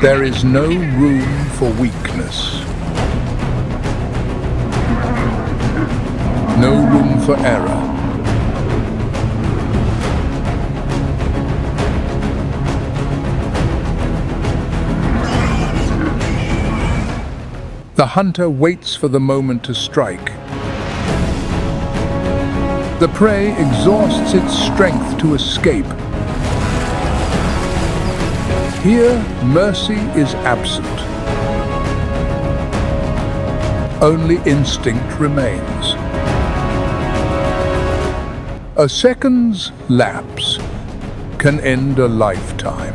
There is no room for weakness. No room for error. The hunter waits for the moment to strike. The prey exhausts its strength to escape. Here, mercy is absent. Only instinct remains. A second's lapse can end a lifetime.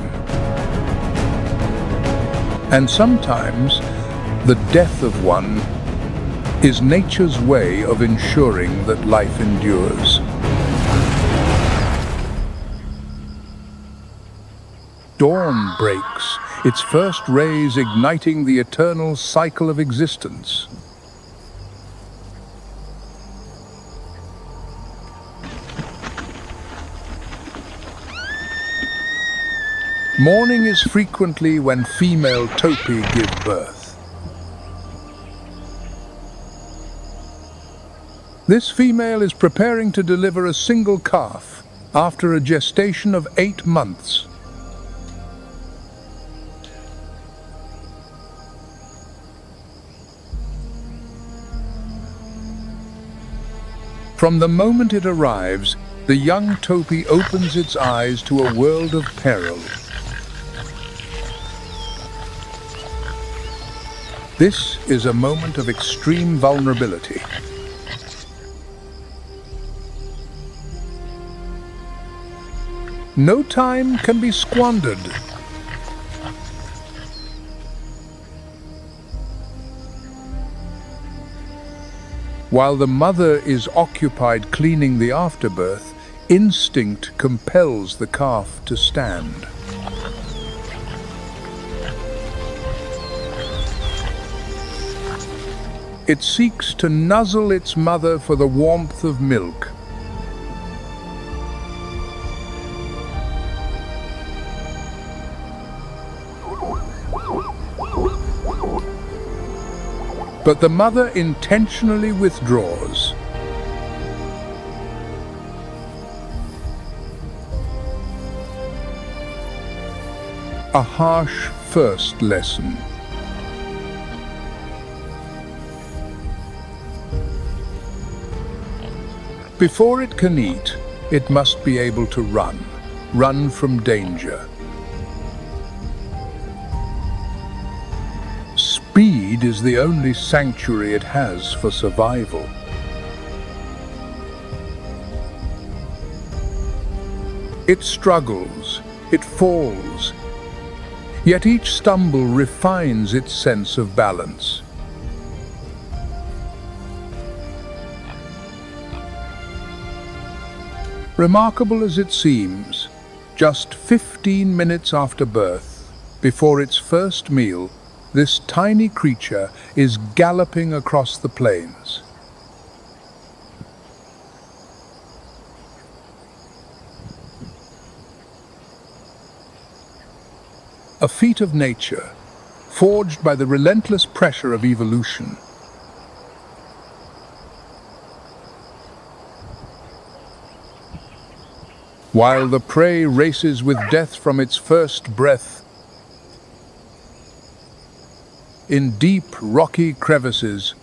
And sometimes, the death of one is nature's way of ensuring that life endures. Dawn breaks, its first rays igniting the eternal cycle of existence. Morning is frequently when female topi give birth. This female is preparing to deliver a single calf after a gestation of 8 months. From the moment it arrives, the young topi opens its eyes to a world of peril. This is a moment of extreme vulnerability. No time can be squandered. While the mother is occupied cleaning the afterbirth, instinct compels the calf to stand. It seeks to nuzzle its mother for the warmth of milk. But the mother intentionally withdraws. A harsh first lesson. Before it can eat, it must be able to run from danger. Speed is the only sanctuary it has for survival. It struggles, it falls, yet each stumble refines its sense of balance. Remarkable as it seems, just 15 minutes after birth, before its first meal, this tiny creature is galloping across the plains. A feat of nature, forged by the relentless pressure of evolution. While the prey races with death from its first breath, in deep, rocky crevices,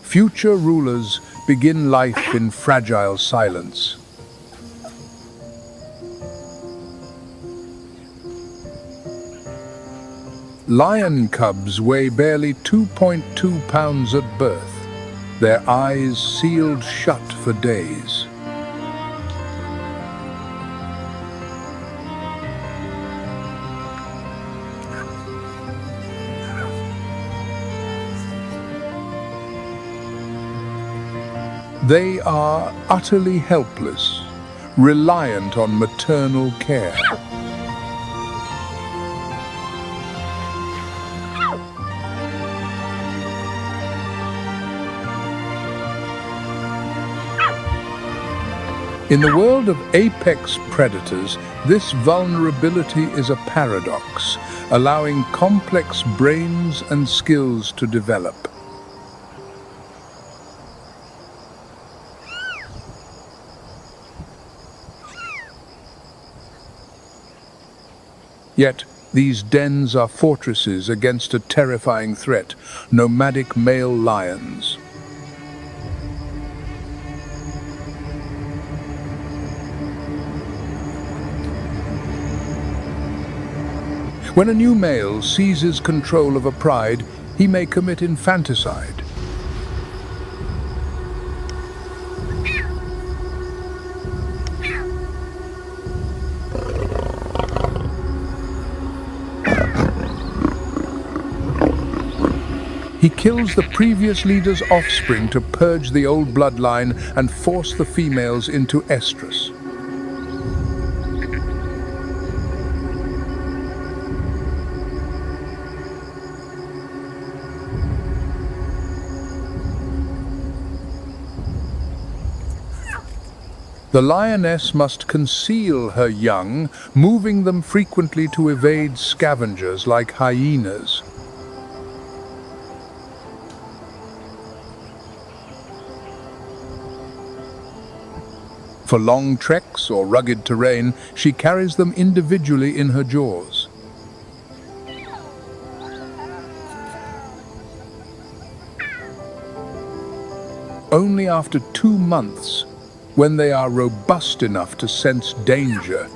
future rulers begin life in fragile silence. Lion cubs weigh barely 2.2 pounds at birth, their eyes sealed shut for days. They are utterly helpless, reliant on maternal care. In the world of apex predators, this vulnerability is a paradox, allowing complex brains and skills to develop. Yet, these dens are fortresses against a terrifying threat, nomadic male lions. When a new male seizes control of a pride, he may commit infanticide. He kills the previous leader's offspring to purge the old bloodline and force the females into estrus. The lioness must conceal her young, moving them frequently to evade scavengers like hyenas. For long treks or rugged terrain, she carries them individually in her jaws. Only after 2 months, when they are robust enough to sense danger,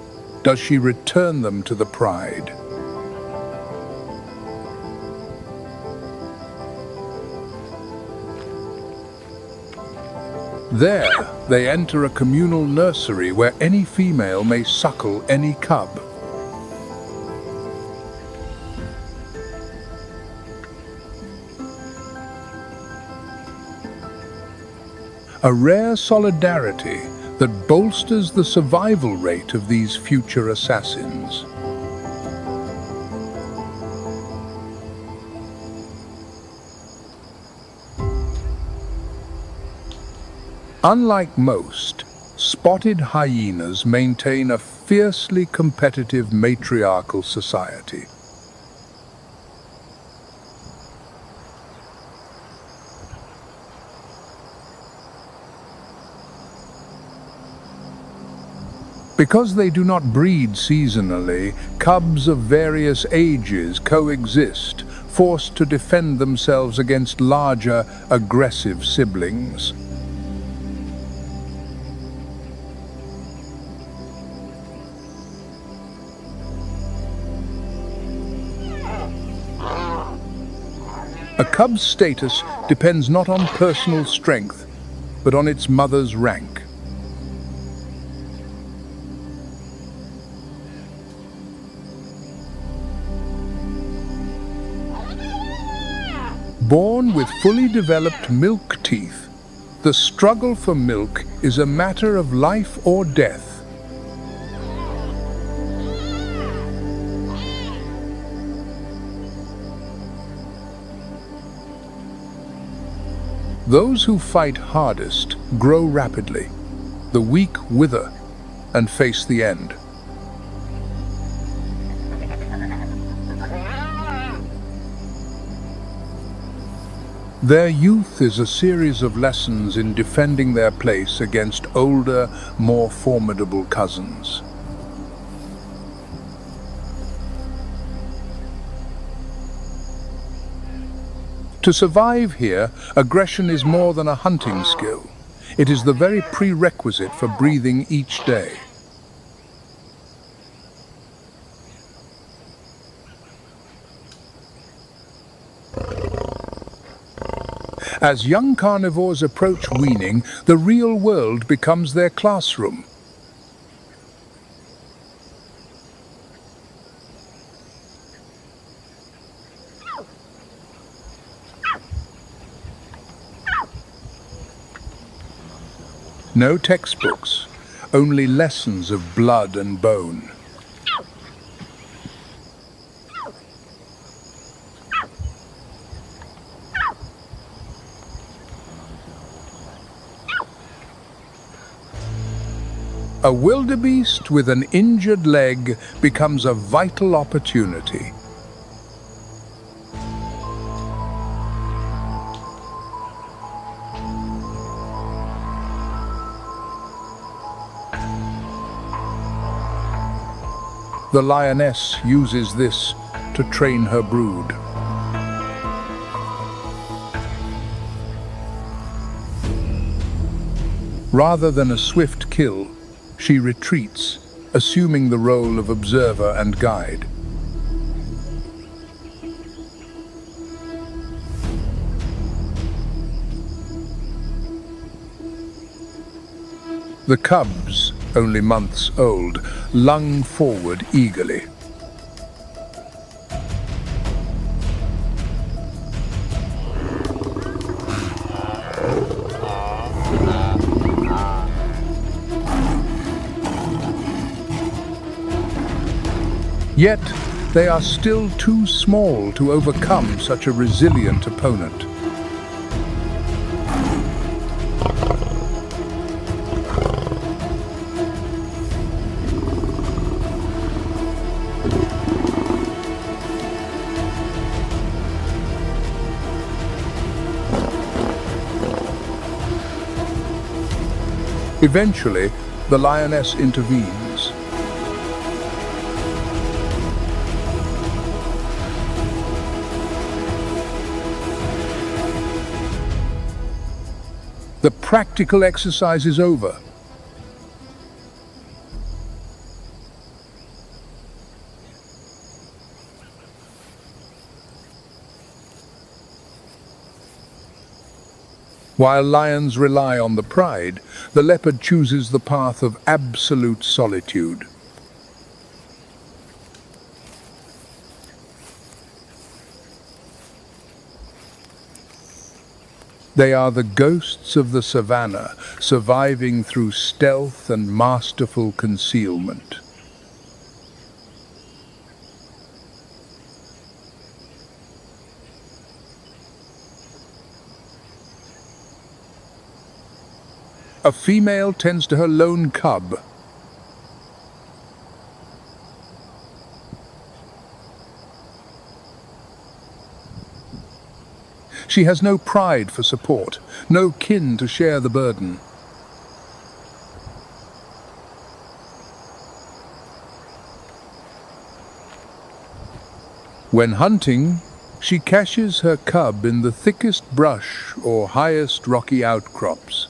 does she return them to the pride. There, they enter a communal nursery where any female may suckle any cub. A rare solidarity that bolsters the survival rate of these future assassins. Unlike most, spotted hyenas maintain a fiercely competitive matriarchal society. Because they do not breed seasonally, cubs of various ages coexist, forced to defend themselves against larger, aggressive siblings. A cub's status depends not on personal strength, but on its mother's rank. Born with fully developed milk teeth, the struggle for milk is a matter of life or death. Those who fight hardest grow rapidly, the weak wither and face the end. Their youth is a series of lessons in defending their place against older, more formidable cousins. To survive here, aggression is more than a hunting skill. It is the very prerequisite for breathing each day. As young carnivores approach weaning, the real world becomes their classroom. No textbooks, only lessons of blood and bone. A wildebeest with an injured leg becomes a vital opportunity. The lioness uses this to train her brood. Rather than a swift kill, she retreats, assuming the role of observer and guide. The cubs, only months old, lung forward eagerly. Yet, they are still too small to overcome such a resilient opponent. Eventually, the lioness intervenes. The practical exercise is over. While lions rely on the pride, the leopard chooses the path of absolute solitude. They are the ghosts of the savannah, surviving through stealth and masterful concealment. A female tends to her lone cub. She has no pride for support, no kin to share the burden. When hunting, she caches her cub in the thickest brush or highest rocky outcrops.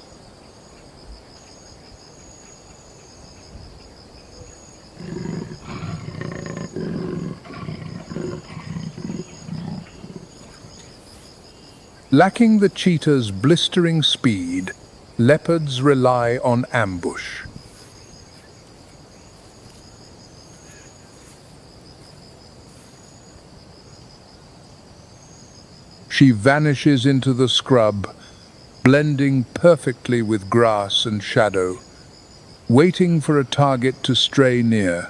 Lacking the cheetah's blistering speed, leopards rely on ambush. She vanishes into the scrub, blending perfectly with grass and shadow, waiting for a target to stray near.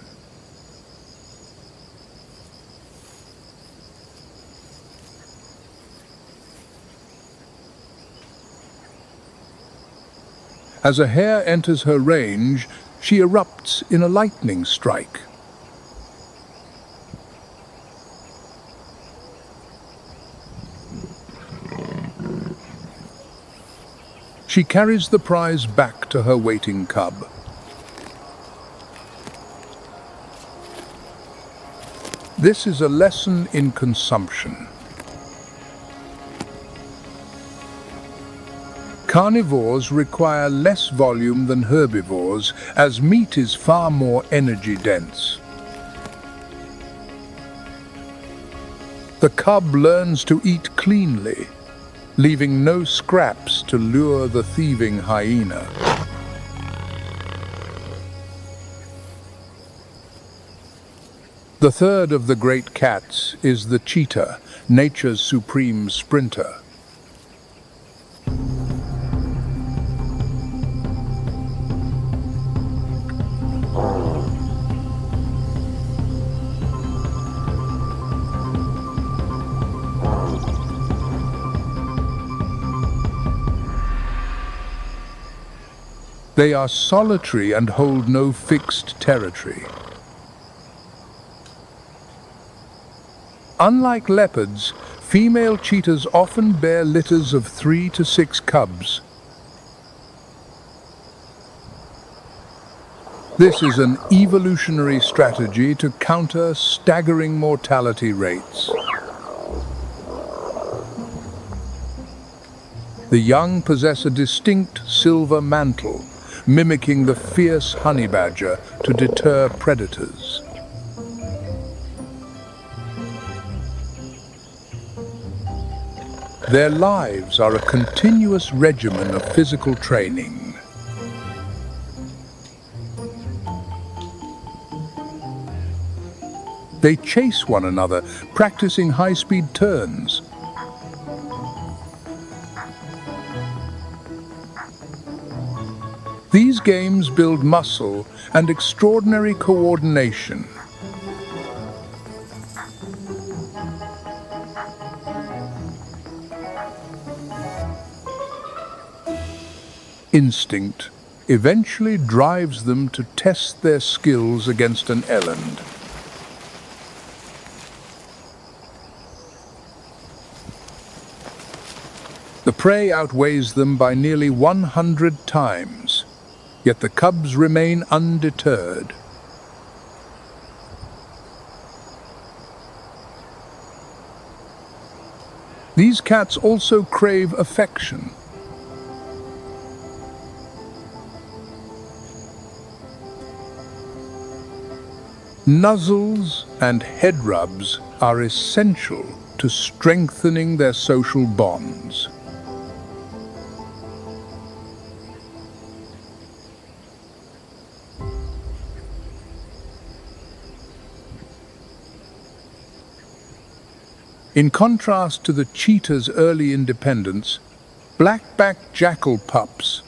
As a hare enters her range, she erupts in a lightning strike. She carries the prize back to her waiting cub. This is a lesson in consumption. Carnivores require less volume than herbivores, as meat is far more energy-dense. The cub learns to eat cleanly, leaving no scraps to lure the thieving hyena. The third of the great cats is the cheetah, nature's supreme sprinter. They are solitary and hold no fixed territory. Unlike leopards, female cheetahs often bear litters of 3 to 6 cubs. This is an evolutionary strategy to counter staggering mortality rates. The young possess a distinct silver mantle, mimicking the fierce honey badger to deter predators. Their lives are a continuous regimen of physical training. They chase one another, practicing high-speed turns. These games build muscle and extraordinary coordination. Instinct eventually drives them to test their skills against an eland. The prey outweighs them by nearly 100 times, yet the cubs remain undeterred. These cats also crave affection. Nuzzles and head rubs are essential to strengthening their social bonds. In contrast to the cheetah's early independence, black-backed jackal pups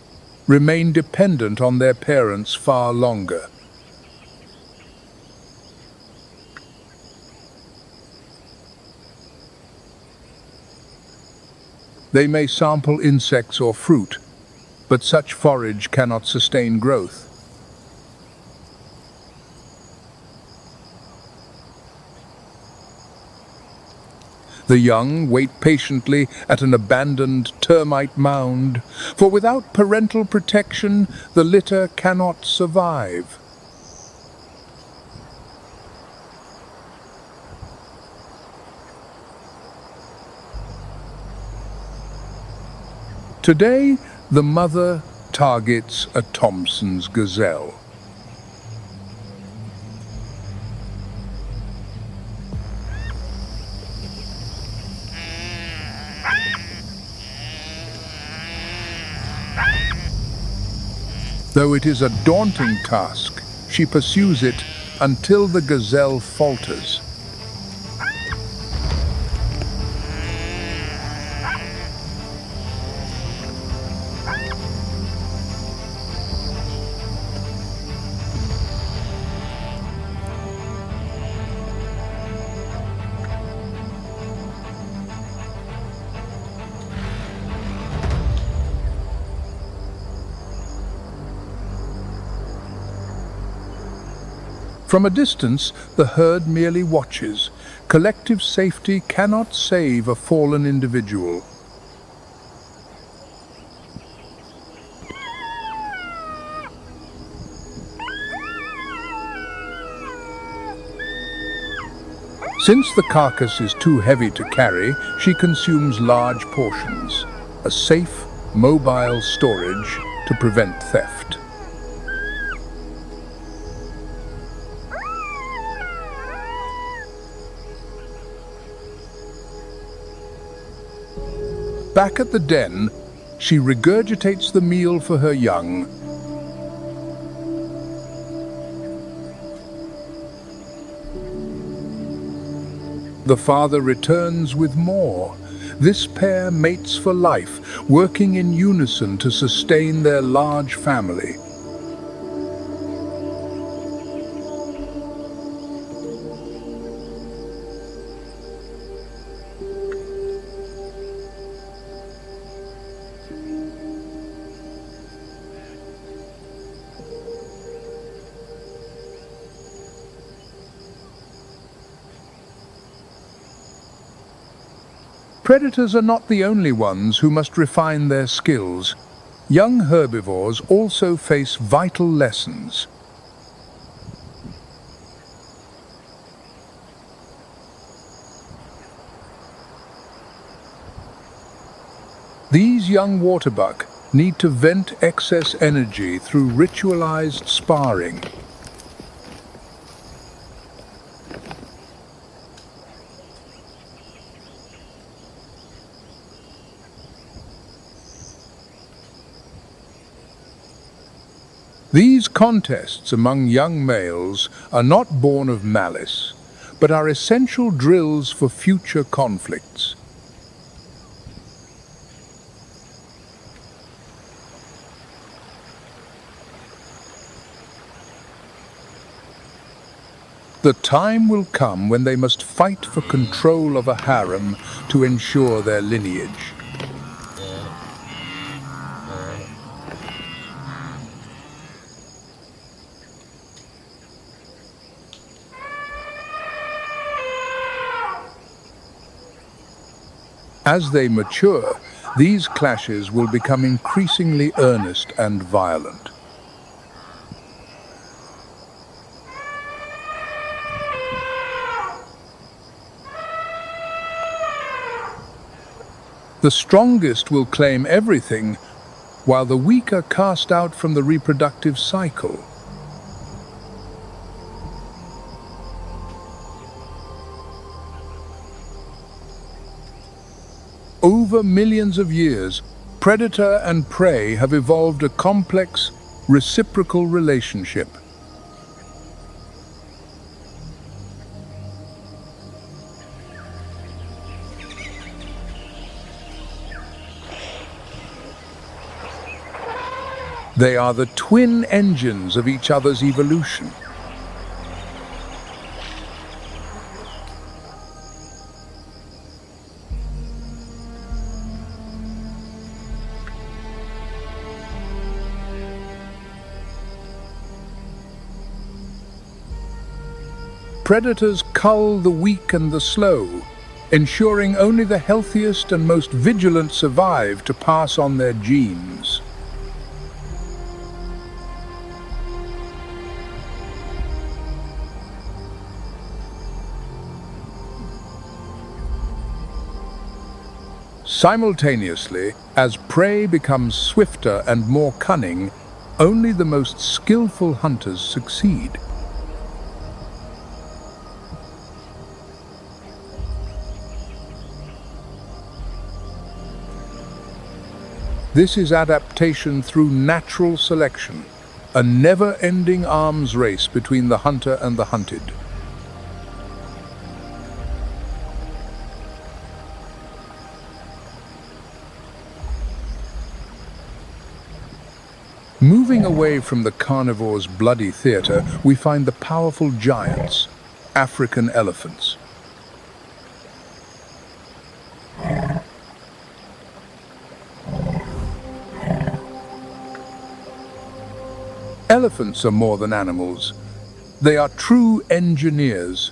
remain dependent on their parents far longer. They may sample insects or fruit, but such forage cannot sustain growth. The young wait patiently at an abandoned termite mound, for without parental protection, the litter cannot survive. Today, the mother targets a Thompson's gazelle. Though it is a daunting task, she pursues it until the gazelle falters. From a distance, the herd merely watches. Collective safety cannot save a fallen individual. Since the carcass is too heavy to carry, she consumes large portions, a safe, mobile storage to prevent theft. Back at the den, she regurgitates the meal for her young. The father returns with more. This pair mates for life, working in unison to sustain their large family. Predators are not the only ones who must refine their skills. Young herbivores also face vital lessons. These young waterbuck need to vent excess energy through ritualized sparring. These contests among young males are not born of malice, but are essential drills for future conflicts. The time will come when they must fight for control of a harem to ensure their lineage. As they mature, these clashes will become increasingly earnest and violent. The strongest will claim everything, while the weak are cast out from the reproductive cycle. Over millions of years, predator and prey have evolved a complex, reciprocal relationship. They are the twin engines of each other's evolution. Predators cull the weak and the slow, ensuring only the healthiest and most vigilant survive to pass on their genes. Simultaneously, as prey becomes swifter and more cunning, only the most skillful hunters succeed. This is adaptation through natural selection, a never-ending arms race between the hunter and the hunted. Moving away from the carnivore's bloody theater, we find the powerful giants, African elephants. Elephants are more than animals. They are true engineers,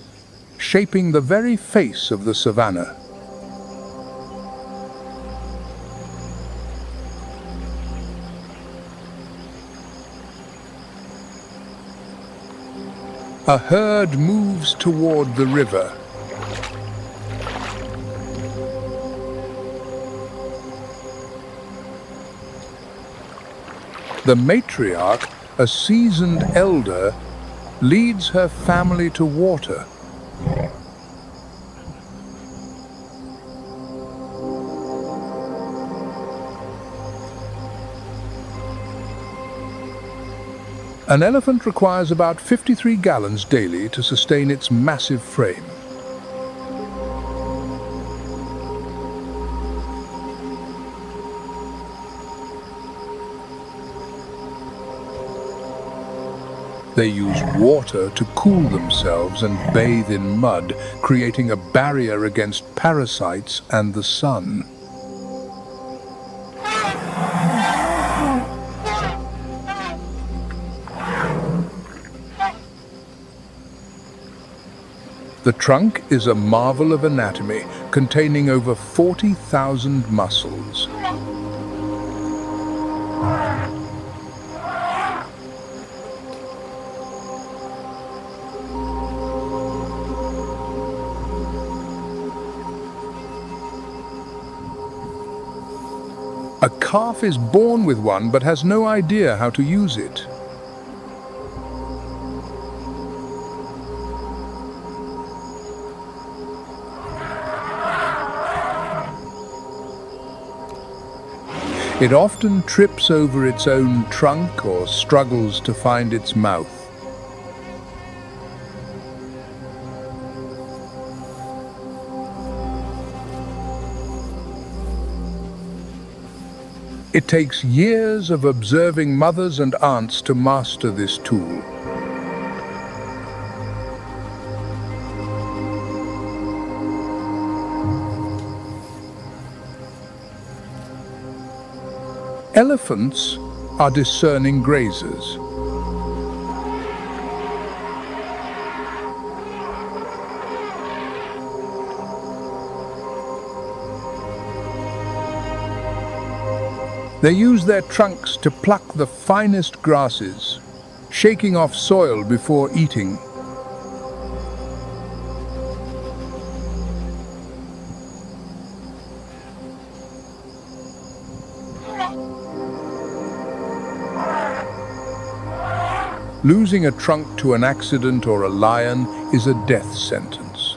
shaping the very face of the savannah. A herd moves toward the river. The matriarch, a seasoned elder, leads her family to water. An elephant requires about 53 gallons daily to sustain its massive frame. They use water to cool themselves and bathe in mud, creating a barrier against parasites and the sun. The The trunk is a marvel of anatomy, containing over 40,000 muscles. A calf is born with one but has no idea how to use it. It often trips over its own trunk or struggles to find its mouth. It takes years of observing mothers and aunts to master this tool. Elephants are discerning grazers. They use their trunks to pluck the finest grasses, shaking off soil before eating. Losing a trunk to an accident or a lion is a death sentence.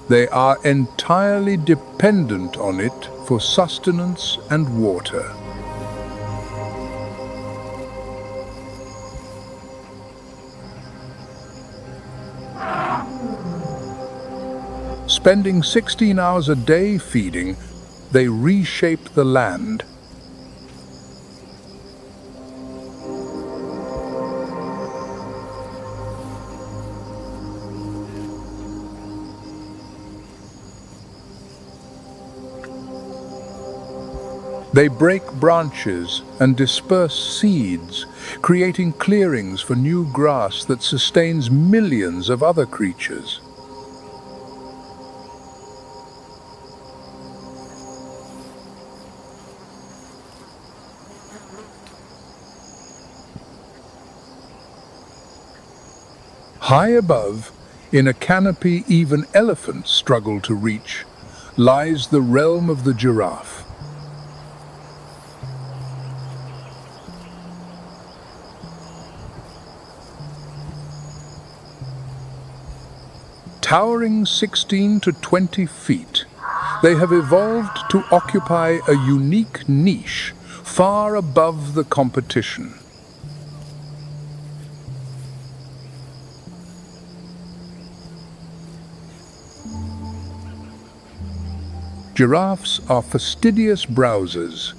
They are entirely dependent on it for sustenance and water. Spending 16 hours a day feeding, they reshape the land. They break branches and disperse seeds, creating clearings for new grass that sustains millions of other creatures. High above, in a canopy even elephants struggle to reach, lies the realm of the giraffe. Towering 16 to 20 feet, they have evolved to occupy a unique niche far above the competition. Giraffes are fastidious browsers.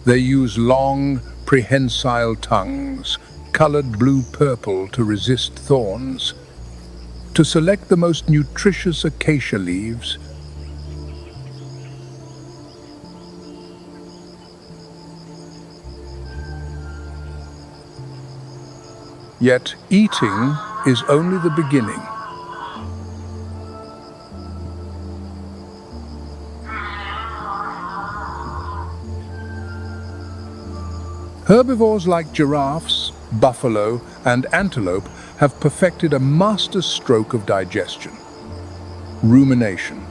They use long, prehensile tongues, colored blue-purple to resist thorns, to select the most nutritious acacia leaves. Yet eating is only the beginning. Herbivores like giraffes, buffalo, and antelope have perfected a master stroke of digestion: rumination.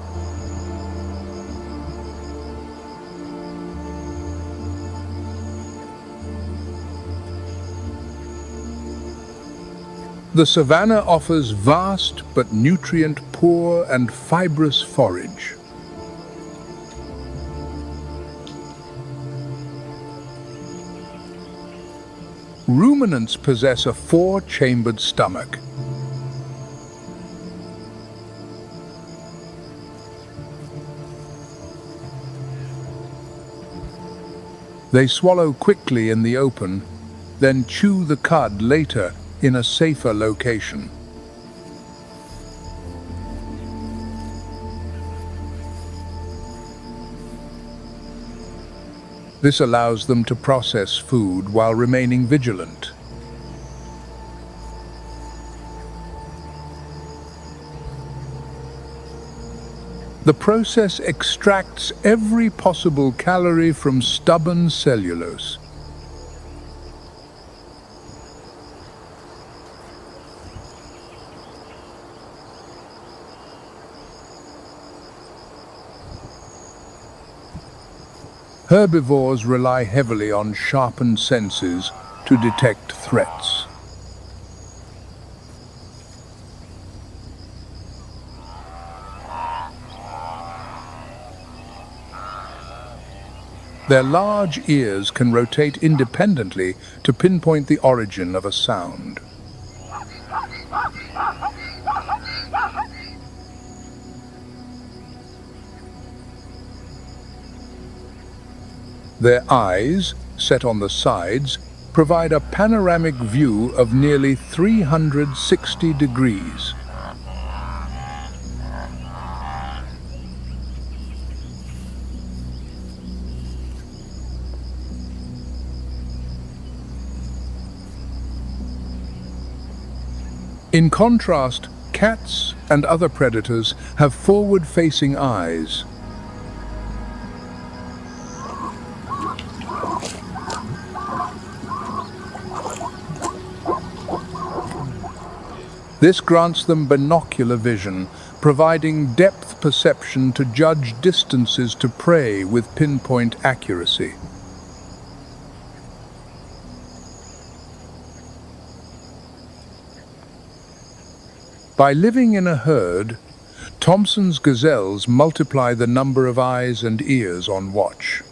The savanna offers vast but nutrient-poor and fibrous forage. Ruminants possess a four-chambered stomach. They swallow quickly in the open, then chew the cud later in a safer location. This allows them to process food while remaining vigilant. The process extracts every possible calorie from stubborn cellulose. Herbivores rely heavily on sharpened senses to detect threats. Their large ears can rotate independently to pinpoint the origin of a sound. Their eyes, set on the sides, provide a panoramic view of nearly 360 degrees. In contrast, cats and other predators have forward-facing eyes. This grants them binocular vision, providing depth perception to judge distances to prey with pinpoint accuracy. By living in a herd, Thompson's gazelles multiply the number of eyes and ears on watch.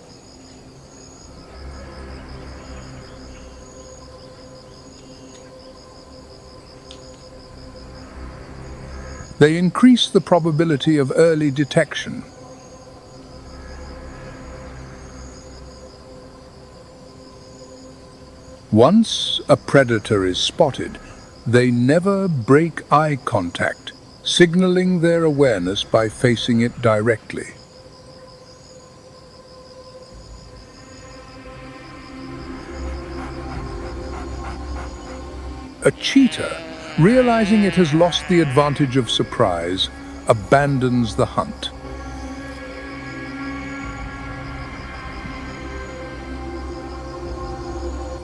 They increase the probability of early detection. Once a predator is spotted, they never break eye contact, signaling their awareness by facing it directly. A cheetah, realizing it has lost the advantage of surprise, abandons the hunt.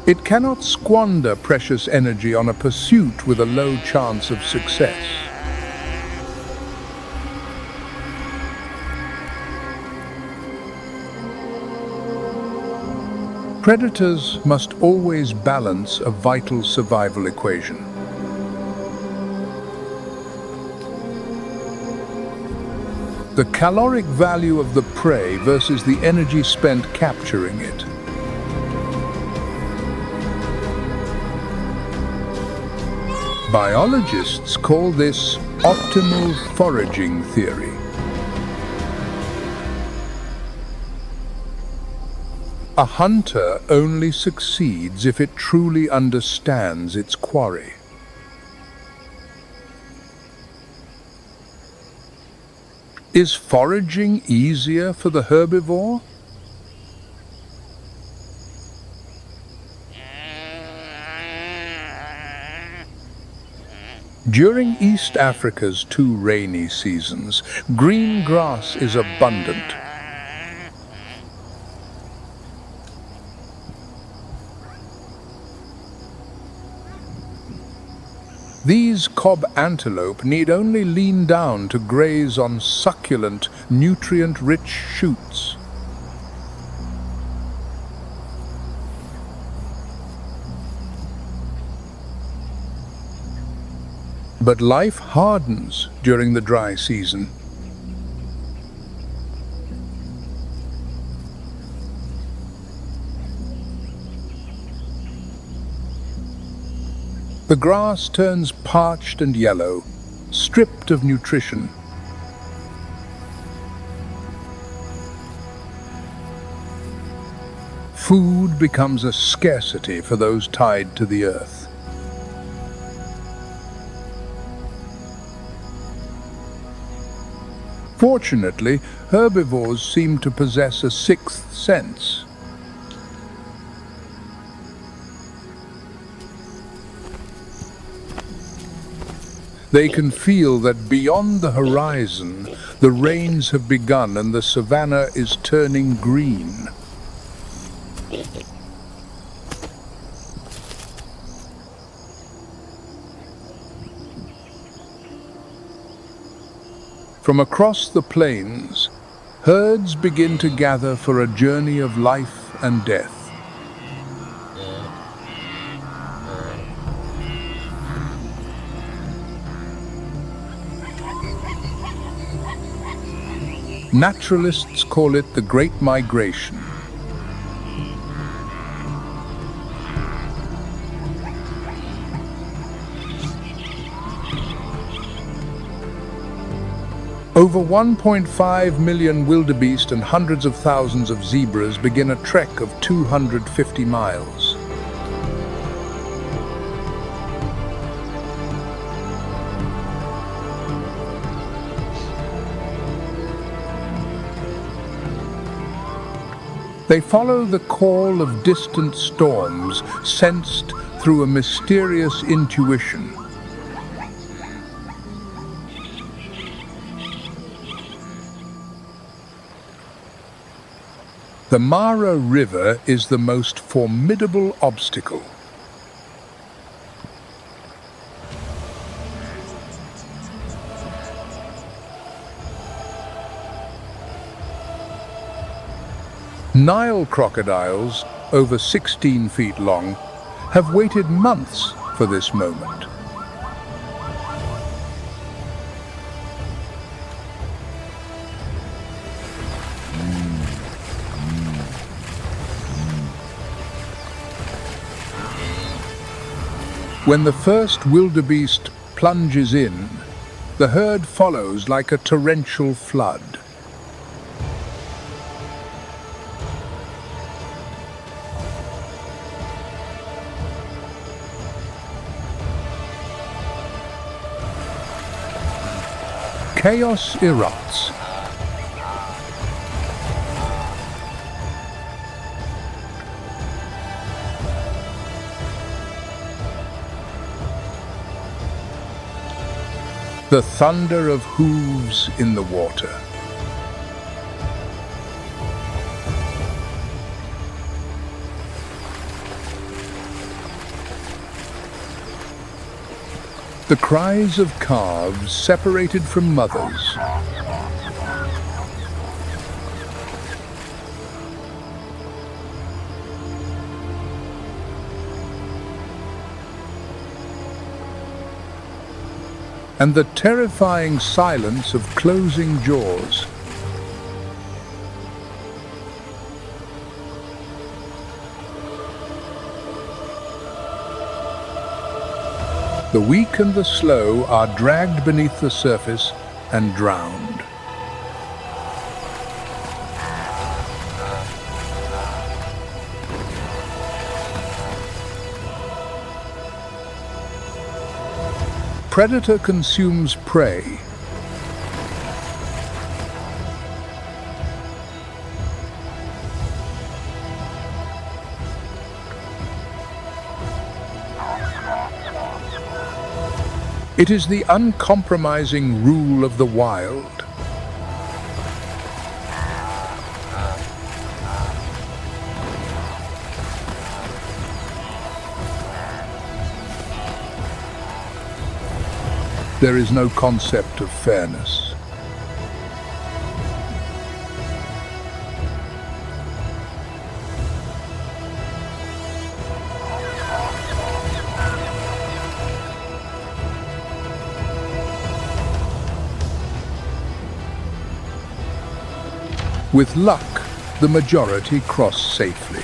It cannot squander precious energy on a pursuit with a low chance of success. Predators must always balance a vital survival equation. The caloric value of the prey versus the energy spent capturing it. Biologists call this optimal foraging theory. A hunter only succeeds if it truly understands its quarry. Is foraging easier for the herbivore? During East Africa's 2 rainy seasons, green grass is abundant. These cob antelope need only lean down to graze on succulent, nutrient-rich shoots. But life hardens during the dry season. The grass turns parched and yellow, stripped of nutrition. Food becomes a scarcity for those tied to the earth. Fortunately, herbivores seem to possess a sixth sense. They can feel that beyond the horizon, the rains have begun and the savannah is turning green. From across the plains, herds begin to gather for a journey of life and death. Naturalists call it the Great Migration. Over 1.5 million wildebeest and hundreds of thousands of zebras begin a trek of 250 miles. They follow the call of distant storms, sensed through a mysterious intuition. The Mara River is the most formidable obstacle. Nile crocodiles, over 16 feet long, have waited months for this moment. When the first wildebeest plunges in, the herd follows like a torrential flood. Chaos erupts. The thunder of hooves in the water. The cries of calves separated from mothers. And the terrifying silence of closing jaws. The weak and the slow are dragged beneath the surface and drowned. Predator consumes prey. It is the uncompromising rule of the wild. There is no concept of fairness. With luck, the majority cross safely.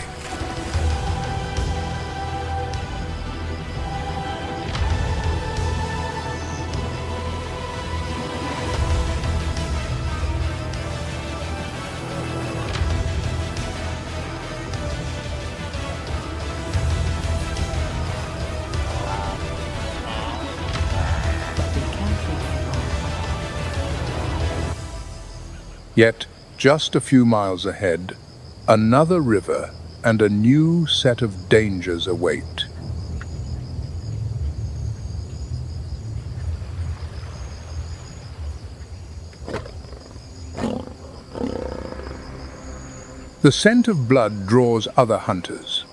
Yet, just a few miles ahead, another river and a new set of dangers await. The scent of blood draws other hunters.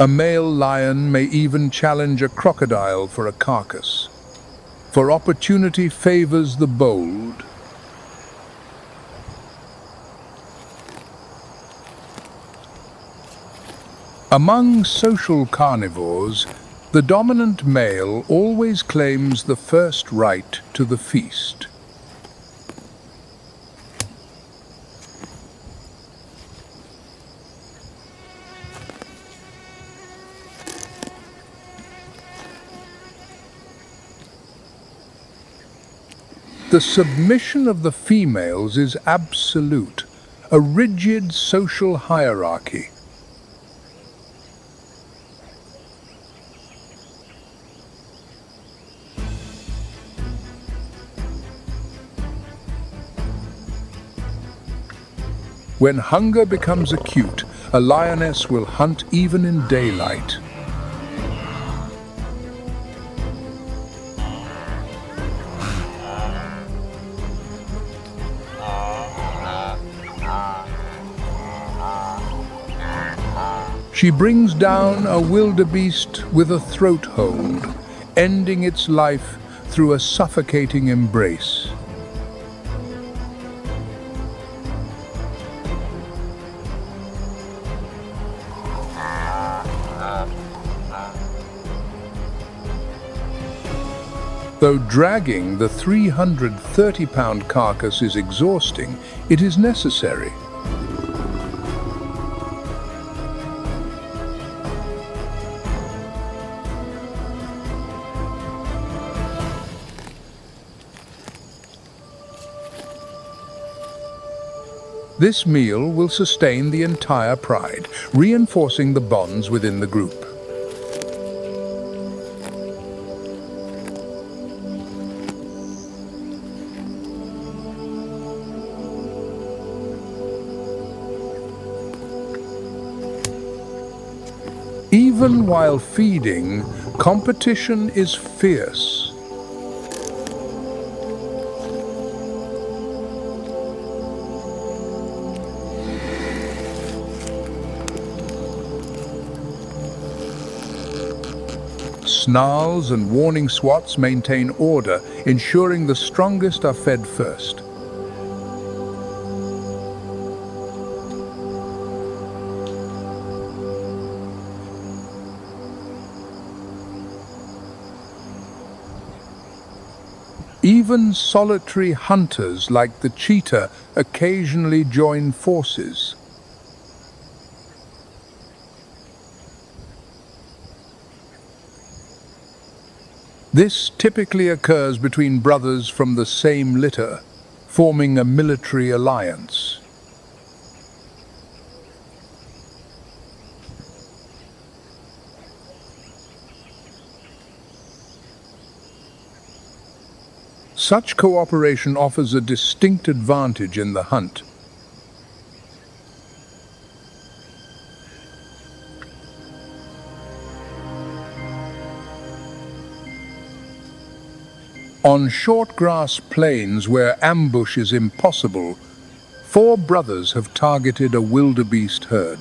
A male lion may even challenge a crocodile for a carcass, for opportunity favors the bold. Among social carnivores, the dominant male always claims the first right to the feast. The submission of the females is absolute, a rigid social hierarchy. When hunger becomes acute, a lioness will hunt even in daylight. She brings down a wildebeest with a throat hold, ending its life through a suffocating embrace. Though dragging the 330-pound carcass is exhausting, it is necessary. This meal will sustain the entire pride, reinforcing the bonds within the group. Even while feeding, competition is fierce. Snarls and warning swats maintain order, ensuring the strongest are fed first. Even solitary hunters like the cheetah occasionally join forces. This typically occurs between brothers from the same litter, forming a military alliance. Such cooperation offers a distinct advantage in the hunt. On short grass plains where ambush is impossible, 4 brothers have targeted a wildebeest herd.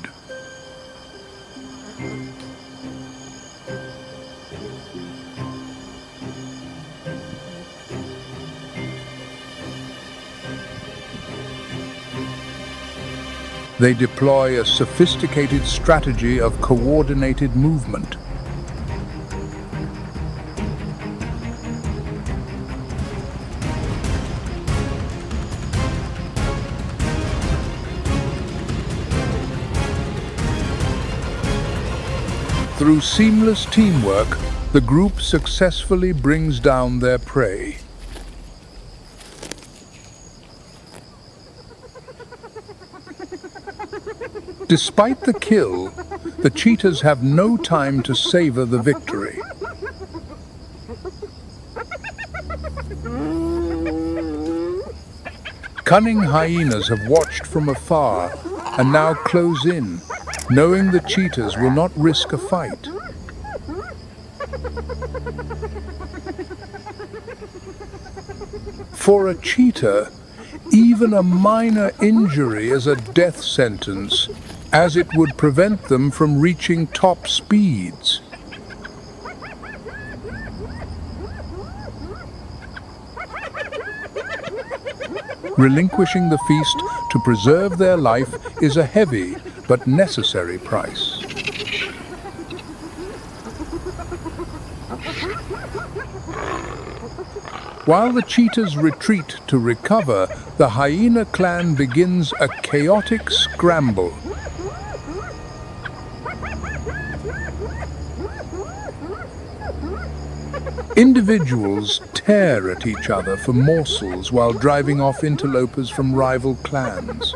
They deploy a sophisticated strategy of coordinated movement. Through seamless teamwork, the group successfully brings down their prey. Despite the kill, The cheetahs have no time to savor the victory. Cunning hyenas have watched from afar and now close in, knowing the cheetahs will not risk a fight. For a cheetah, even a minor injury is a death sentence, as it would prevent them from reaching top speeds. Relinquishing the feast to preserve their life is a heavy but necessary price. While the cheetahs retreat to recover, the hyena clan begins a chaotic scramble. Individuals tear at each other for morsels while driving off interlopers from rival clans.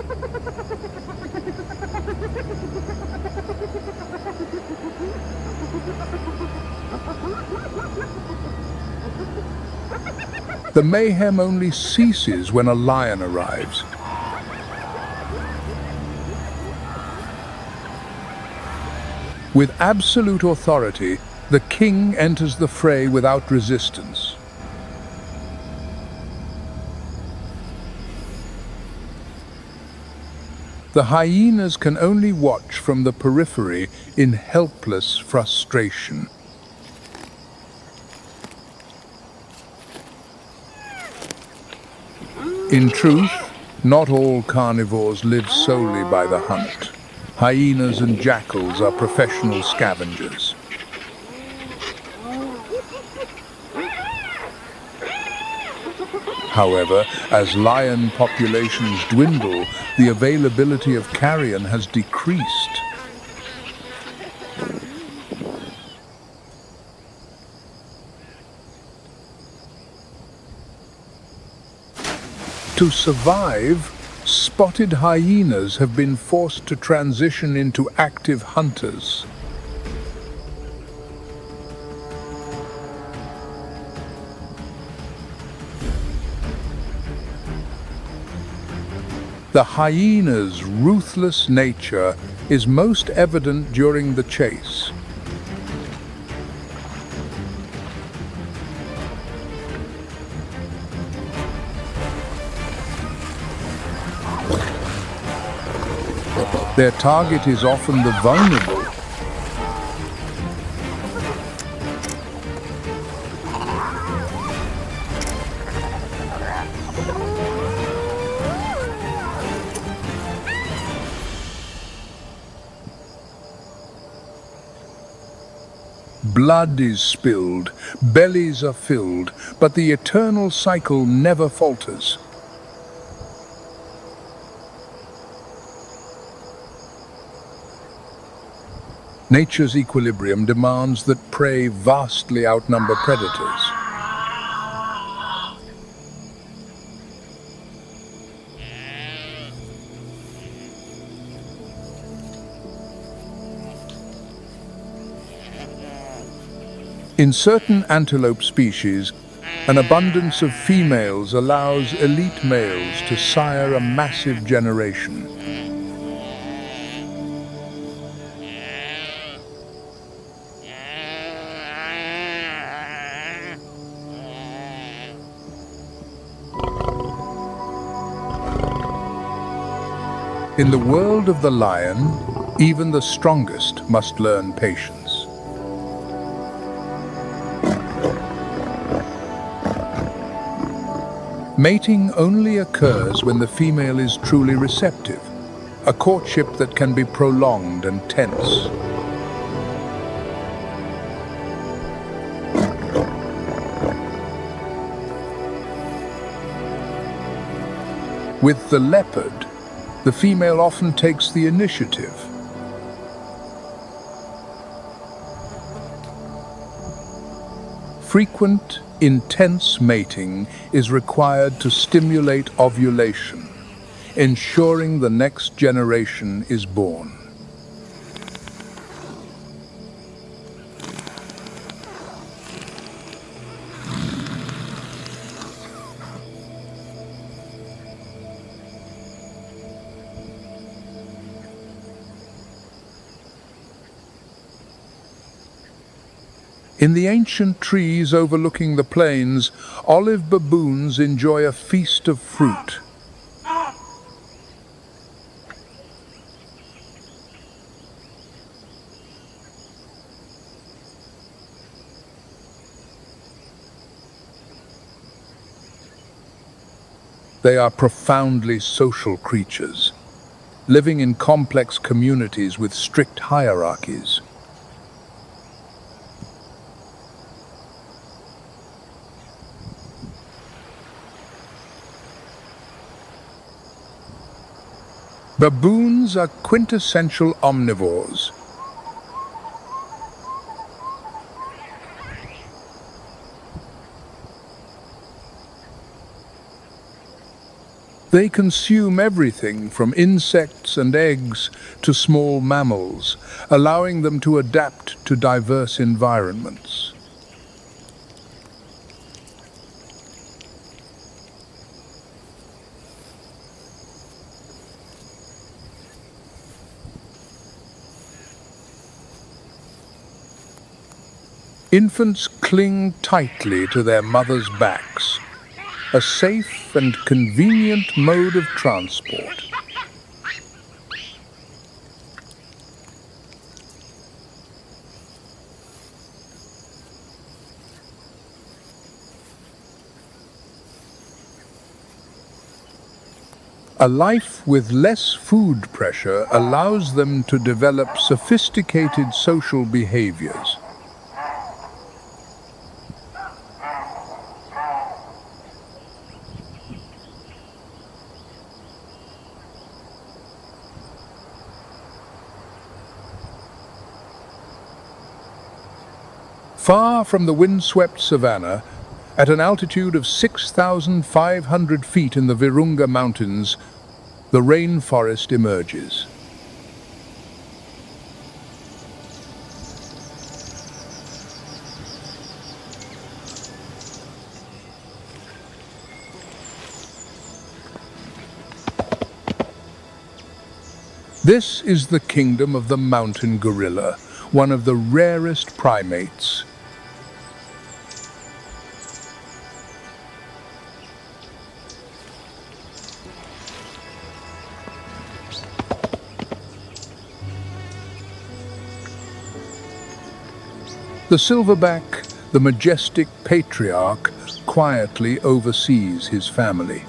The mayhem only ceases when a lion arrives. With absolute authority, the king enters the fray without resistance. The hyenas can only watch from the periphery in helpless frustration. In truth, not all carnivores live solely by the hunt. Hyenas and jackals are professional scavengers. However, as lion populations dwindle, the availability of carrion has decreased. To survive, spotted hyenas have been forced to transition into active hunters. The hyena's ruthless nature is most evident during the chase. Their target is often the vulnerable. Blood is spilled, bellies are filled, but the eternal cycle never falters. Nature's equilibrium demands that prey vastly outnumber predators. In certain antelope species, an abundance of females allows elite males to sire a massive generation. In the world of the lion, even the strongest must learn patience. Mating only occurs when the female is truly receptive, a courtship that can be prolonged and tense. With the leopard, the female often takes the initiative. Frequent, intense mating is required to stimulate ovulation, ensuring the next generation is born. In the ancient trees overlooking the plains, olive baboons enjoy a feast of fruit. They are profoundly social creatures, living in complex communities with strict hierarchies. Baboons are quintessential omnivores. They consume everything from insects and eggs to small mammals, allowing them to adapt to diverse environments. Infants cling tightly to their mothers' backs, a safe and convenient mode of transport. A life with less food pressure allows them to develop sophisticated social behaviors. Far from the windswept savannah, at an altitude of 6,500 feet in the Virunga Mountains, the rainforest emerges. This is the kingdom of the mountain gorilla, one of the rarest primates. The silverback, the majestic patriarch, quietly oversees his family.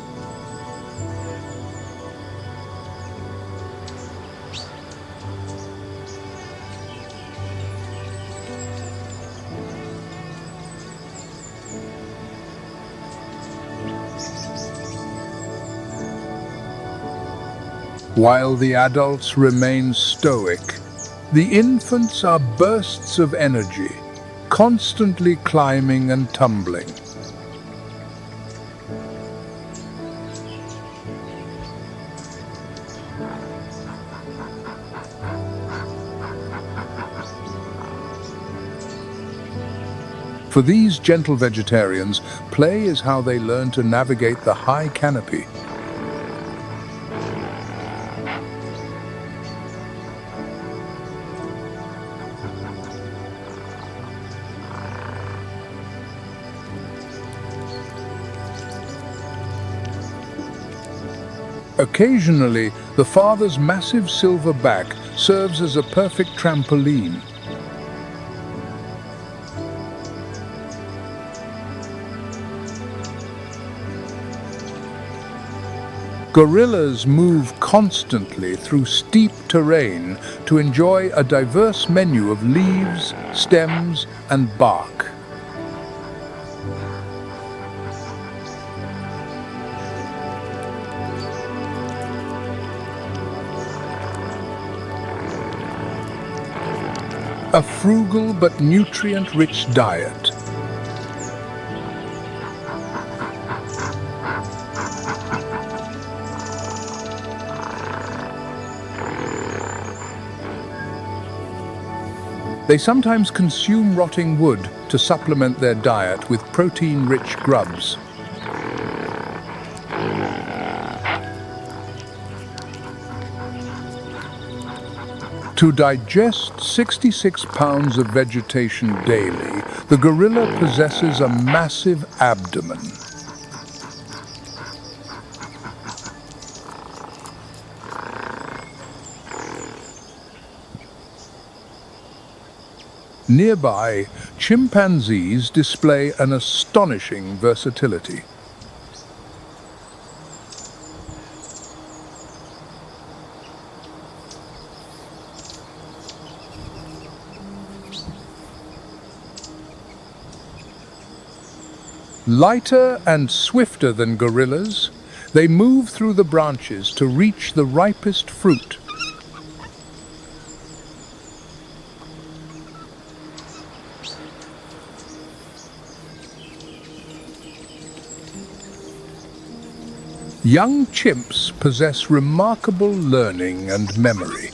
While the adults remain stoic, the infants are bursts of energy, constantly climbing and tumbling. For these gentle vegetarians, play is how they learn to navigate the high canopy. Occasionally, the father's massive silver back serves as a perfect trampoline. Gorillas move constantly through steep terrain to enjoy a diverse menu of leaves, stems, and bark. A frugal but nutrient-rich diet. They sometimes consume rotting wood to supplement their diet with protein-rich grubs. To digest 66 pounds of vegetation daily, The gorilla possesses a massive abdomen. Nearby, chimpanzees display an astonishing versatility. Lighter and swifter than gorillas, they move through the branches to reach the ripest fruit. Young chimps possess remarkable learning and memory.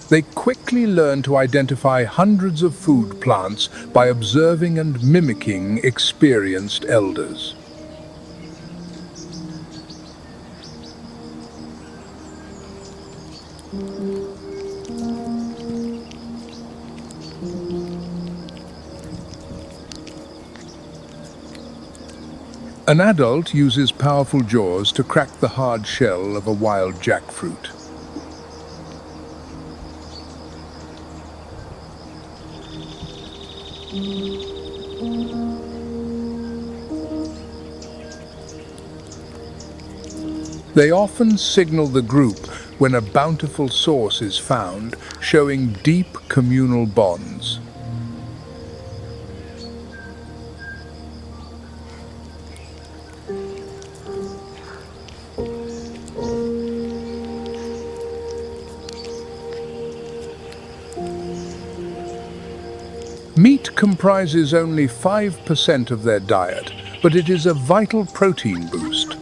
They quickly learn to identify hundreds of food plants by observing and mimicking experienced elders. An adult uses powerful jaws to crack the hard shell of a wild jackfruit. They often signal the group when a bountiful source is found, showing deep communal bonds. Meat comprises only 5% of their diet, but it is a vital protein boost.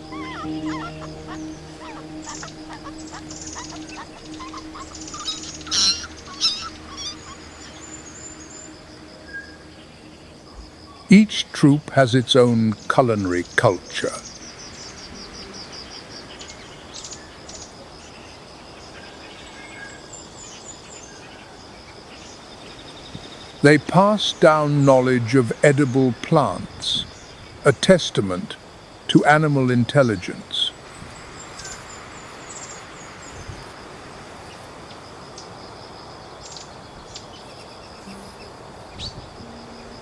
Each troop has its own culinary culture. They pass down knowledge of edible plants, a testament to animal intelligence.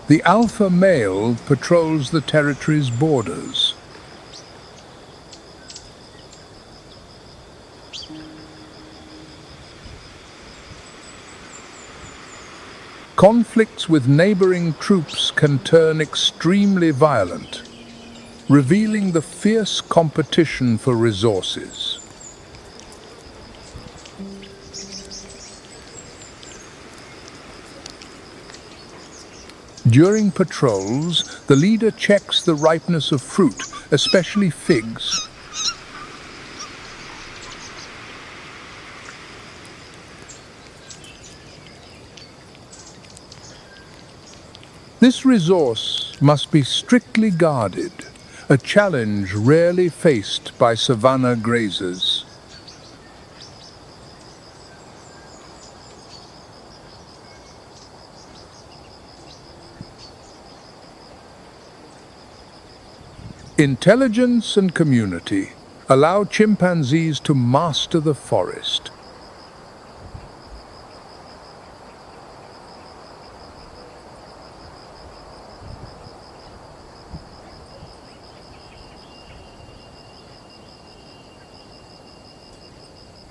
The alpha male patrols the territory's borders. Conflicts with neighboring troops can turn extremely violent, revealing the fierce competition for resources. During patrols, the leader checks the ripeness of fruit, especially figs. This resource must be strictly guarded, a challenge rarely faced by savanna grazers. Intelligence and community allow chimpanzees to master the forest.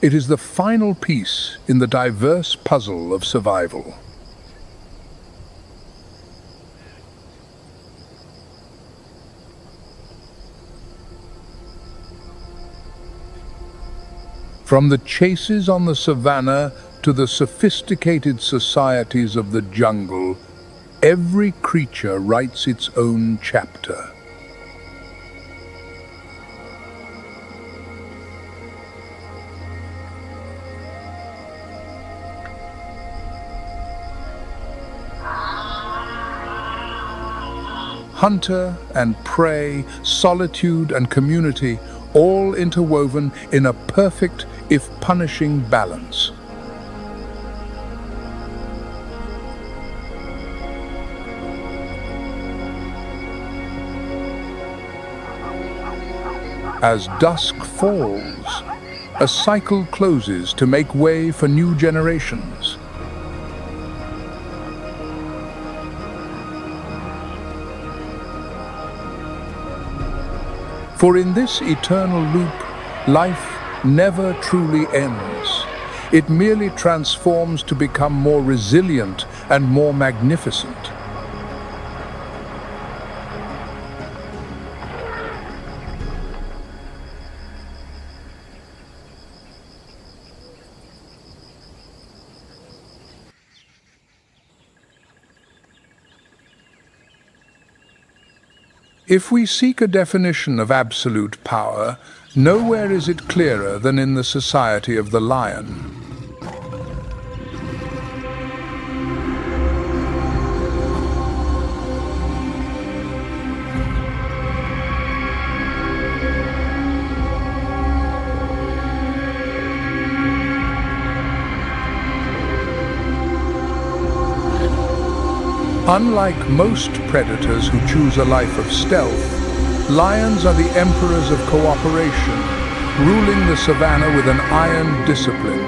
It is the final piece in the diverse puzzle of survival. From the chases on the savannah to the sophisticated societies of the jungle, every creature writes its own chapter. hunter and prey, solitude and community, all interwoven in a perfect, if punishing, balance. As dusk falls, a cycle closes to make way for new generations. For in this eternal loop, life never truly ends. It merely transforms to become more resilient and more magnificent. If we seek a definition of absolute power, nowhere is it clearer than in the society of the lion. Unlike most predators who choose a life of stealth, lions are the emperors of cooperation, ruling the savannah with an iron discipline.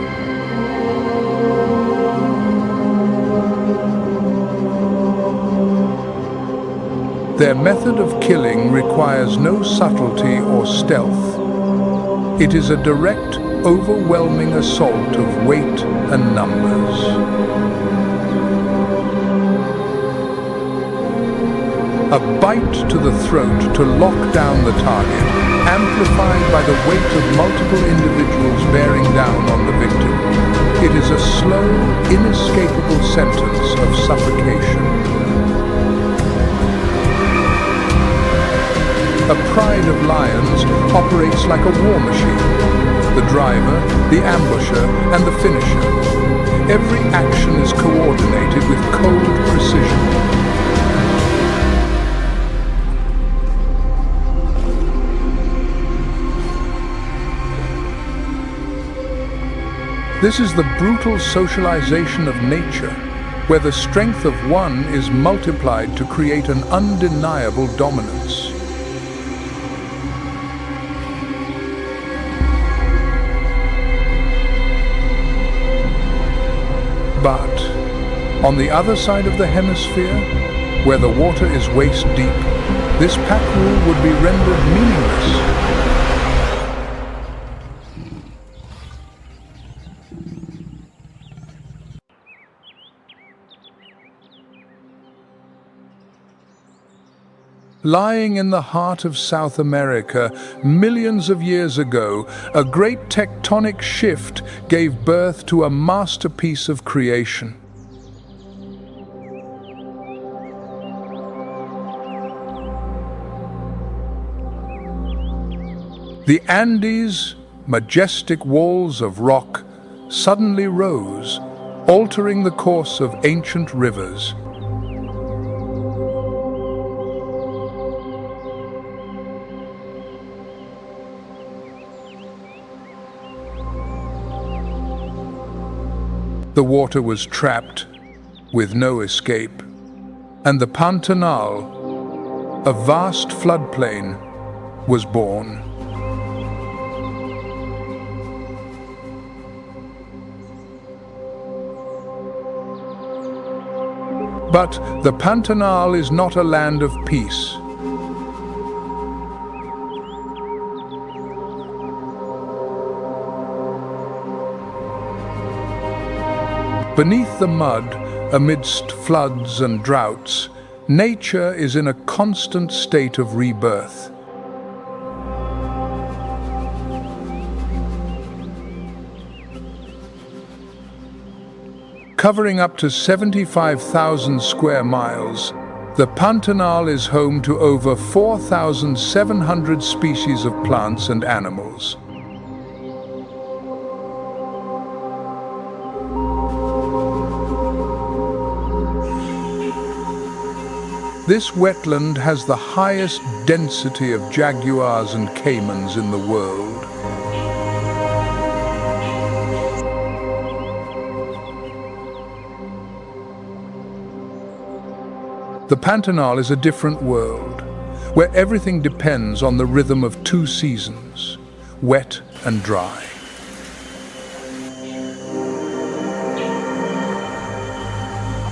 Their method of killing requires no subtlety or stealth. It is a direct, overwhelming assault of weight and numbers. A bite to the throat to lock down the target, amplified by the weight of multiple individuals bearing down on the victim. It is a slow, inescapable sentence of suffocation. A pride of lions operates like a war machine. The driver, the ambusher, and the finisher. Every action is coordinated with cold precision. This is the brutal socialization of nature, where the strength of one is multiplied to create an undeniable dominance. But, on the other side of the hemisphere, where the water is waist deep, this pack rule would be rendered meaningless. Lying in the heart of South America, millions of years ago, a great tectonic shift gave birth to a masterpiece of creation. The Andes, majestic walls of rock, suddenly rose, altering the course of ancient rivers. The water was trapped, with no escape, and the Pantanal, a vast floodplain, was born. But the Pantanal is not a land of peace. Beneath the mud, amidst floods and droughts, nature is in a constant state of rebirth. Covering up to 75,000 square miles, the Pantanal is home to over 4,700 species of plants and animals. This wetland has the highest density of jaguars and caimans in the world. The Pantanal is a different world, where everything depends on the rhythm of two seasons, wet and dry.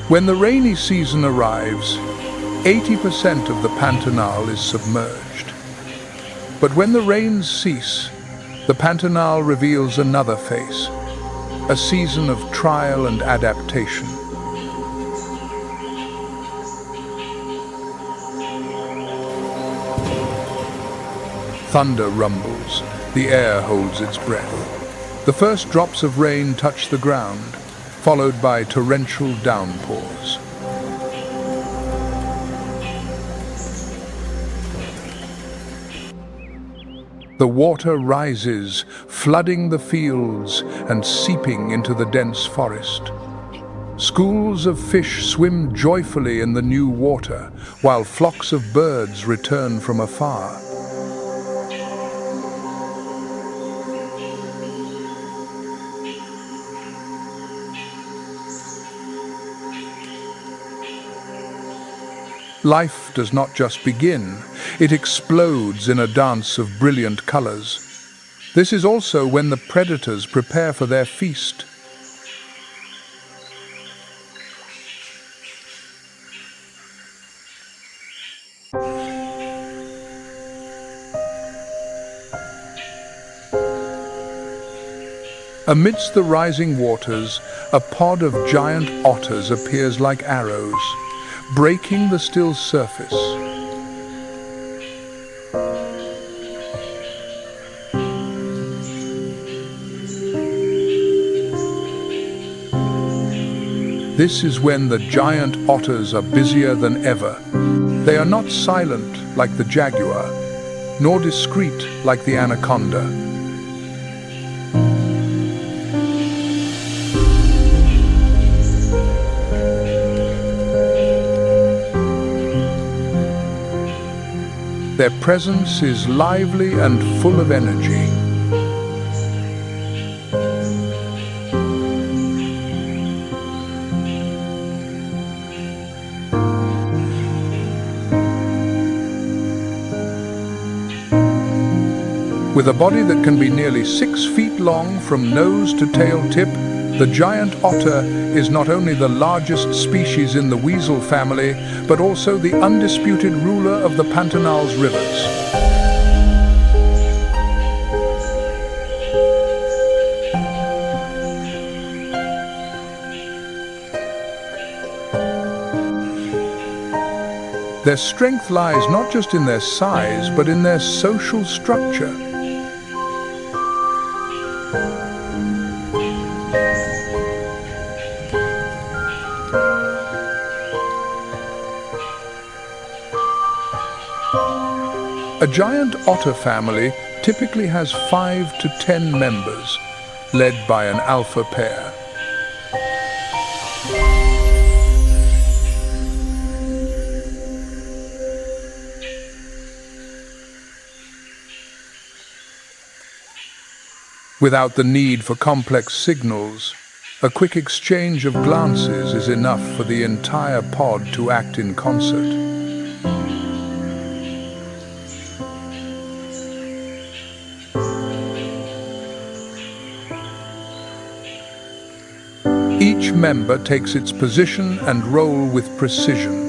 When the rainy season arrives, 80% of the Pantanal is submerged. But when the rains cease, the Pantanal reveals another face, a season of trial and adaptation. Thunder rumbles, the air holds its breath. The first drops of rain touch the ground, followed by torrential downpours. The water rises, flooding the fields and seeping into the dense forest. Schools of fish swim joyfully in the new water, while flocks of birds return from afar. Life does not just begin, it explodes in a dance of brilliant colors. This is also when the predators prepare for their feast. Amidst the rising waters, a pod of giant otters appears like arrows, breaking the still surface. This is when the giant otters are busier than ever. They are not silent like the jaguar, nor discreet like the anaconda. Their presence is lively and full of energy. With a body that can be nearly 6 feet long from nose to tail tip, the giant otter is not only the largest species in the weasel family, but also the undisputed ruler of the Pantanal's rivers. Their strength lies not just in their size, but in their social structure. A giant otter family typically has 5 to 10 members, led by an alpha pair. Without the need for complex signals, a quick exchange of glances is enough for the entire pod to act in concert. Each member takes its position and role with precision.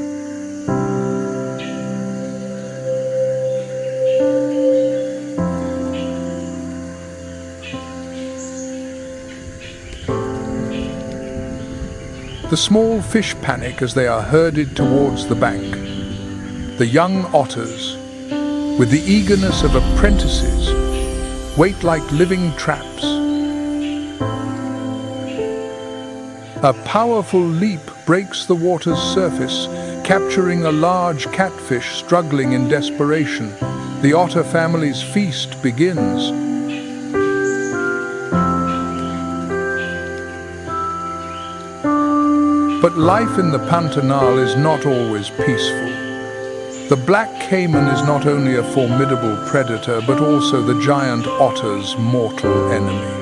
The small fish panic as they are herded towards the bank. The young otters, with the eagerness of apprentices, wait like living traps. A powerful leap breaks the water's surface, capturing a large catfish struggling in desperation. The otter family's feast begins. But life in the Pantanal is not always peaceful. The black caiman is not only a formidable predator, but also the giant otter's mortal enemy.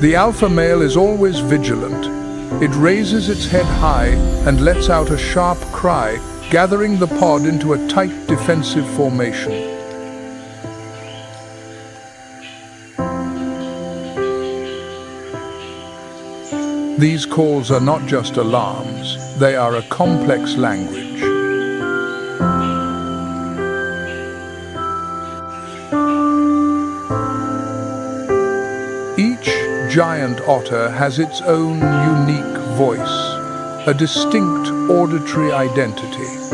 The alpha male is always vigilant. It raises its head high and lets out a sharp cry, gathering the pod into a tight defensive formation. These calls are not just alarms, they are a complex language. Each giant otter has its own unique voice, a distinct auditory identity.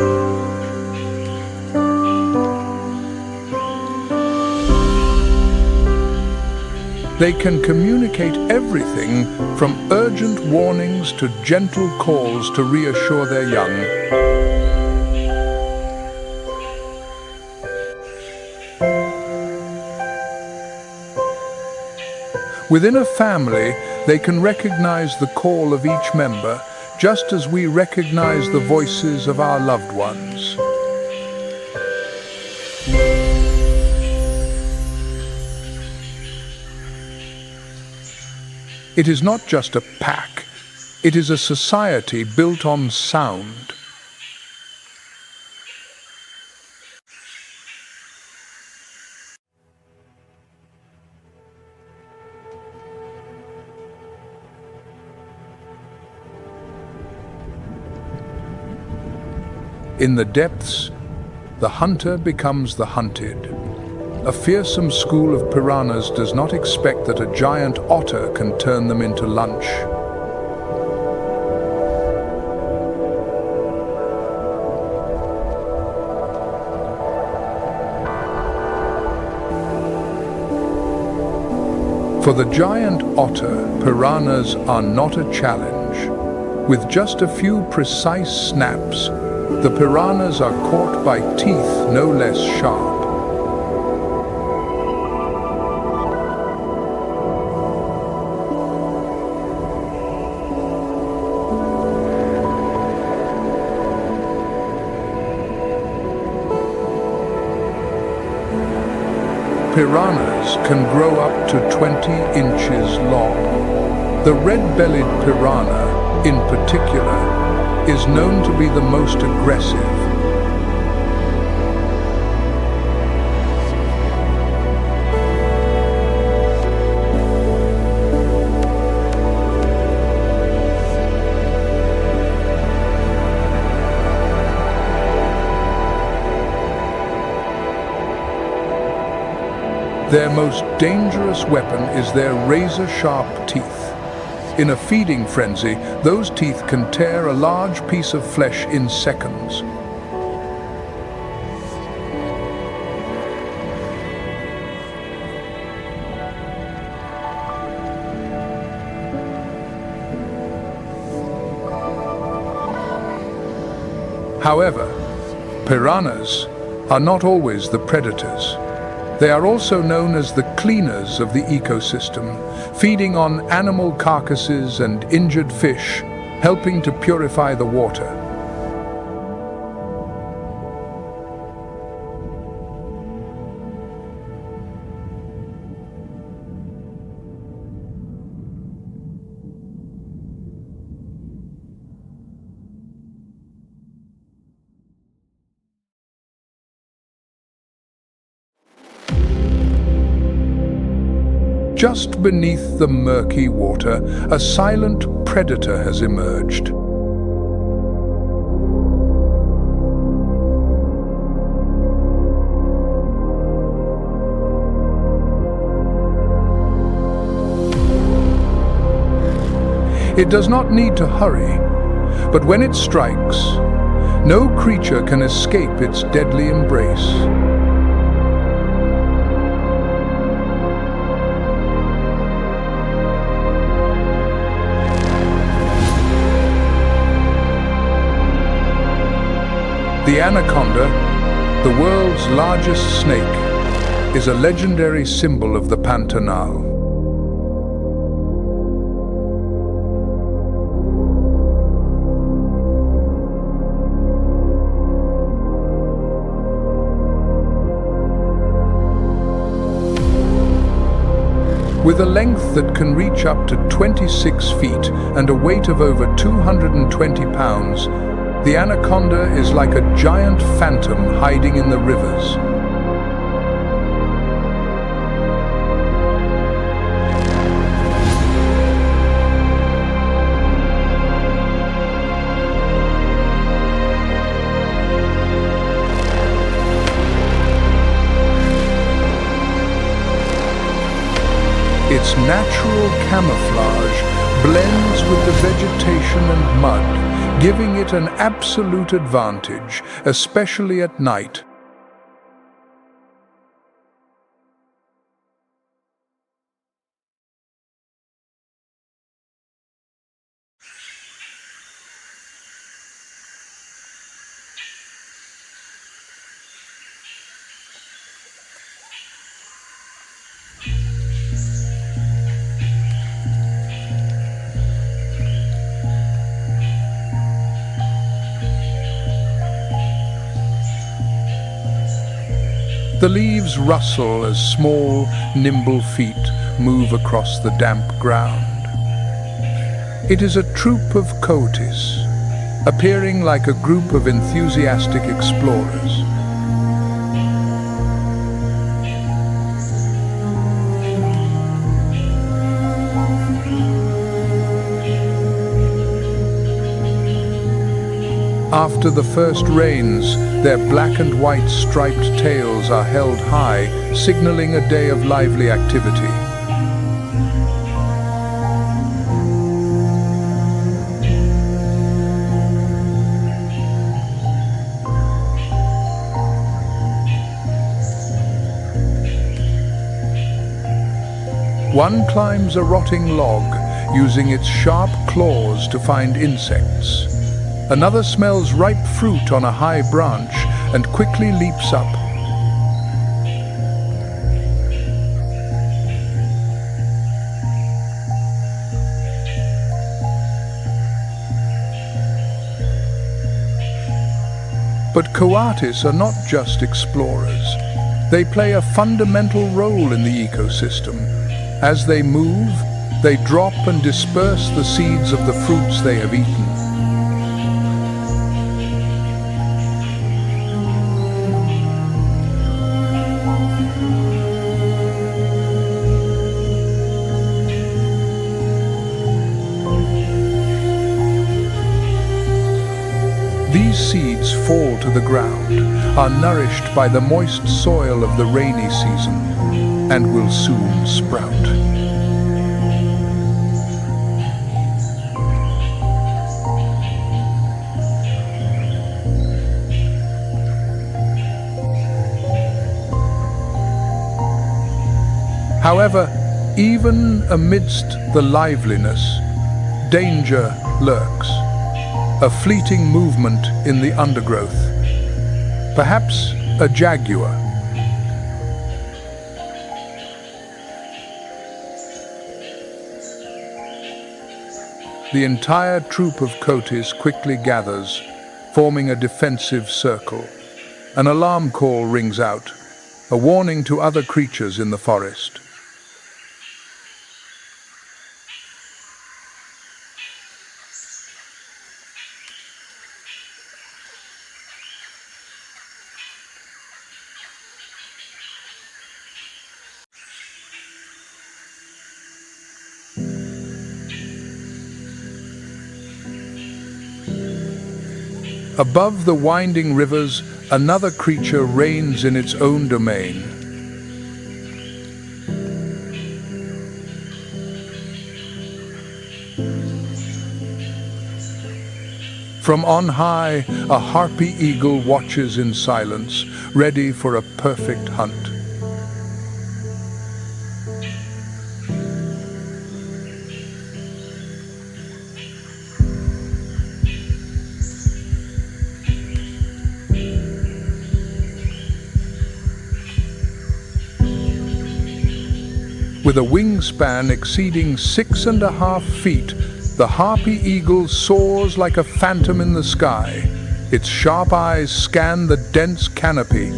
They can communicate everything from urgent warnings to gentle calls to reassure their young. Within a family, they can recognize the call of each member, just as we recognize the voices of our loved ones. It is not just a pack, it is a society built on sound. In the depths, the hunter becomes the hunted. A fearsome school of piranhas does not expect that a giant otter can turn them into lunch. For the giant otter, piranhas are not a challenge. With just a few precise snaps, the piranhas are caught by teeth no less sharp. Piranhas can grow up to 20 inches long. The red-bellied piranha, in particular, is known to be the most aggressive. Their most dangerous weapon is their razor-sharp teeth. In a feeding frenzy, those teeth can tear a large piece of flesh in seconds. However, piranhas are not always the predators. They are also known as the cleaners of the ecosystem, feeding on animal carcasses and injured fish, helping to purify the water. Just beneath the murky water, a silent predator has emerged. It does not need to hurry, but when it strikes, no creature can escape its deadly embrace. The anaconda, the world's largest snake, is a legendary symbol of the Pantanal. With a length that can reach up to 26 feet and a weight of over 220 pounds, the anaconda is like a giant phantom hiding in the rivers. Its natural camouflage blends with the vegetation and mud, giving it an absolute advantage, especially at night. The leaves rustle as small, nimble feet move across the damp ground. It is a troop of coatis, appearing like a group of enthusiastic explorers. After the first rains, their black and white striped tails are held high, signaling a day of lively activity. One climbs a rotting log, using its sharp claws to find insects. Another smells ripe fruit on a high branch and quickly leaps up. But coatis are not just explorers. They play a fundamental role in the ecosystem. As they move, they drop and disperse the seeds of the fruits they have eaten. These seeds fall to the ground, are nourished by the moist soil of the rainy season, and will soon sprout. However, even amidst the liveliness, danger lurks. A fleeting movement in the undergrowth. Perhaps a jaguar. The entire troop of coatis quickly gathers, forming a defensive circle. An alarm call rings out, a warning to other creatures in the forest. Above the winding rivers, another creature reigns in its own domain. From on high, a harpy eagle watches in silence, ready for a perfect hunt. With a wingspan exceeding 6.5 feet, the harpy eagle soars like a phantom in the sky. Its sharp eyes scan the dense canopy.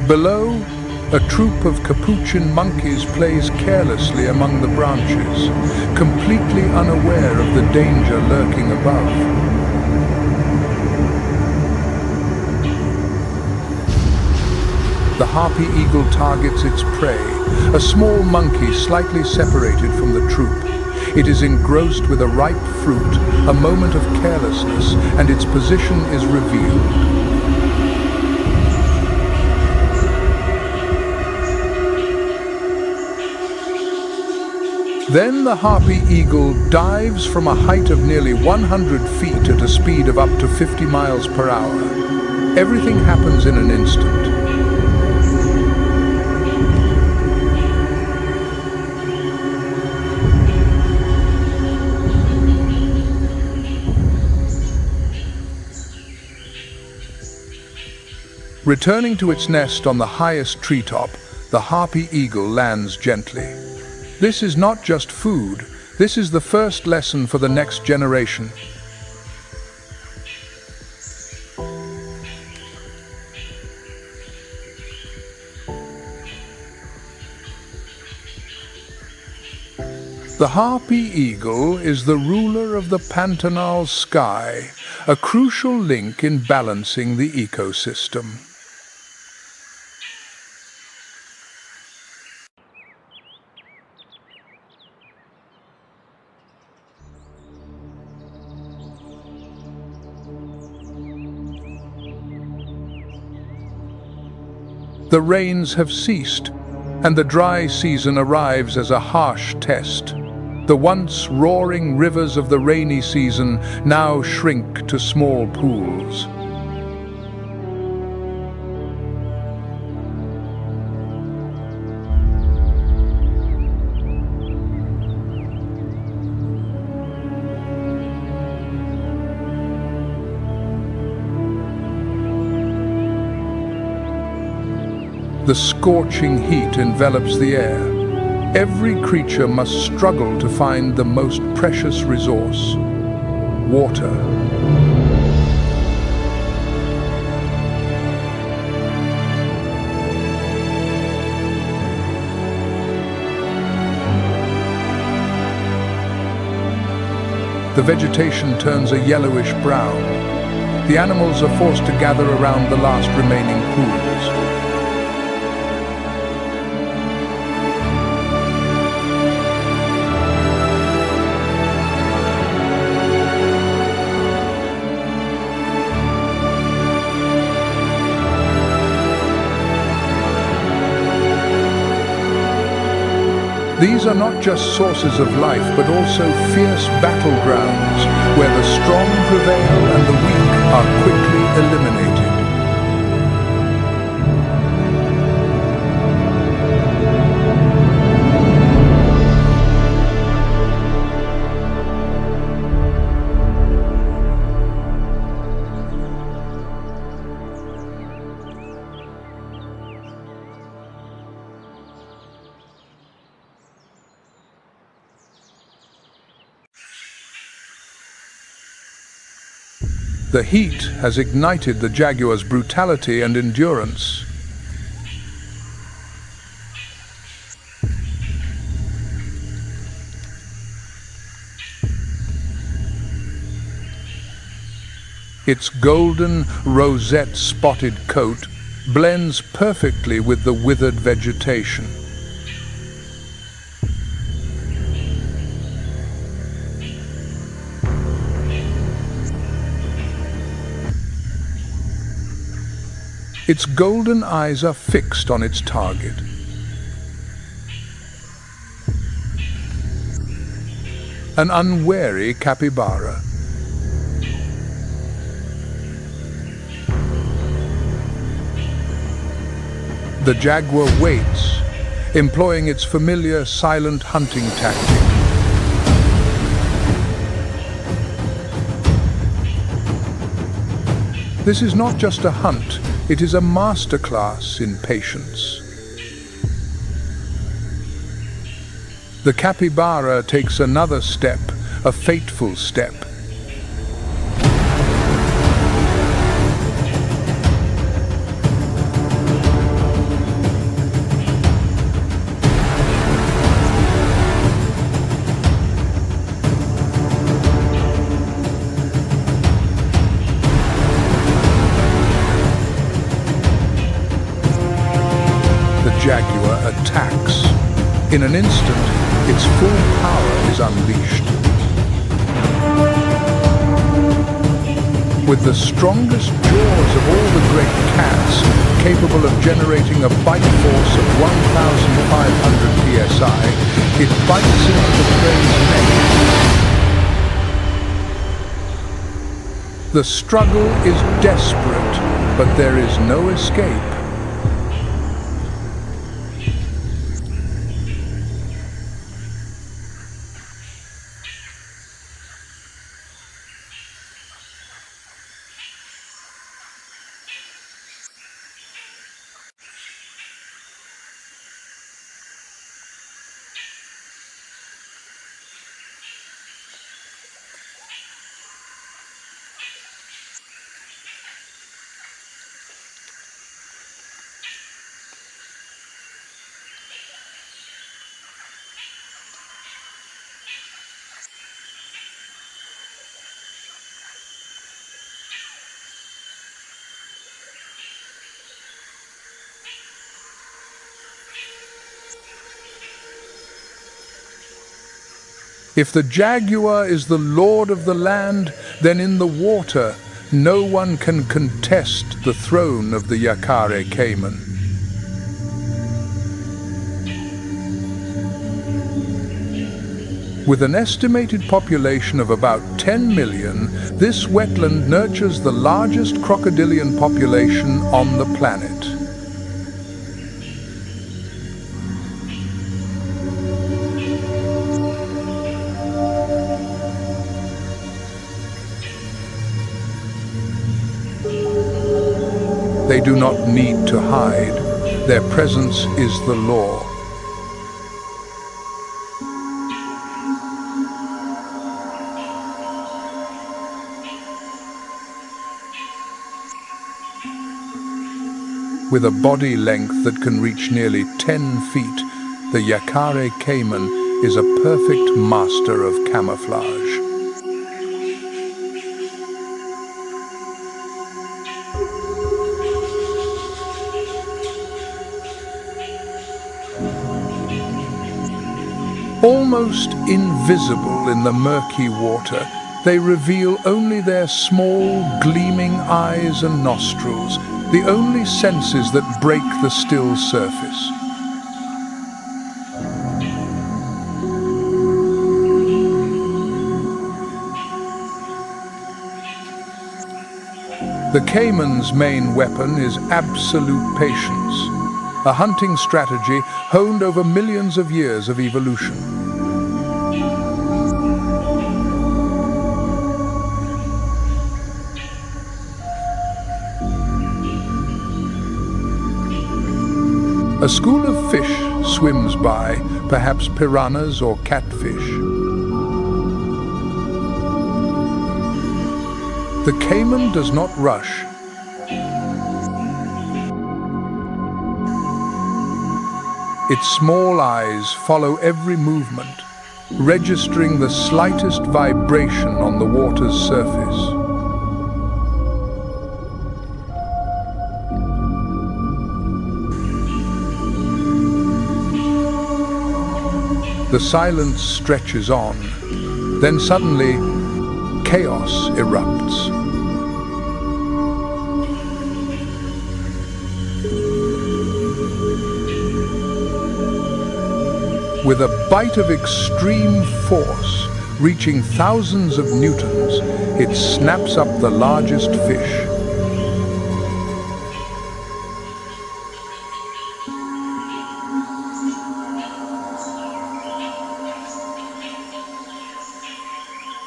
Below, a troop of capuchin monkeys plays carelessly among the branches, completely unaware of the danger lurking above. The harpy eagle targets its prey, a small monkey slightly separated from the troop. It is engrossed with a ripe fruit, a moment of carelessness, and its position is revealed. Then the harpy eagle dives from a height of nearly 100 feet at a speed of up to 50 miles per hour. Everything happens in an instant. Returning to its nest on the highest treetop, the harpy eagle lands gently. This is not just food, this is the first lesson for the next generation. The harpy eagle is the ruler of the Pantanal sky, a crucial link in balancing the ecosystem. The rains have ceased, and the dry season arrives as a harsh test. The once roaring rivers of the rainy season now shrink to small pools. The scorching heat envelops the air. Every creature must struggle to find the most precious resource: water. The vegetation turns a yellowish brown. The animals are forced to gather around the last remaining pools. These are not just sources of life, but also fierce battlegrounds, where the strong prevail and the weak are quickly eliminated. The heat has ignited the jaguar's brutality and endurance. Its golden, rosette-spotted coat blends perfectly with the withered vegetation. Its golden eyes are fixed on its target. An unwary capybara. The jaguar waits, employing its familiar silent hunting tactic. This is not just a hunt, it is a masterclass in patience. The capybara takes another step, a fateful step. jaguar attacks. In an instant, its full power is unleashed. With the strongest jaws of all the great cats, capable of generating a bite force of 1,500 psi, it bites into the prey's neck. The struggle is desperate, but there is no escape. If the jaguar is the lord of the land, then in the water, no one can contest the throne of the Yakare caiman. With an estimated population of about 10 million, this wetland nurtures the largest crocodilian population on the planet. They do not need to hide. Their presence is the law. With a body length that can reach nearly 10 feet, the Yakare caiman is a perfect master of camouflage. Almost invisible in the murky water, they reveal only their small, gleaming eyes and nostrils, the only senses that break the still surface. The caiman's main weapon is absolute patience, a hunting strategy honed over millions of years of evolution. A school of fish swims by, perhaps piranhas or catfish. The caiman does not rush. Its small eyes follow every movement, registering the slightest vibration on the water's surface. The silence stretches on. Then suddenly, chaos erupts. With a bite of extreme force, reaching thousands of newtons, it snaps up the largest fish.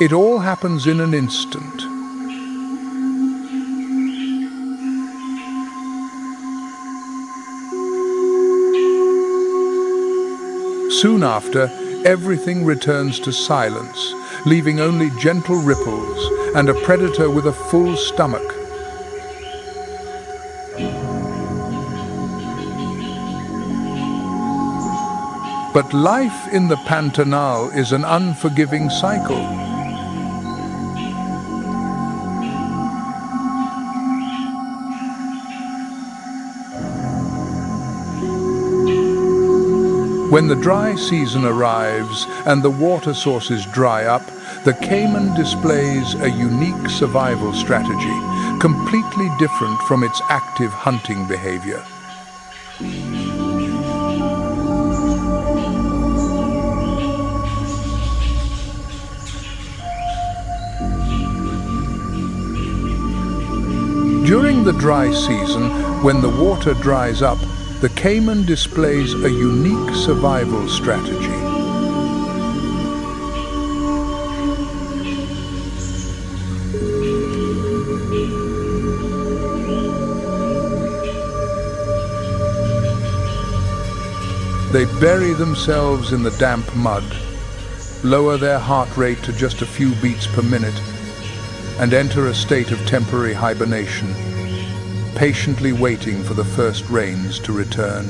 It all happens in an instant. Soon after, everything returns to silence, leaving only gentle ripples and a predator with a full stomach. But life in the Pantanal is an unforgiving cycle. When the dry season arrives and the water sources dry up, the caiman displays a unique survival strategy, completely different from its active hunting behavior. During the dry season, when the water dries up, the caiman displays a unique survival strategy. They bury themselves in the damp mud, lower their heart rate to just a few beats per minute, and enter a state of temporary hibernation, patiently waiting for the first rains to return.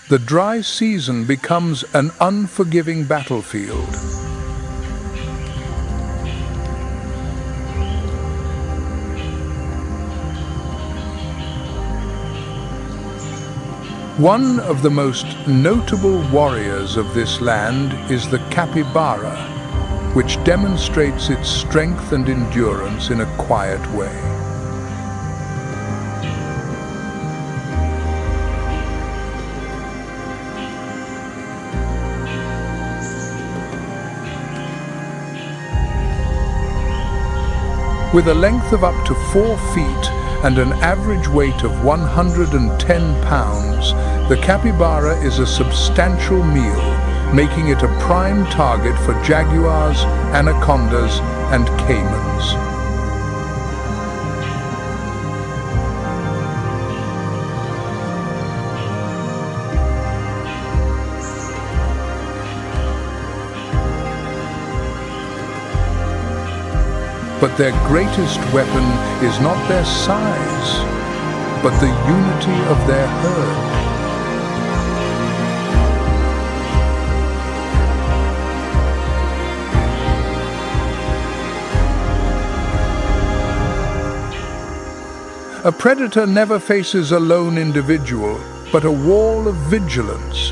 The dry season becomes an unforgiving battlefield. One of the most notable warriors of this land is the capybara, which demonstrates its strength and endurance in a quiet way. With a length of up to 4 feet and an average weight of 110 pounds, the capybara is a substantial meal, making it a prime target for jaguars, anacondas, and caimans. But their greatest weapon is not their size, but the unity of their herd. A predator never faces a lone individual, but a wall of vigilance.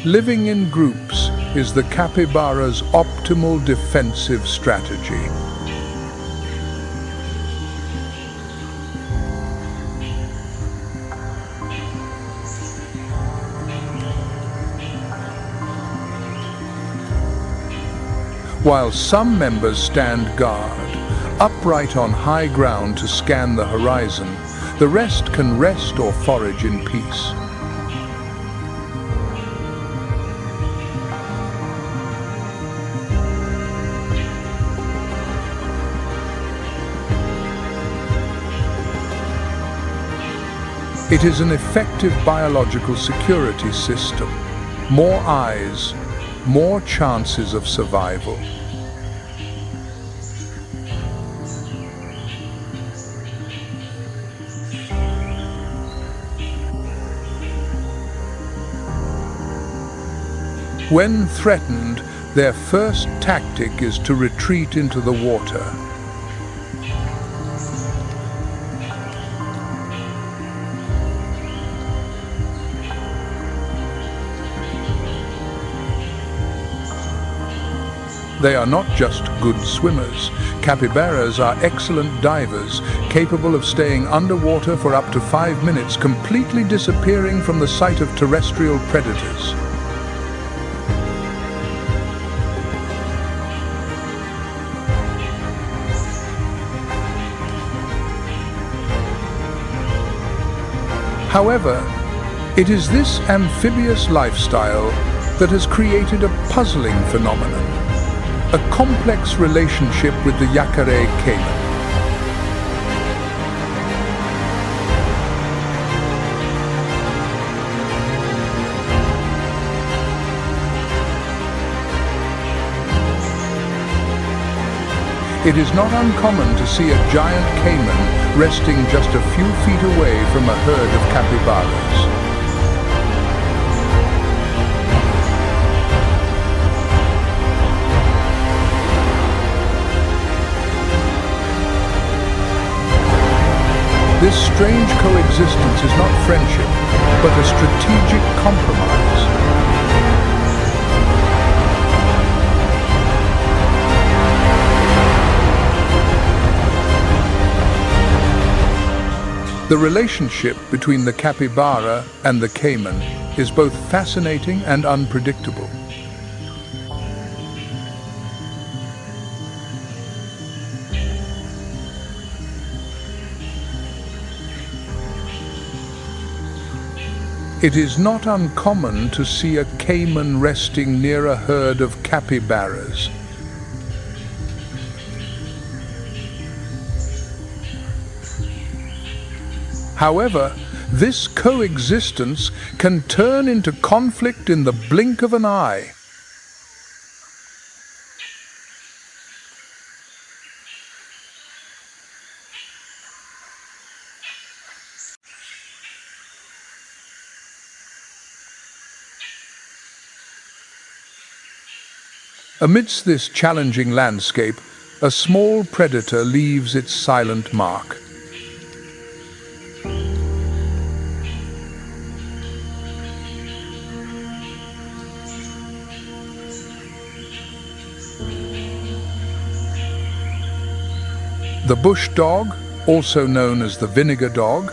Living in groups is the capybara's optimal defensive strategy. While some members stand guard, upright on high ground to scan the horizon, the rest can rest or forage in peace. It is an effective biological security system. More eyes, more chances of survival. When threatened, their first tactic is to retreat into the water. They are not just good swimmers. Capybaras are excellent divers, capable of staying underwater for up to 5 minutes, completely disappearing from the sight of terrestrial predators. However, it is this amphibious lifestyle that has created a puzzling phenomenon. A complex relationship with the Yacaré caiman. It is not uncommon to see a giant caiman resting just a few feet away from a herd of capybaras. This strange coexistence is not friendship, but a strategic compromise. The relationship between the capybara and the caiman is both fascinating and unpredictable. It is not uncommon to see a caiman resting near a herd of capybaras. However, this coexistence can turn into conflict in the blink of an eye. Amidst this challenging landscape, a small predator leaves its silent mark. The bush dog, also known as the vinegar dog,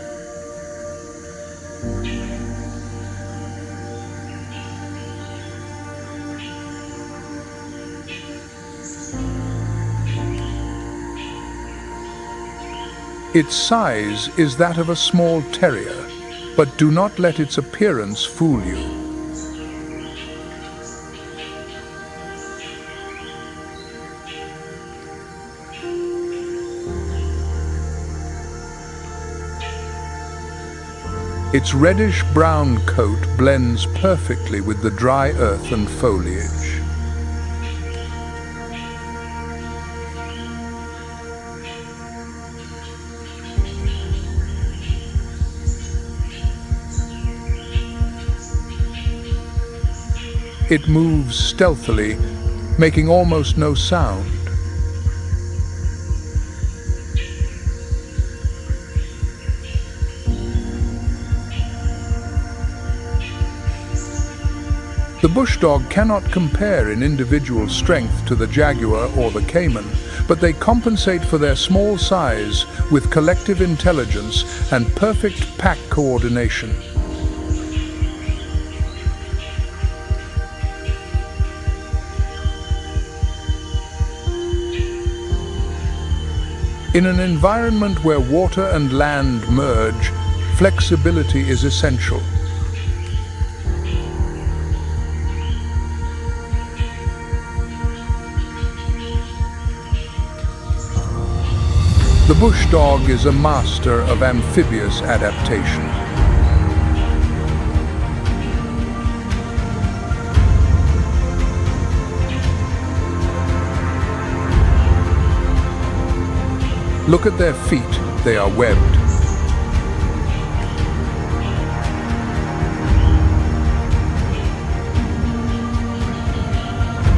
its size is that of a small terrier, but do not let its appearance fool you. Its reddish-brown coat blends perfectly with the dry earth and foliage. It moves stealthily, making almost no sound. The bush dog cannot compare in individual strength to the jaguar or the caiman, but they compensate for their small size with collective intelligence and perfect pack coordination. In an environment where water and land merge, flexibility is essential. The bush dog is a master of amphibious adaptation. Look at their feet, they are webbed.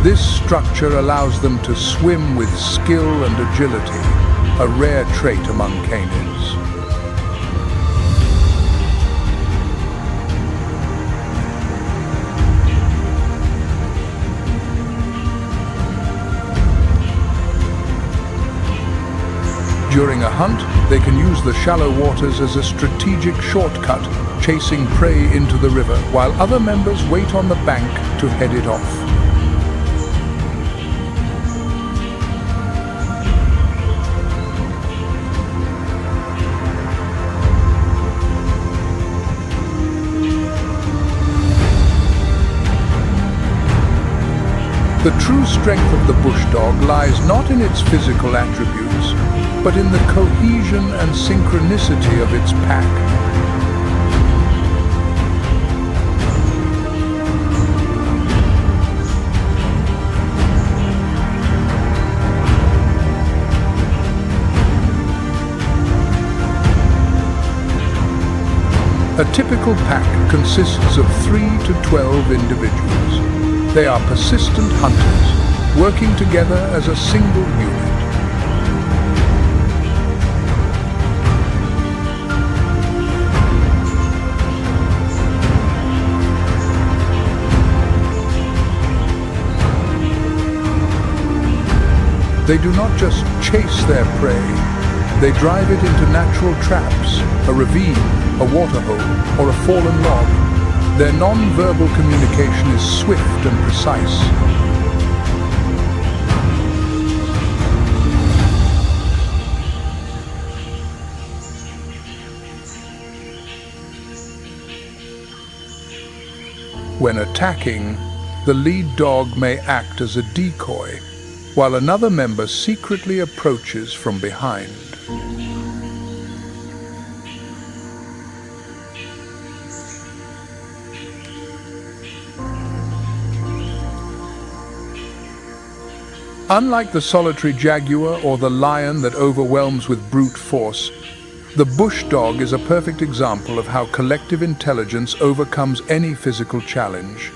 This structure allows them to swim with skill and agility, a rare trait among canids. During a hunt, they can use the shallow waters as a strategic shortcut, chasing prey into the river, while other members wait on the bank to head it off. The true strength of the bush dog lies not in its physical attributes, but in the cohesion and synchronicity of its pack. typical pack consists of 3 to 12 individuals. They are persistent hunters, working together as a single unit. They do not just chase their prey, they drive it into natural traps, a ravine, a water hole, or a fallen log. Their non-verbal communication is swift and precise. When attacking, the lead dog may act as a decoy, while another member secretly approaches from behind. Unlike the solitary jaguar or the lion that overwhelms with brute force, the bush dog is a perfect example of how collective intelligence overcomes any physical challenge.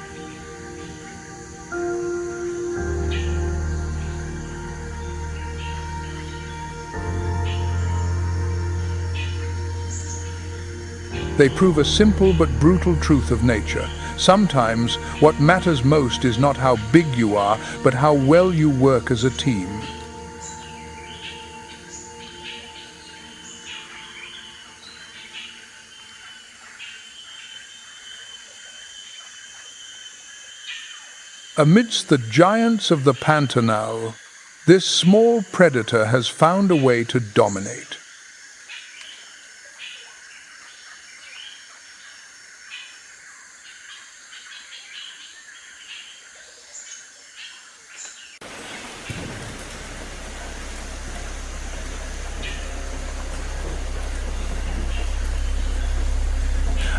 They prove a simple but brutal truth of nature. Sometimes, what matters most is not how big you are, but how well you work as a team. Amidst the giants of the Pantanal, this small predator has found a way to dominate.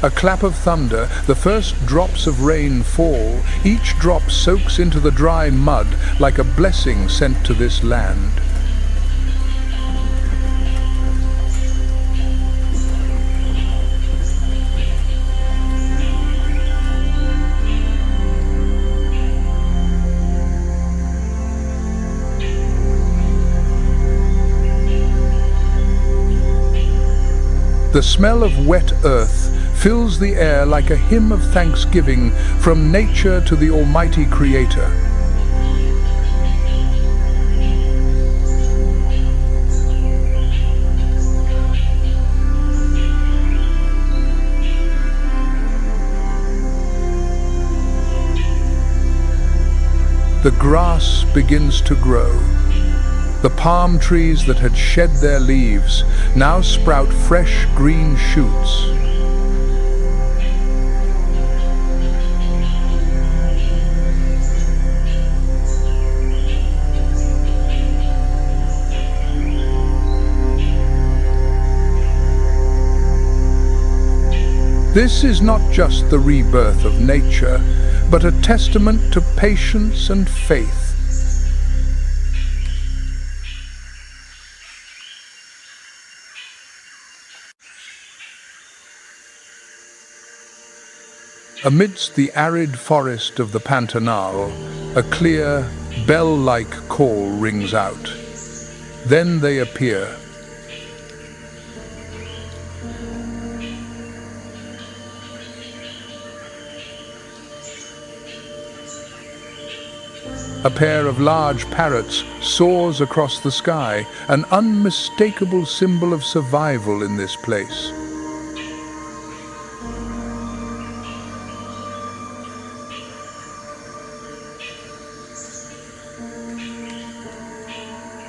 A clap of thunder, the first drops of rain fall. Each drop soaks into the dry mud like a blessing sent to this land. The smell of wet earth fills the air like a hymn of thanksgiving from nature to the Almighty Creator. The grass begins to grow. The palm trees that had shed their leaves now sprout fresh green shoots. This is not just the rebirth of nature, but a testament to patience and faith. Amidst the arid forest of the Pantanal, a clear, bell-like call rings out. Then they appear. A pair of large parrots soars across the sky, an unmistakable symbol of survival in this place.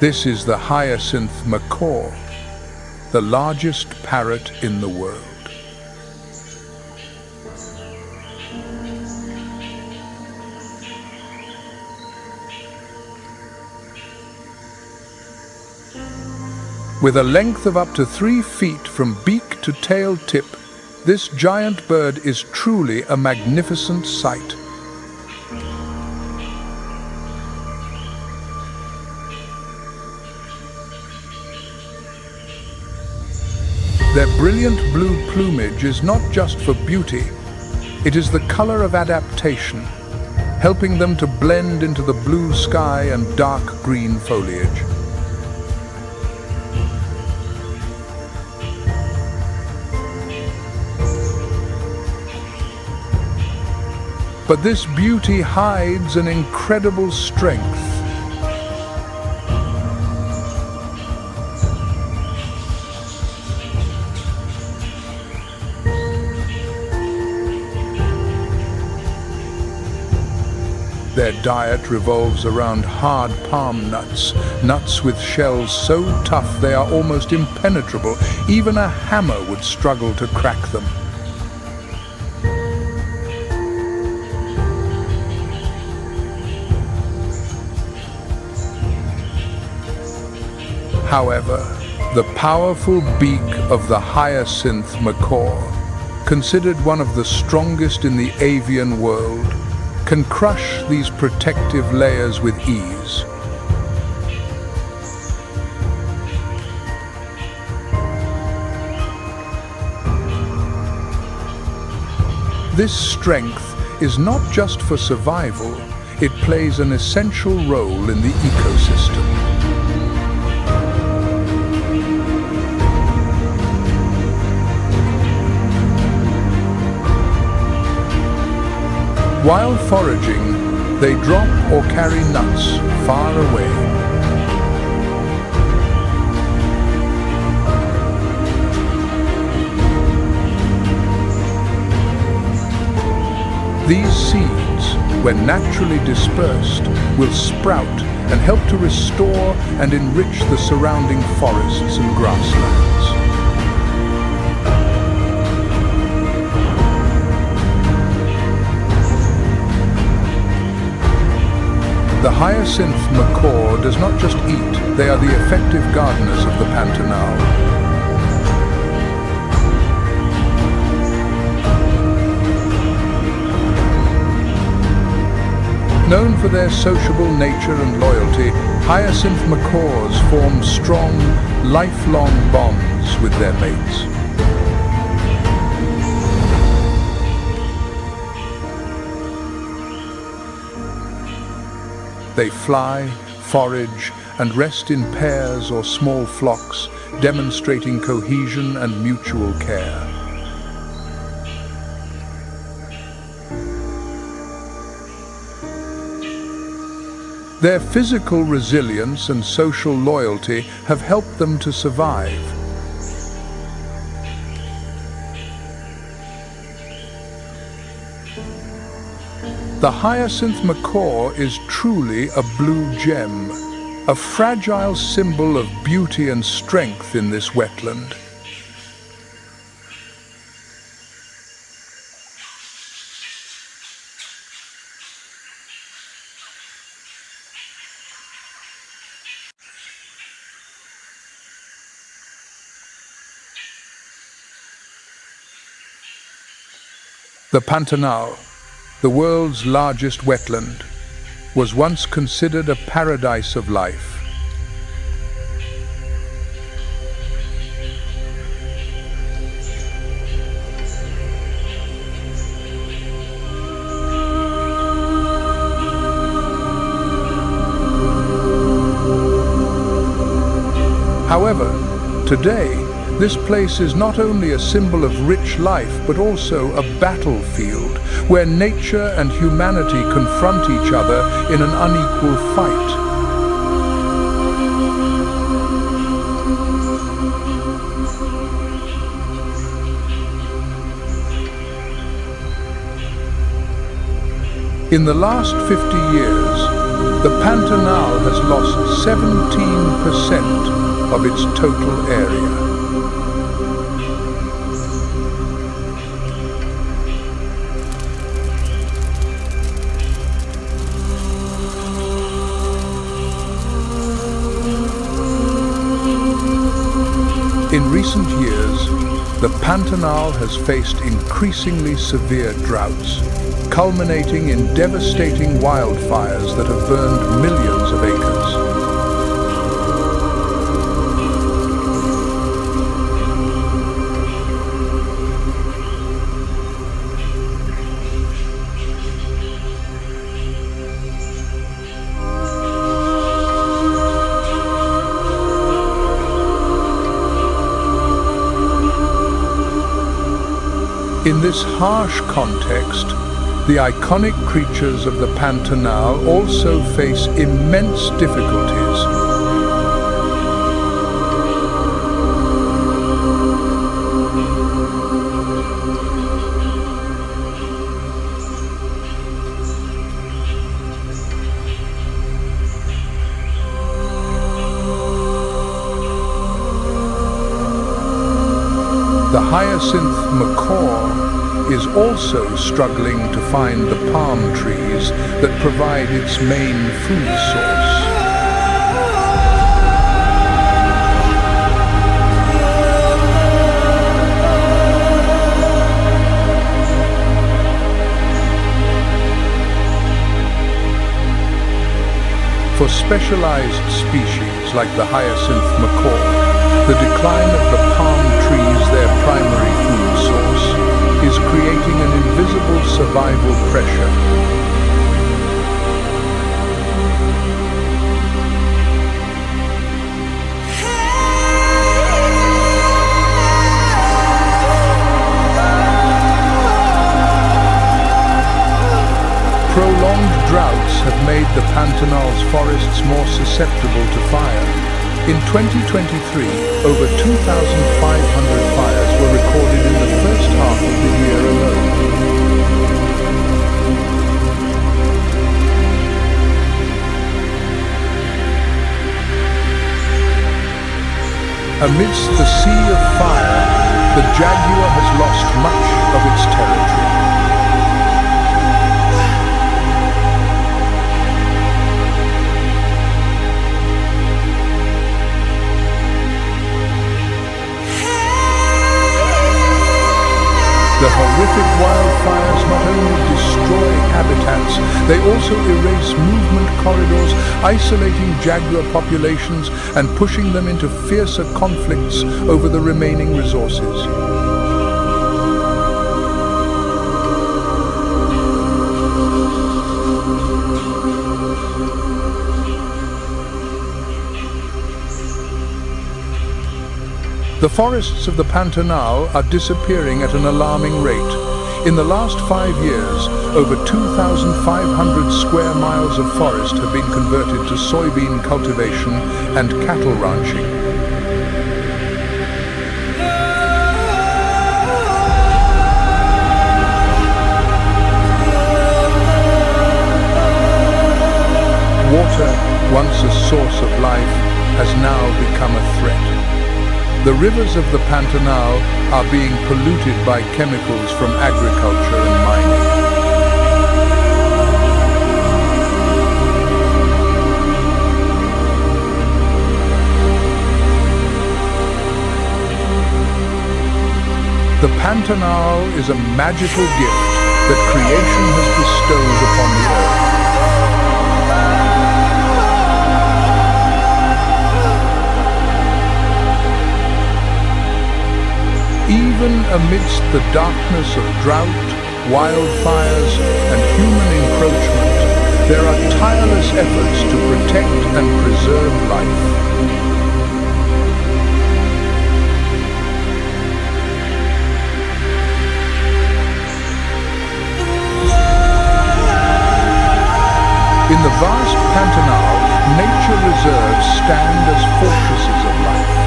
This is the hyacinth macaw, the largest parrot in the world. With a length of up to 3 feet from beak to tail tip, this giant bird is truly a magnificent sight. Their brilliant blue plumage is not just for beauty, it is the color of adaptation, helping them to blend into the blue sky and dark green foliage. But this beauty hides an incredible strength. Their diet revolves around hard palm nuts, nuts with shells so tough they are almost impenetrable. Even a hammer would struggle to crack them. However, the powerful beak of the hyacinth macaw, considered one of the strongest in the avian world, can crush these protective layers with ease. This strength is not just for survival, it plays an essential role in the ecosystem. While foraging, they drop or carry nuts far away. These seeds, when naturally dispersed, will sprout and help to restore and enrich the surrounding forests and grasslands. The hyacinth macaw does not just eat, they are the effective gardeners of the Pantanal. Known for their sociable nature and loyalty, hyacinth macaws form strong, lifelong bonds with their mates. They fly, forage, and rest in pairs or small flocks, demonstrating cohesion and mutual care. Their physical resilience and social loyalty have helped them to survive. The hyacinth macaw is truly a blue gem, a fragile symbol of beauty and strength in this wetland. The Pantanal, the world's largest wetland, was once considered a paradise of life. However, today, this place is not only a symbol of rich life, but also a battlefield where nature and humanity confront each other in an unequal fight. In the last 50 years, the Pantanal has lost 17% of its total area. In recent years, the Pantanal has faced increasingly severe droughts, culminating in devastating wildfires that have burned millions of acres. In this harsh context, the iconic creatures of the Pantanal also face immense difficulties. The hyacinth macaw is also struggling to find the palm trees that provide its main food source. For specialized species like the hyacinth macaw, the decline of the palm trees, their primary food source, is creating an invisible survival pressure. Prolonged droughts have made the Pantanal's forests more susceptible to fire. In 2023, over 2,500 fires were recorded in the first half of the year alone. Amidst the sea of fire, the jaguar has lost much of its territory. The horrific wildfires not only destroy habitats, they also erase movement corridors, isolating jaguar populations and pushing them into fiercer conflicts over the remaining resources. The forests of the Pantanal are disappearing at an alarming rate. In the last 5 years, over 2,500 square miles of forest have been converted to soybean cultivation and cattle ranching. Water, once a source of life, has now become a threat. The rivers of the Pantanal are being polluted by chemicals from agriculture and mining. The Pantanal is a magical gift that creation has bestowed upon the earth. Even amidst the darkness of drought, wildfires, and human encroachment, there are tireless efforts to protect and preserve life. In the vast Pantanal, nature reserves stand as fortresses of life.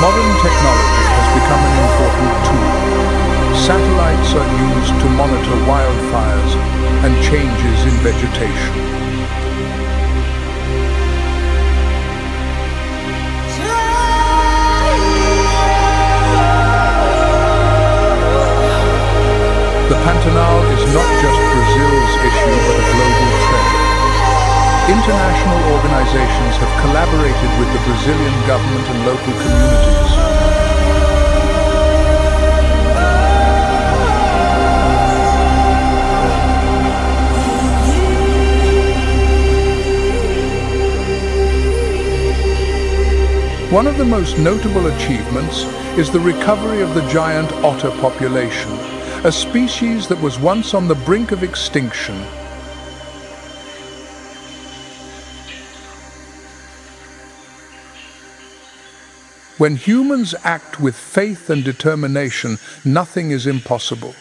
Modern technology has become an important tool. Satellites are used to monitor wildfires and changes in vegetation. The Pantanal is not just Brazil's issue, but a global trend. International organizations have collaborated with the Brazilian government and local communities. One of the most notable achievements is the recovery of the giant otter population, a species that was once on the brink of extinction. When humans act with faith and determination, nothing is impossible.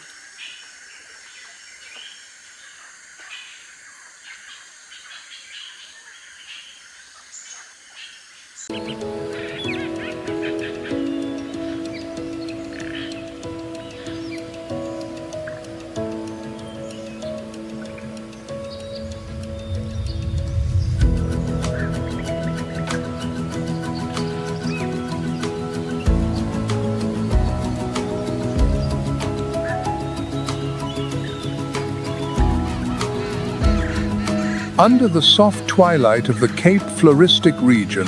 Under the soft twilight of the Cape Floristic region,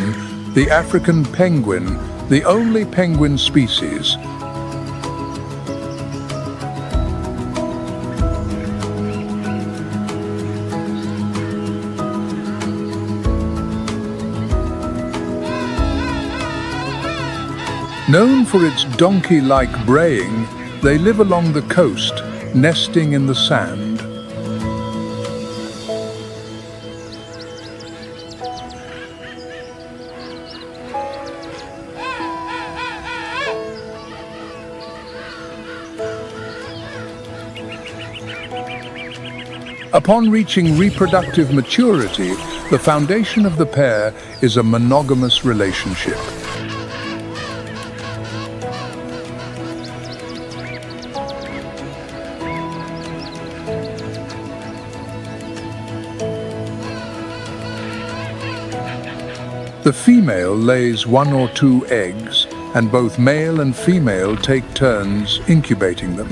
the African penguin, the only penguin species, known for its donkey-like braying, they live along the coast, nesting in the sand. Upon reaching reproductive maturity, the foundation of the pair is a monogamous relationship. The female lays 1 or 2 eggs, and both male and female take turns incubating them.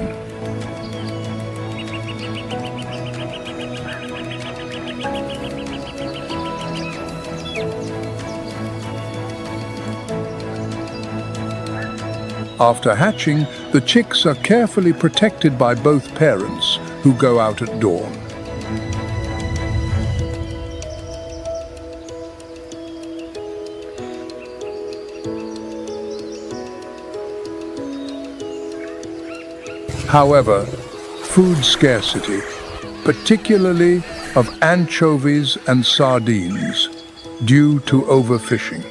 After hatching, the chicks are carefully protected by both parents, who go out at dawn. However, food scarcity, particularly of anchovies and sardines, due to overfishing.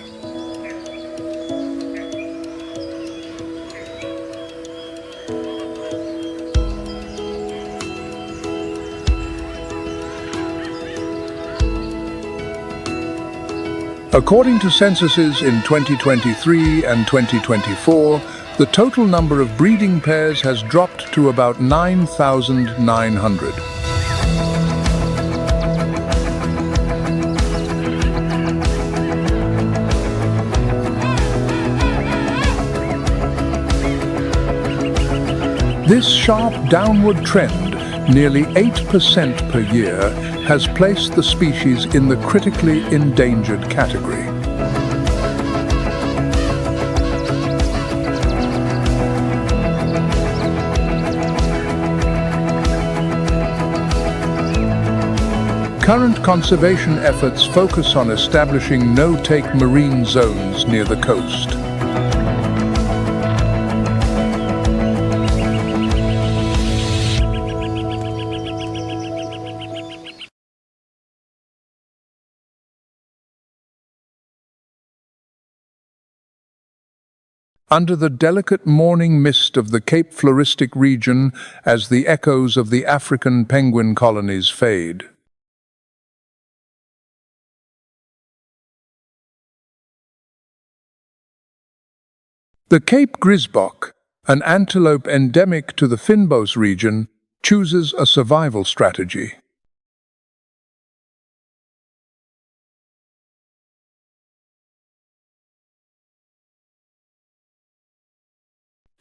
According to censuses in 2023 and 2024, the total number of breeding pairs has dropped to about 9,900. This sharp downward trend, nearly 8% per year, has placed the species in the critically endangered category. Current conservation efforts focus on establishing no-take marine zones near the coast. Under the delicate morning mist of the Cape Floristic region, as the echoes of the African penguin colonies fade. The Cape Grisbok, an antelope endemic to the Fynbos region, chooses a survival strategy.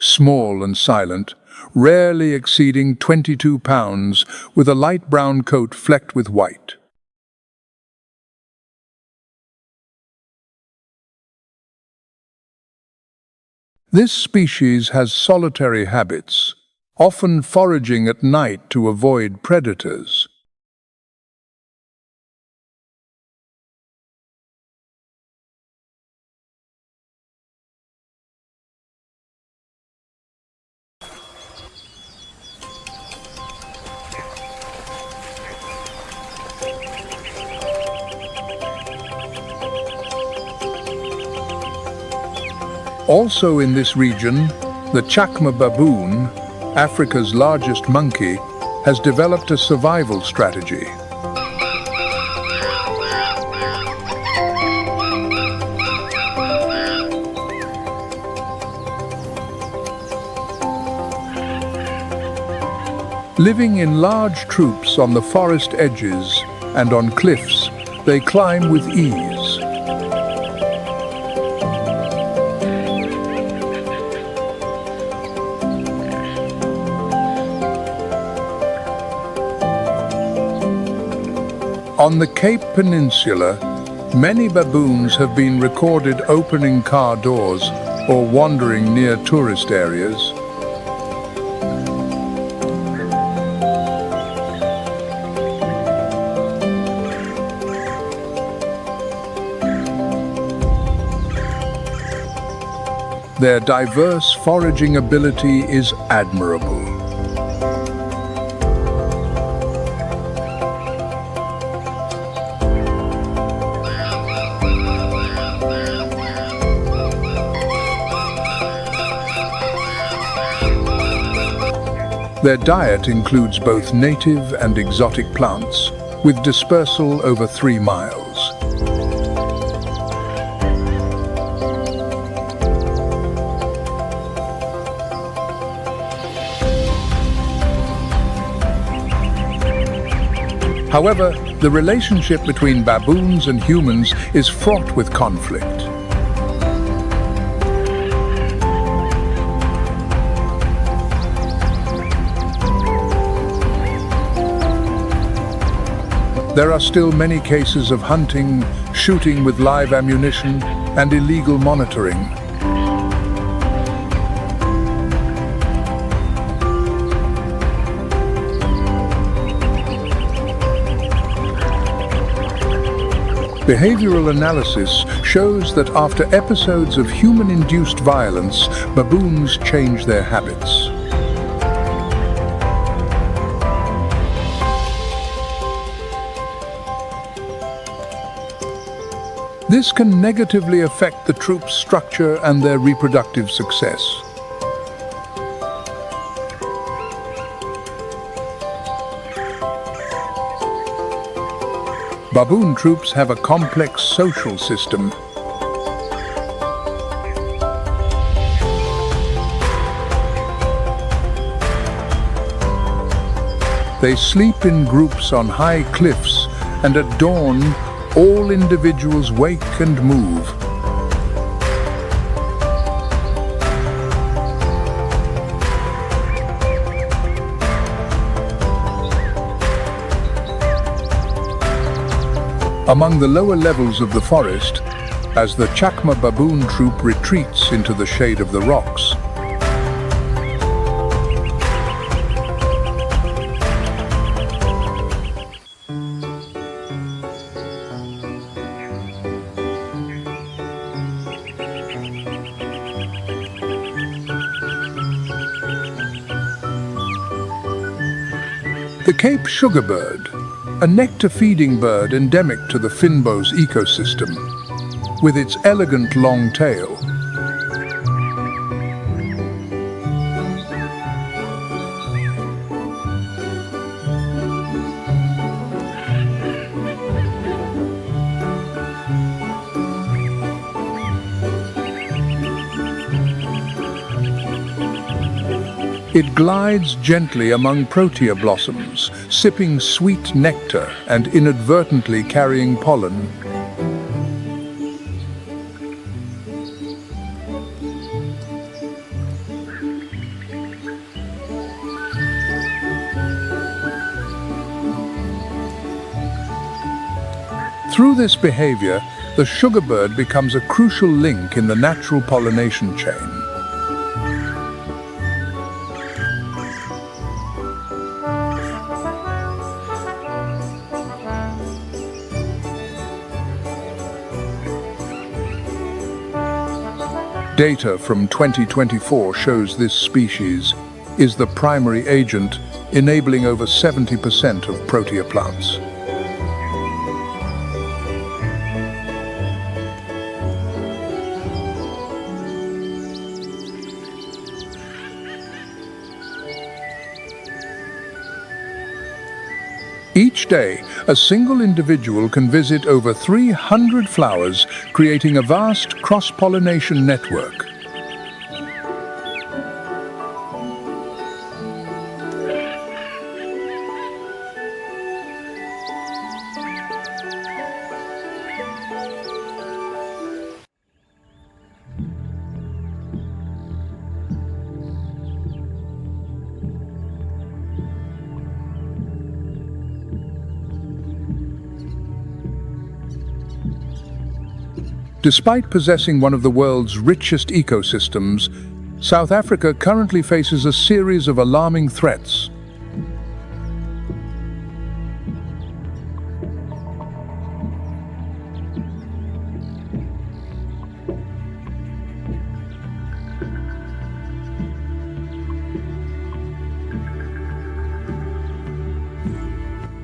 Small and silent, rarely exceeding 22 pounds, with a light brown coat flecked with white. This species has solitary habits, often foraging at night to avoid predators. Also in this region, the chacma baboon, Africa's largest monkey, has developed a survival strategy. Living in large troops on the forest edges and on cliffs, they climb with ease. On the Cape Peninsula, many baboons have been recorded opening car doors or wandering near tourist areas. Their diverse foraging ability is admirable. Their diet includes both native and exotic plants, with dispersal over 3 miles. However, the relationship between baboons and humans is fraught with conflict. There are still many cases of hunting, shooting with live ammunition, and illegal monitoring. Behavioral analysis shows that after episodes of human-induced violence, baboons change their habits. This can negatively affect the troop's structure and their reproductive success. Baboon troops have a complex social system. They sleep in groups on high cliffs, and at dawn, all individuals wake and move. Among the lower levels of the forest, as the chacma baboon troop retreats into the shade of the rocks, the Cape sugarbird, a nectar-feeding bird endemic to the Fynbos ecosystem, with its elegant long tail. It glides gently among protea blossoms, sipping sweet nectar and inadvertently carrying pollen. Through this behavior, the sugarbird becomes a crucial link in the natural pollination chain. Data from 2024 shows this species is the primary agent enabling over 70% of protea plants. Each day, a single individual can visit over 300 flowers, creating a vast cross-pollination network. Despite possessing one of the world's richest ecosystems, South Africa currently faces a series of alarming threats.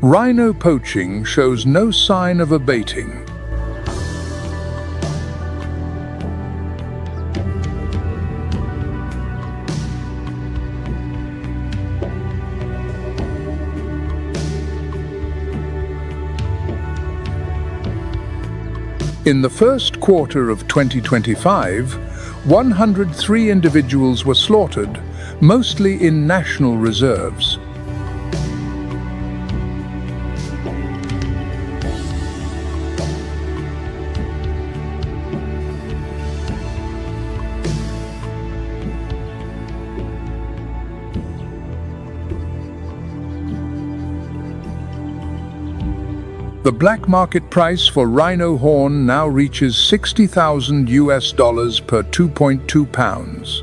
Rhino poaching shows no sign of abating. In the first quarter of 2025, 103 individuals were slaughtered, mostly in national reserves. The black market price for rhino horn now reaches $60,000 per 2.2 pounds.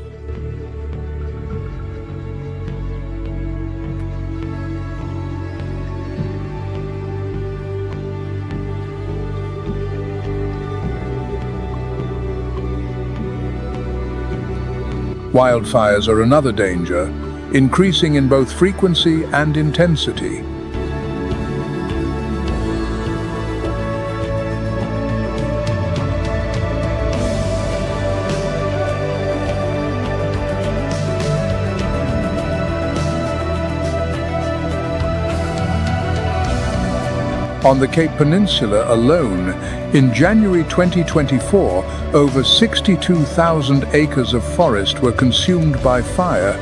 Wildfires are another danger, increasing in both frequency and intensity. On the Cape Peninsula alone, in January 2024, over 62,000 acres of forest were consumed by fire.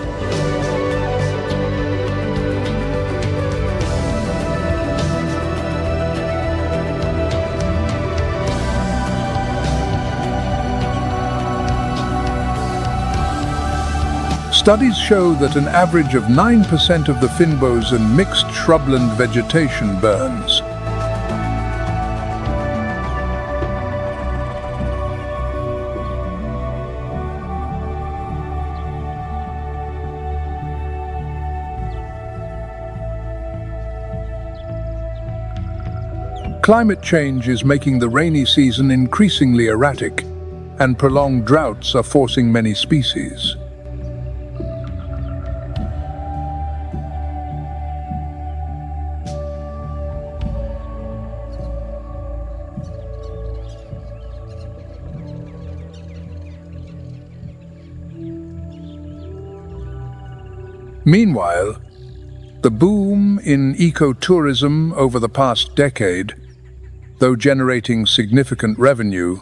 Studies show that an average of 9% of the fynbos and mixed shrubland vegetation burns. Climate change is making the rainy season increasingly erratic, and prolonged droughts are forcing many species. Meanwhile, the boom in ecotourism over the past decade, though generating significant revenue,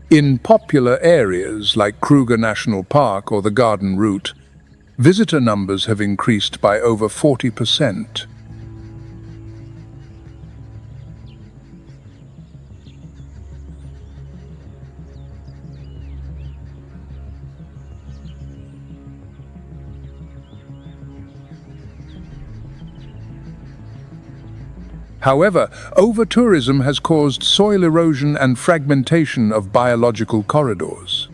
in popular areas like Kruger National Park or the Garden Route, visitor numbers have increased by over 40%. However, over-tourism has caused soil erosion and fragmentation of biological corridors.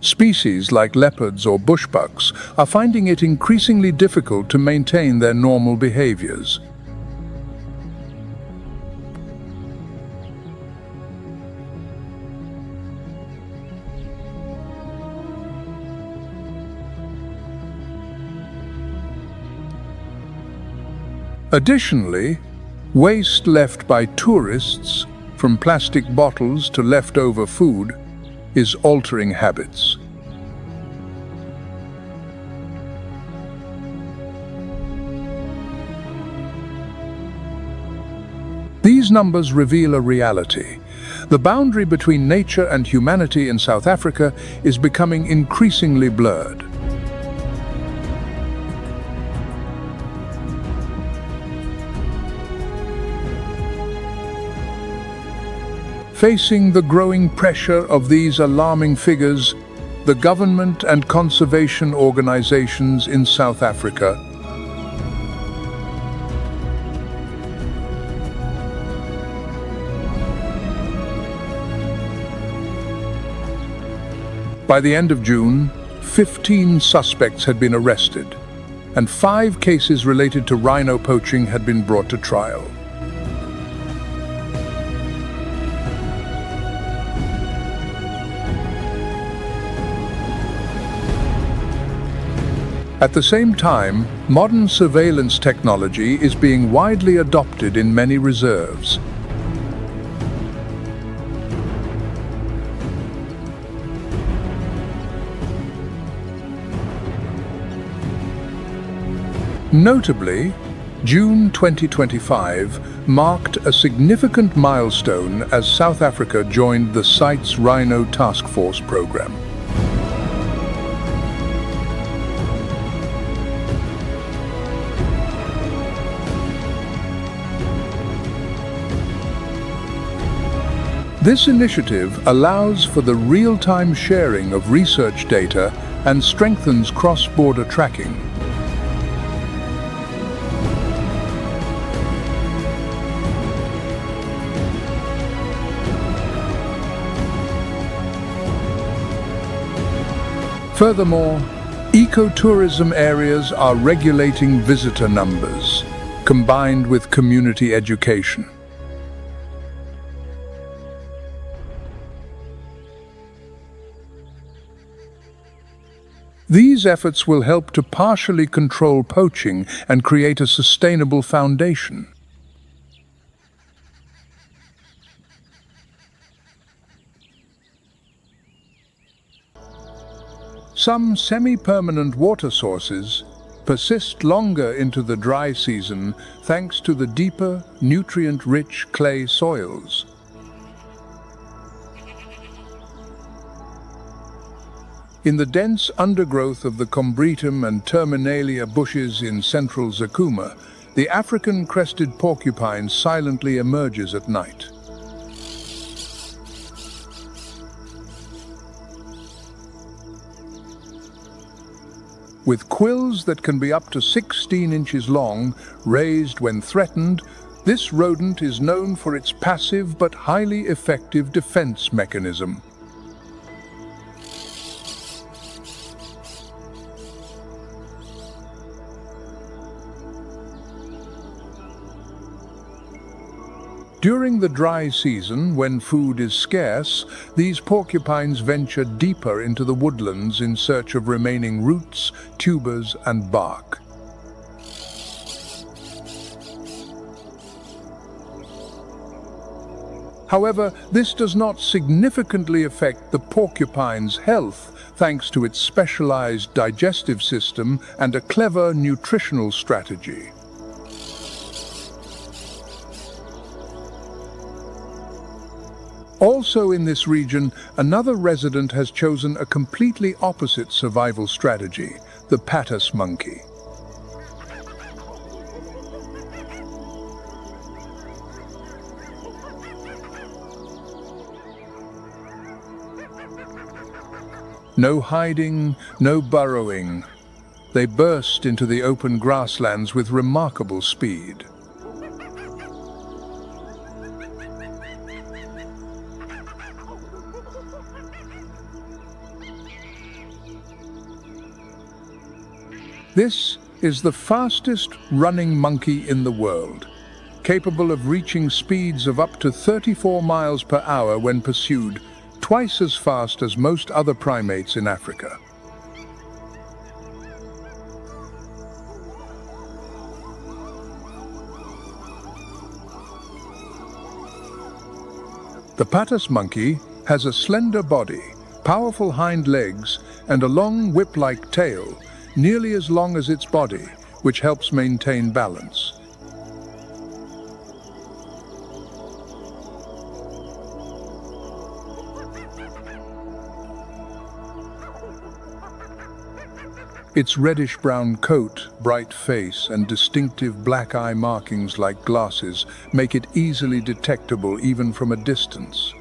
Species like leopards or bushbucks are finding it increasingly difficult to maintain their normal behaviors. Additionally, waste left by tourists, from plastic bottles to leftover food, is altering habits. These numbers reveal a reality. The boundary between nature and humanity in South Africa is becoming increasingly blurred. Facing the growing pressure of these alarming figures, the government and conservation organizations in South Africa By the end of June, 15 suspects had been arrested, and 5 cases related to rhino poaching had been brought to trial. At the same time, modern surveillance technology is being widely adopted in many reserves. Notably, June 2025 marked a significant milestone as South Africa joined the CITES Rhino Task Force program. This initiative allows for the real-time sharing of research data and strengthens cross-border tracking. Furthermore, ecotourism areas are regulating visitor numbers, combined with community education. These efforts will help to partially control poaching and create a sustainable foundation. Some semi-permanent water sources persist longer into the dry season thanks to the deeper, nutrient-rich clay soils. In the dense undergrowth of the Combretum and Terminalia bushes in central Zakuma, the African crested porcupine silently emerges at night. With quills that can be up to 16 inches long, raised when threatened, this rodent is known for its passive but highly effective defense mechanism. During the dry season, when food is scarce, these porcupines venture deeper into the woodlands in search of remaining roots, tubers, and bark. However, this does not significantly affect the porcupine's health, thanks to its specialized digestive system and a clever nutritional strategy. Also in this region, another resident has chosen a completely opposite survival strategy, the patas monkey. No hiding, no burrowing. They burst into the open grasslands with remarkable speed. This is the fastest running monkey in the world, capable of reaching speeds of up to 34 miles per hour when pursued, twice as fast as most other primates in Africa. The patas monkey has a slender body, powerful hind legs, and a long whip-like tail, nearly as long as its body, which helps maintain balance. Its reddish-brown coat, bright face, and distinctive black eye markings like glasses make it easily detectable even from a distance.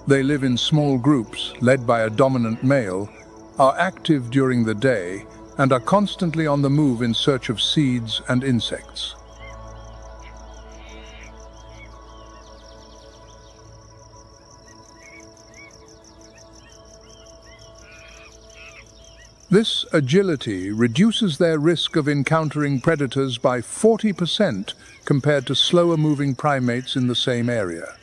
They live in small groups, led by a dominant male, are active during the day, and are constantly on the move in search of seeds and insects. This agility reduces their risk of encountering predators by 40% compared to slower-moving primates in the same area.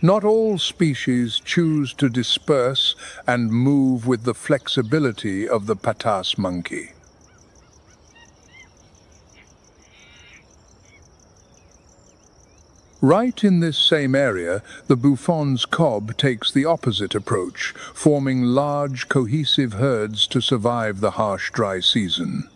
Not all species choose to disperse and move with the flexibility of the patas monkey. Right in this same area, the buffon's cob takes the opposite approach, forming large, cohesive herds to survive the harsh, dry season.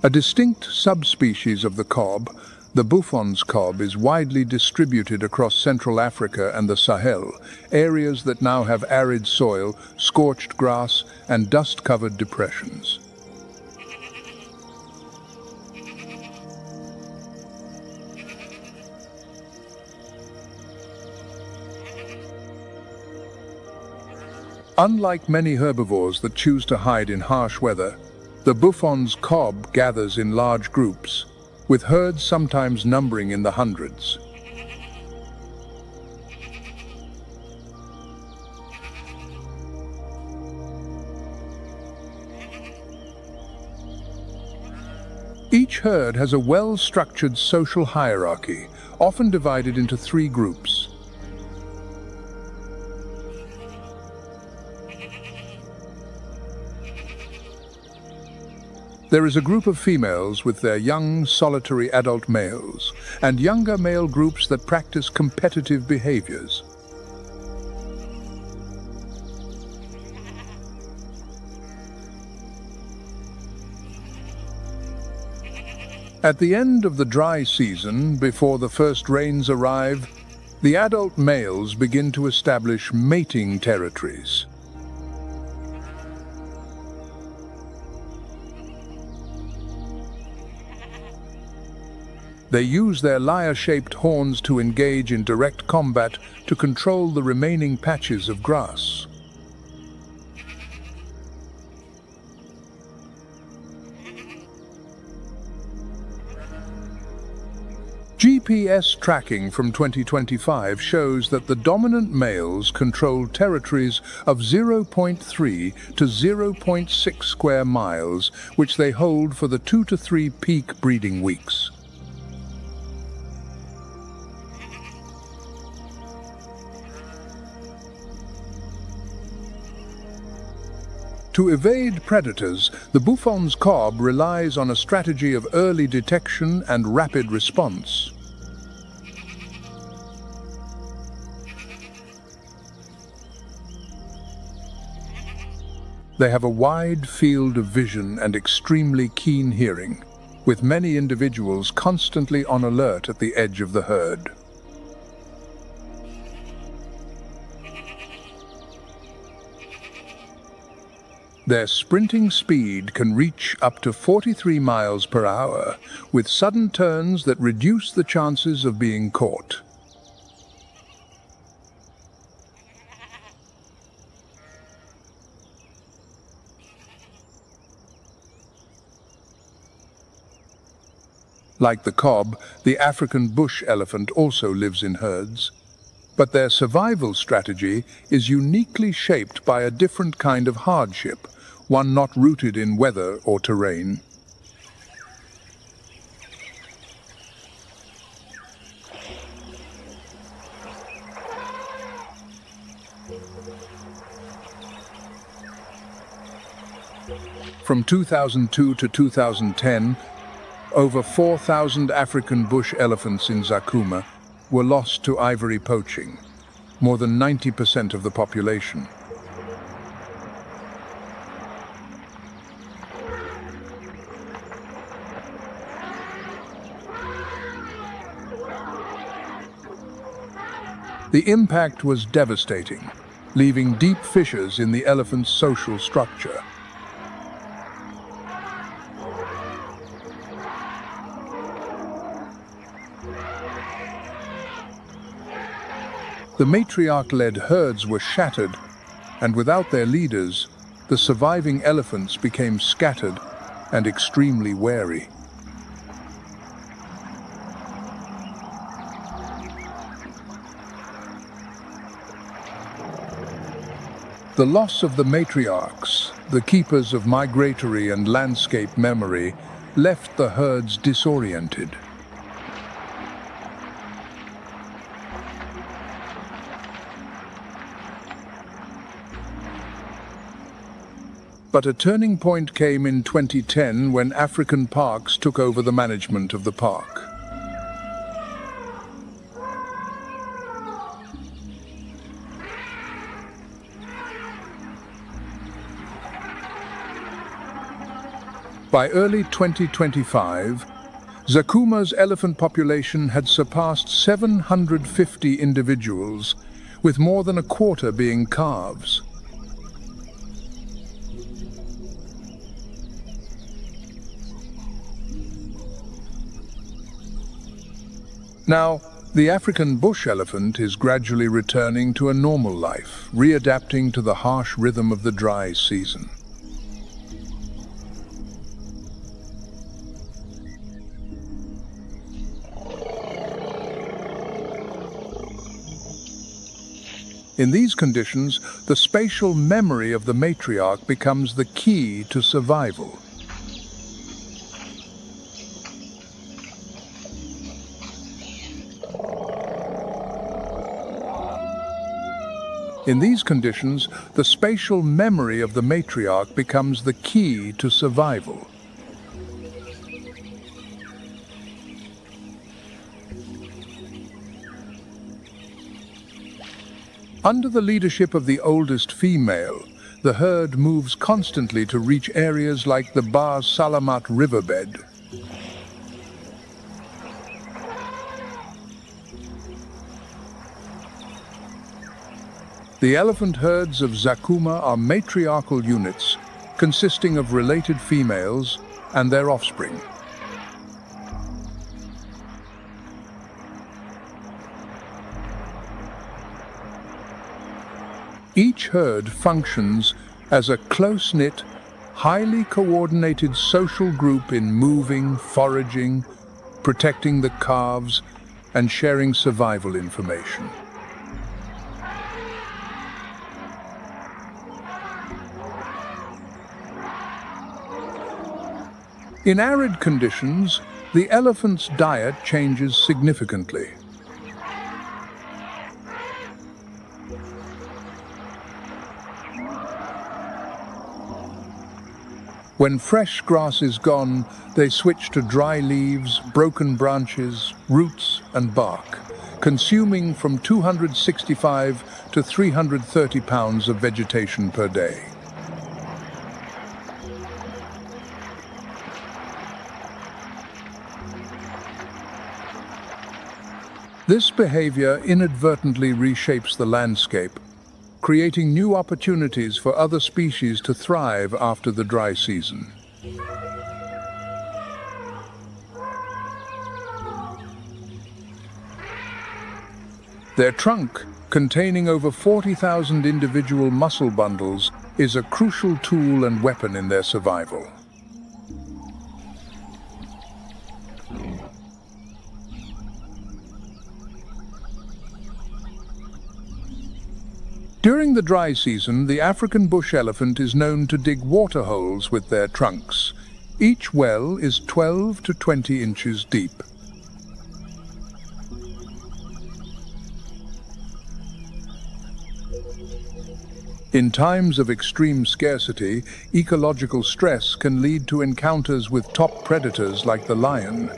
A distinct subspecies of the cob, the buffon's cob, is widely distributed across Central Africa and the Sahel, areas that now have arid soil, scorched grass, and dust-covered depressions. Unlike many herbivores that choose to hide in harsh weather, the buffon's cob gathers in large groups, with herds sometimes numbering in the hundreds. Each herd has a well-structured social hierarchy, often divided into 3 groups. There is a group of females with their young, solitary adult males, and younger male groups that practice competitive behaviors. At the end of the dry season, before the first rains arrive, the adult males begin to establish mating territories. They use their lyre-shaped horns to engage in direct combat to control the remaining patches of grass. GPS tracking from 2025 shows that the dominant males control territories of 0.3 to 0.6 square miles, which they hold for the 2 to 3 peak breeding weeks. To evade predators, the buffon's cob relies on a strategy of early detection and rapid response. They have a wide field of vision and extremely keen hearing, with many individuals constantly on alert at the edge of the herd. Their sprinting speed can reach up to 43 miles per hour, with sudden turns that reduce the chances of being caught. Like the cob, the African bush elephant also lives in herds, but their survival strategy is uniquely shaped by a different kind of hardship, one not rooted in weather or terrain. From 2002 to 2010, over 4,000 African bush elephants in Zakuma were lost to ivory poaching, more than 90% of the population. The impact was devastating, leaving deep fissures in the elephant's social structure. The matriarch-led herds were shattered, and without their leaders, the surviving elephants became scattered and extremely wary. The loss of the matriarchs, the keepers of migratory and landscape memory, left the herds disoriented. But a turning point came in 2010 when African Parks took over the management of the park. By early 2025, Zakuma's elephant population had surpassed 750 individuals, with more than a quarter being calves. Now, the African bush elephant is gradually returning to a normal life, readapting to the harsh rhythm of the dry season. In these conditions, the spatial memory of the matriarch becomes the key to survival. In these conditions, the spatial memory of the matriarch becomes the key to survival. Under the leadership of the oldest female, the herd moves constantly to reach areas like the Bahr Salamat riverbed. The elephant herds of Zakuma are matriarchal units consisting of related females and their offspring. Each herd functions as a close-knit, highly coordinated social group in moving, foraging, protecting the calves, and sharing survival information. In arid conditions, the elephant's diet changes significantly. When fresh grass is gone, they switch to dry leaves, broken branches, roots, and bark, consuming from 265 to 330 pounds of vegetation per day. This behavior inadvertently reshapes the landscape, creating new opportunities for other species to thrive after the dry season. Their trunk, containing over 40,000 individual muscle bundles, is a crucial tool and weapon in their survival. During the dry season, the African bush elephant is known to dig water holes with their trunks. Each well is 12 to 20 inches deep. In times of extreme scarcity, ecological stress can lead to encounters with top predators like the lion.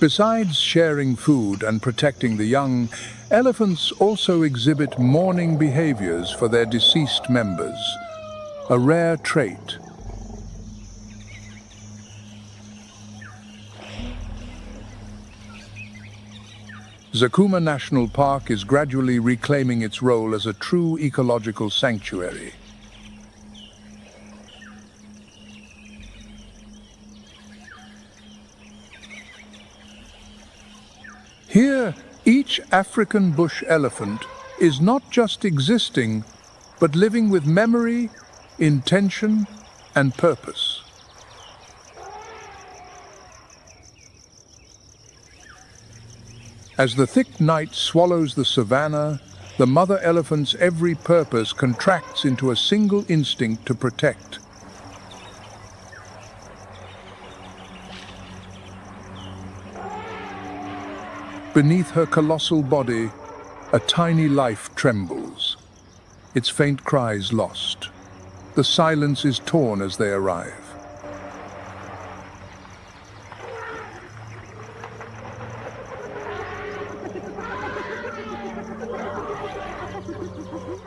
Besides sharing food and protecting the young, elephants also exhibit mourning behaviors for their deceased members, a rare trait. Zakuma National Park is gradually reclaiming its role as a true ecological sanctuary. Here, each African bush elephant is not just existing, but living with memory, intention, and purpose. As the thick night swallows the savannah, the mother elephant's every purpose contracts into a single instinct to protect. Beneath her colossal body, a tiny life trembles, its faint cries lost. The silence is torn as they arrive.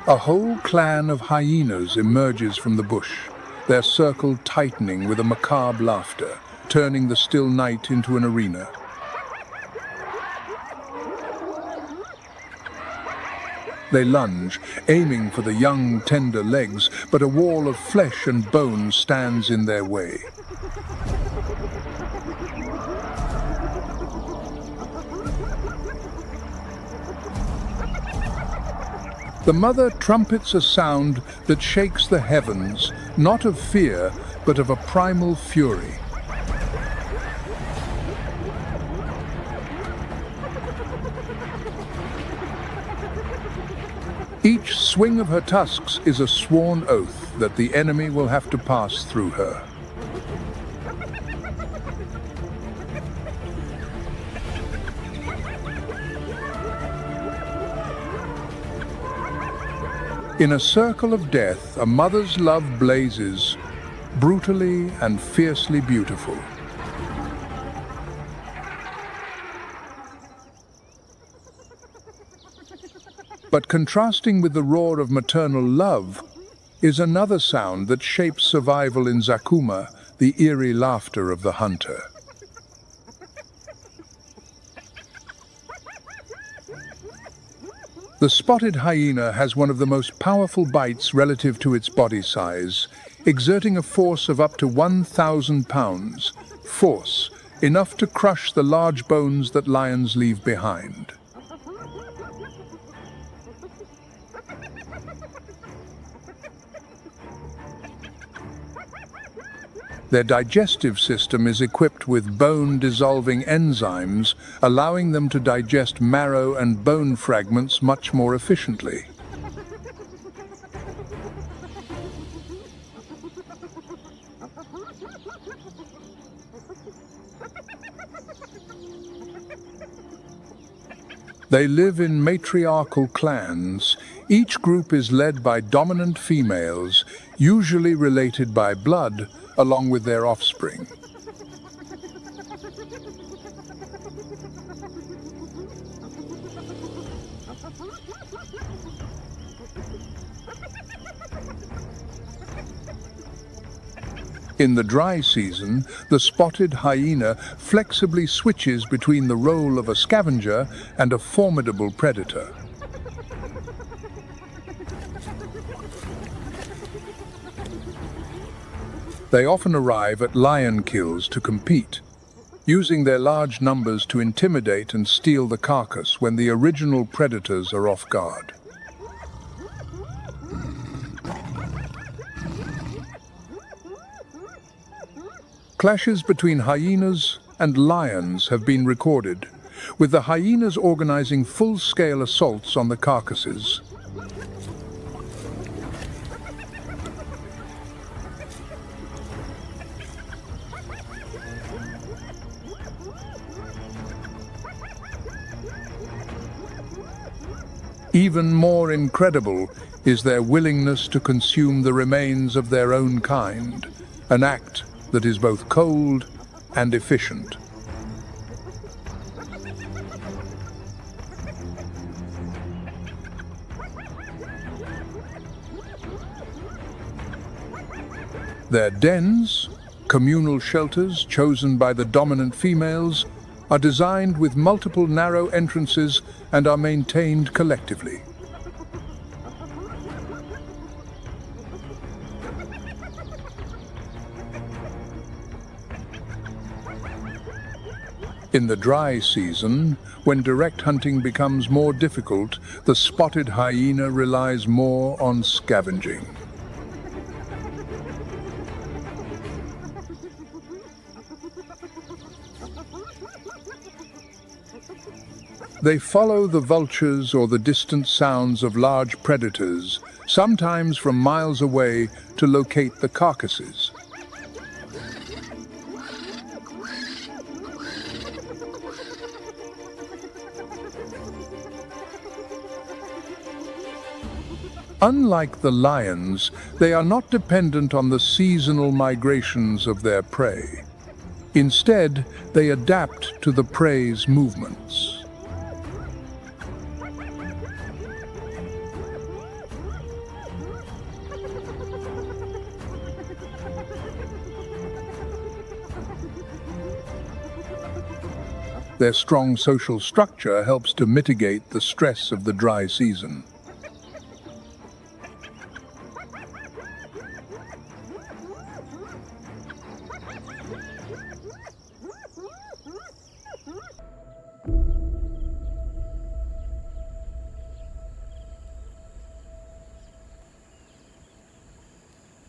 A whole clan of hyenas emerges from the bush, their circle tightening with a macabre laughter, turning the still night into an arena. They lunge, aiming for the young, tender legs, but a wall of flesh and bone stands in their way. The mother trumpets a sound that shakes the heavens, not of fear, but of a primal fury. Each swing of her tusks is a sworn oath that the enemy will have to pass through her. In a circle of death, a mother's love blazes, brutally and fiercely beautiful. But contrasting with the roar of maternal love is another sound that shapes survival in Zakuma, the eerie laughter of the hunter. The spotted hyena has one of the most powerful bites relative to its body size, exerting a force of up to 1,000 pounds, force enough to crush the large bones that lions leave behind. Their digestive system is equipped with bone-dissolving enzymes, allowing them to digest marrow and bone fragments much more efficiently. They live in matriarchal clans. Each group is led by dominant females, usually related by blood, along with their offspring. In the dry season, the spotted hyena flexibly switches between the role of a scavenger and a formidable predator. They often arrive at lion kills to compete, using their large numbers to intimidate and steal the carcass when the original predators are off guard. Clashes between hyenas and lions have been recorded, with the hyenas organizing full-scale assaults on the carcasses. Even more incredible is their willingness to consume the remains of their own kind, an act that is both cold and efficient. Their dens, communal shelters chosen by the dominant females, are designed with multiple narrow entrances and are maintained collectively. In the dry season, when direct hunting becomes more difficult, the spotted hyena relies more on scavenging. They follow the vultures or the distant sounds of large predators, sometimes from miles away, to locate the carcasses. Unlike the lions, they are not dependent on the seasonal migrations of their prey. Instead, they adapt to the prey's movements. Their strong social structure helps to mitigate the stress of the dry season.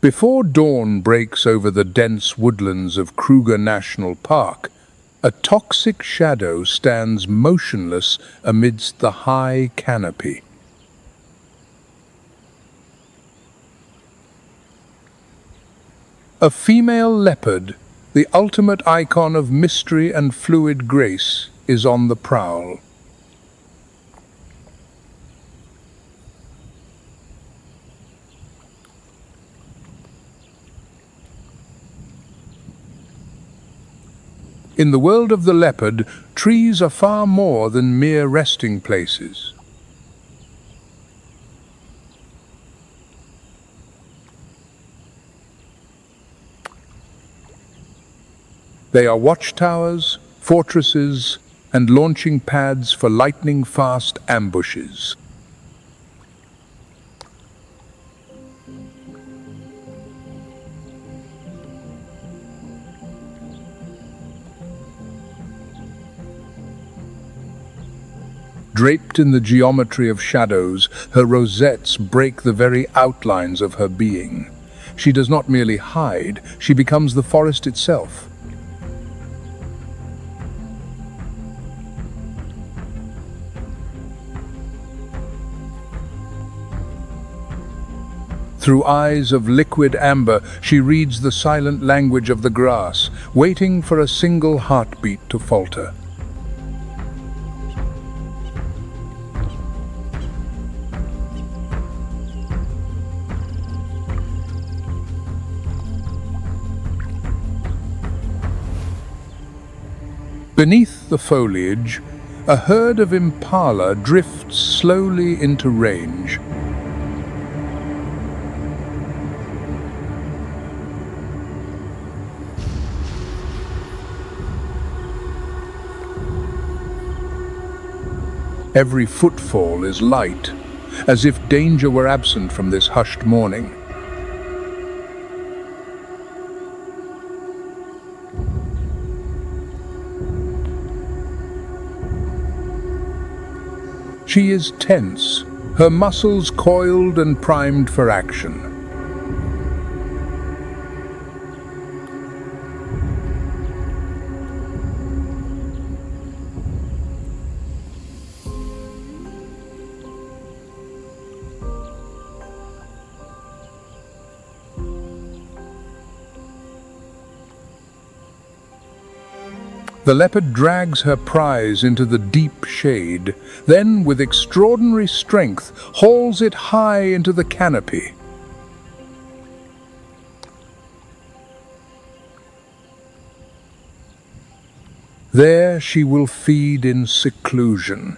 Before dawn breaks over the dense woodlands of Kruger National Park, a toxic shadow stands motionless amidst the high canopy. A female leopard, the ultimate icon of mystery and fluid grace, is on the prowl. In the world of the leopard, trees are far more than mere resting places. They are watchtowers, fortresses, and launching pads for lightning-fast ambushes. Draped in the geometry of shadows, her rosettes break the very outlines of her being. She does not merely hide, she becomes the forest itself. Through eyes of liquid amber, she reads the silent language of the grass, waiting for a single heartbeat to falter. Beneath the foliage, a herd of impala drifts slowly into range. Every footfall is light, as if danger were absent from this hushed morning. She is tense, her muscles coiled and primed for action. The leopard drags her prize into the deep shade, then, with extraordinary strength, hauls it high into the canopy. There she will feed in seclusion,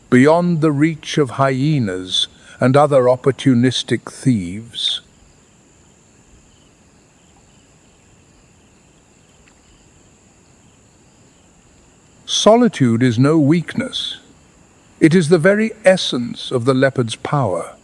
beyond the reach of hyenas and other opportunistic thieves. Solitude is no weakness. It is the very essence of the leopard's power.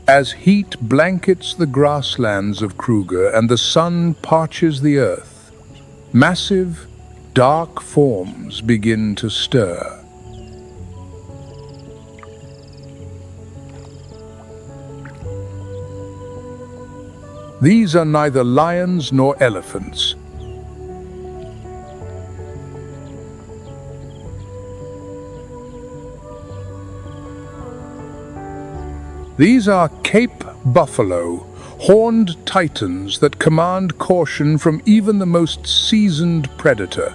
As heat blankets the grasslands of Kruger and the sun parches the earth, massive, dark forms begin to stir. These are neither lions nor elephants. These are Cape buffalo, horned titans that command caution from even the most seasoned predator.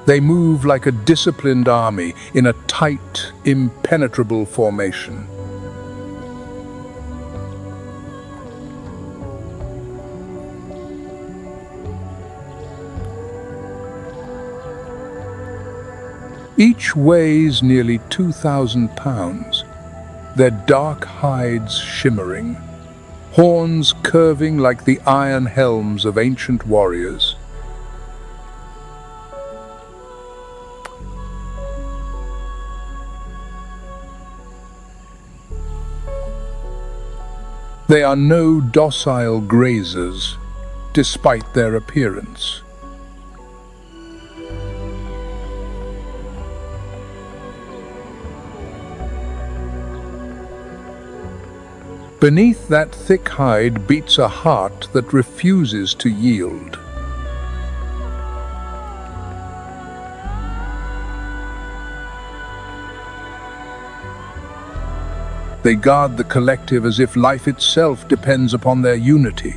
They move like a disciplined army in a tight, impenetrable formation. Each weighs nearly 2,000 pounds, their dark hides shimmering, horns curving like the iron helms of ancient warriors. They are no docile grazers, despite their appearance. Beneath that thick hide beats a heart that refuses to yield. They guard the collective as if life itself depends upon their unity.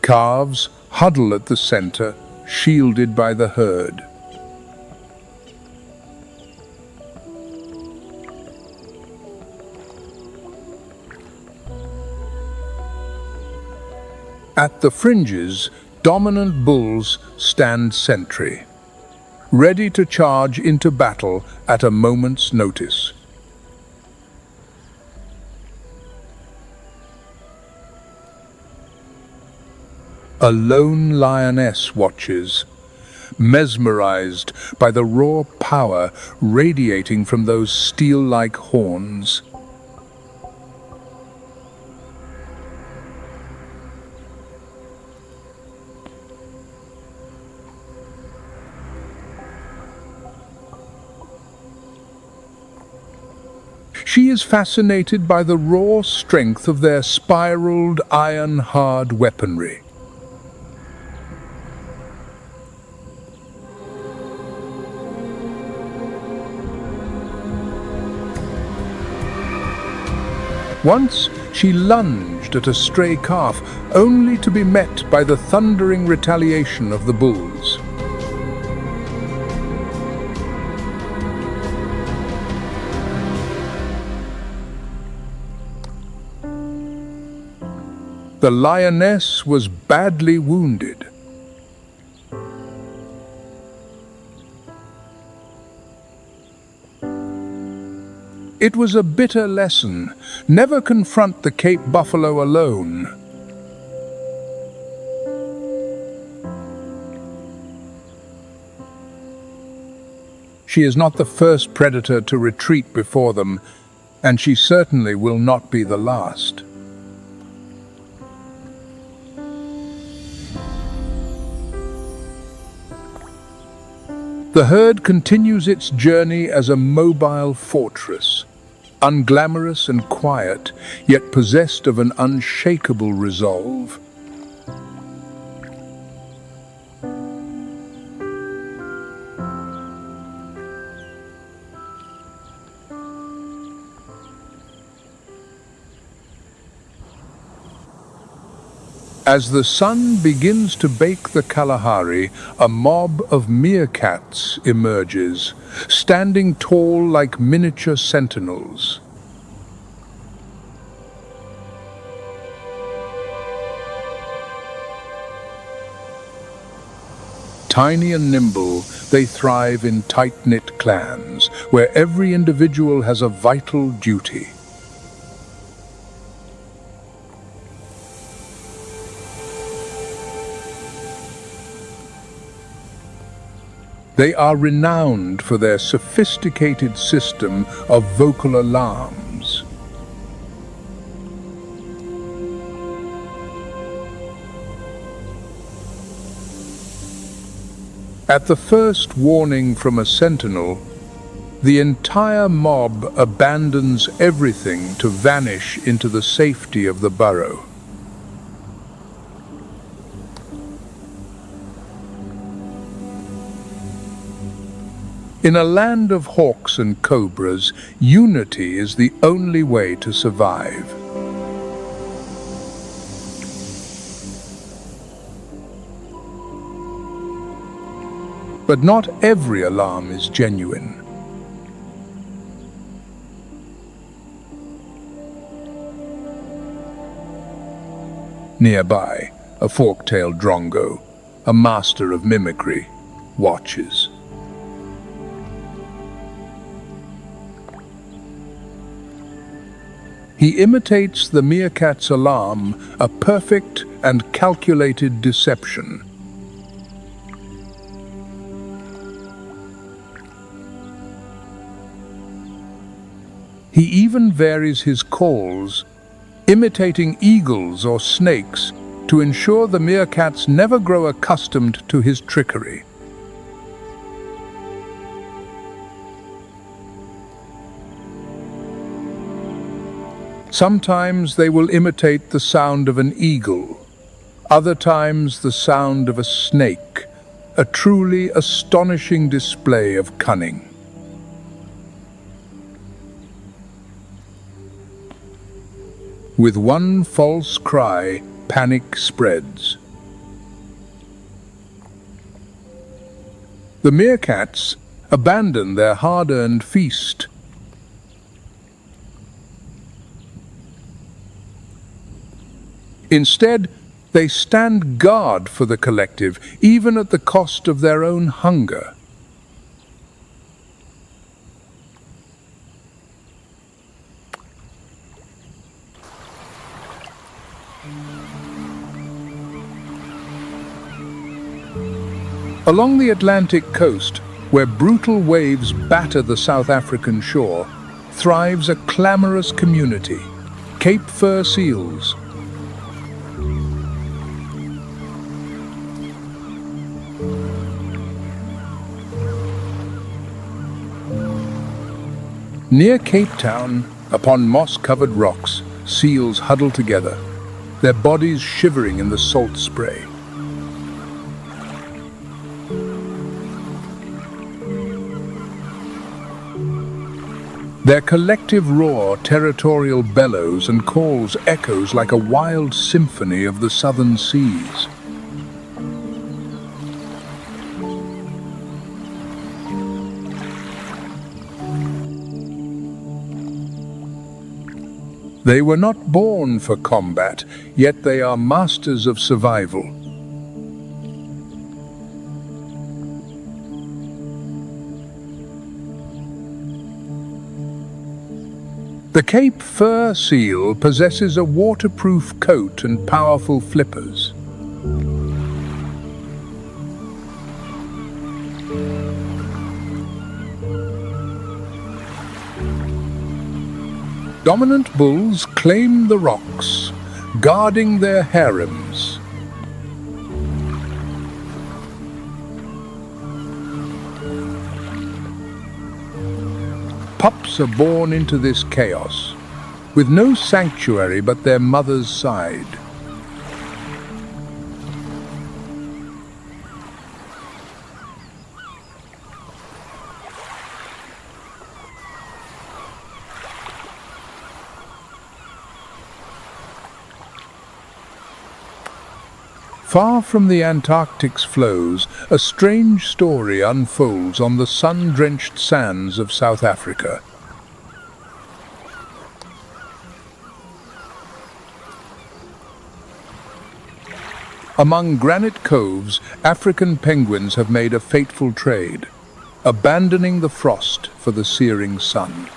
Calves huddle at the center, shielded by the herd. At the fringes, dominant bulls stand sentry, ready to charge into battle at a moment's notice. A lone lioness watches, mesmerized by the raw power radiating from those steel-like horns. She is fascinated by the raw strength of their spiraled, iron-hard weaponry. Once she lunged at a stray calf, only to be met by the thundering retaliation of the bulls. The lioness was badly wounded. It was a bitter lesson. Never confront the Cape buffalo alone. She is not the first predator to retreat before them, and she certainly will not be the last. The herd continues its journey as a mobile fortress, unglamorous and quiet, yet possessed of an unshakable resolve. As the sun begins to bake the Kalahari, a mob of meerkats emerges, standing tall like miniature sentinels. Tiny and nimble, they thrive in tight-knit clans, where every individual has a vital duty. They are renowned for their sophisticated system of vocal alarms. At the first warning from a sentinel, the entire mob abandons everything to vanish into the safety of the burrow. In a land of hawks and cobras, unity is the only way to survive. But not every alarm is genuine. Nearby, a fork-tailed drongo, a master of mimicry, watches. He imitates the meerkat's alarm, a perfect and calculated deception. He even varies his calls, imitating eagles or snakes, to ensure the meerkats never grow accustomed to his trickery. Sometimes they will imitate the sound of an eagle, other times the sound of a snake, a truly astonishing display of cunning. With one false cry, panic spreads. The meerkats abandon their hard-earned feast. Instead, they stand guard for the collective, even at the cost of their own hunger. Along the Atlantic coast, where brutal waves batter the South African shore, thrives a clamorous community, Cape Fur seals. Near Cape Town, upon moss-covered rocks, seals huddle together, their bodies shivering in the salt spray. Their collective roar, territorial bellows and calls echoes like a wild symphony of the southern seas. They were not born for combat, yet they are masters of survival. The Cape Fur seal possesses a waterproof coat and powerful flippers. Dominant bulls claim the rocks, guarding their harems. Pups are born into this chaos, with no sanctuary but their mother's side. Far from the Antarctic's flows, a strange story unfolds on the sun-drenched sands of South Africa. Among granite coves, African penguins have made a fateful trade, abandoning the frost for the searing sun.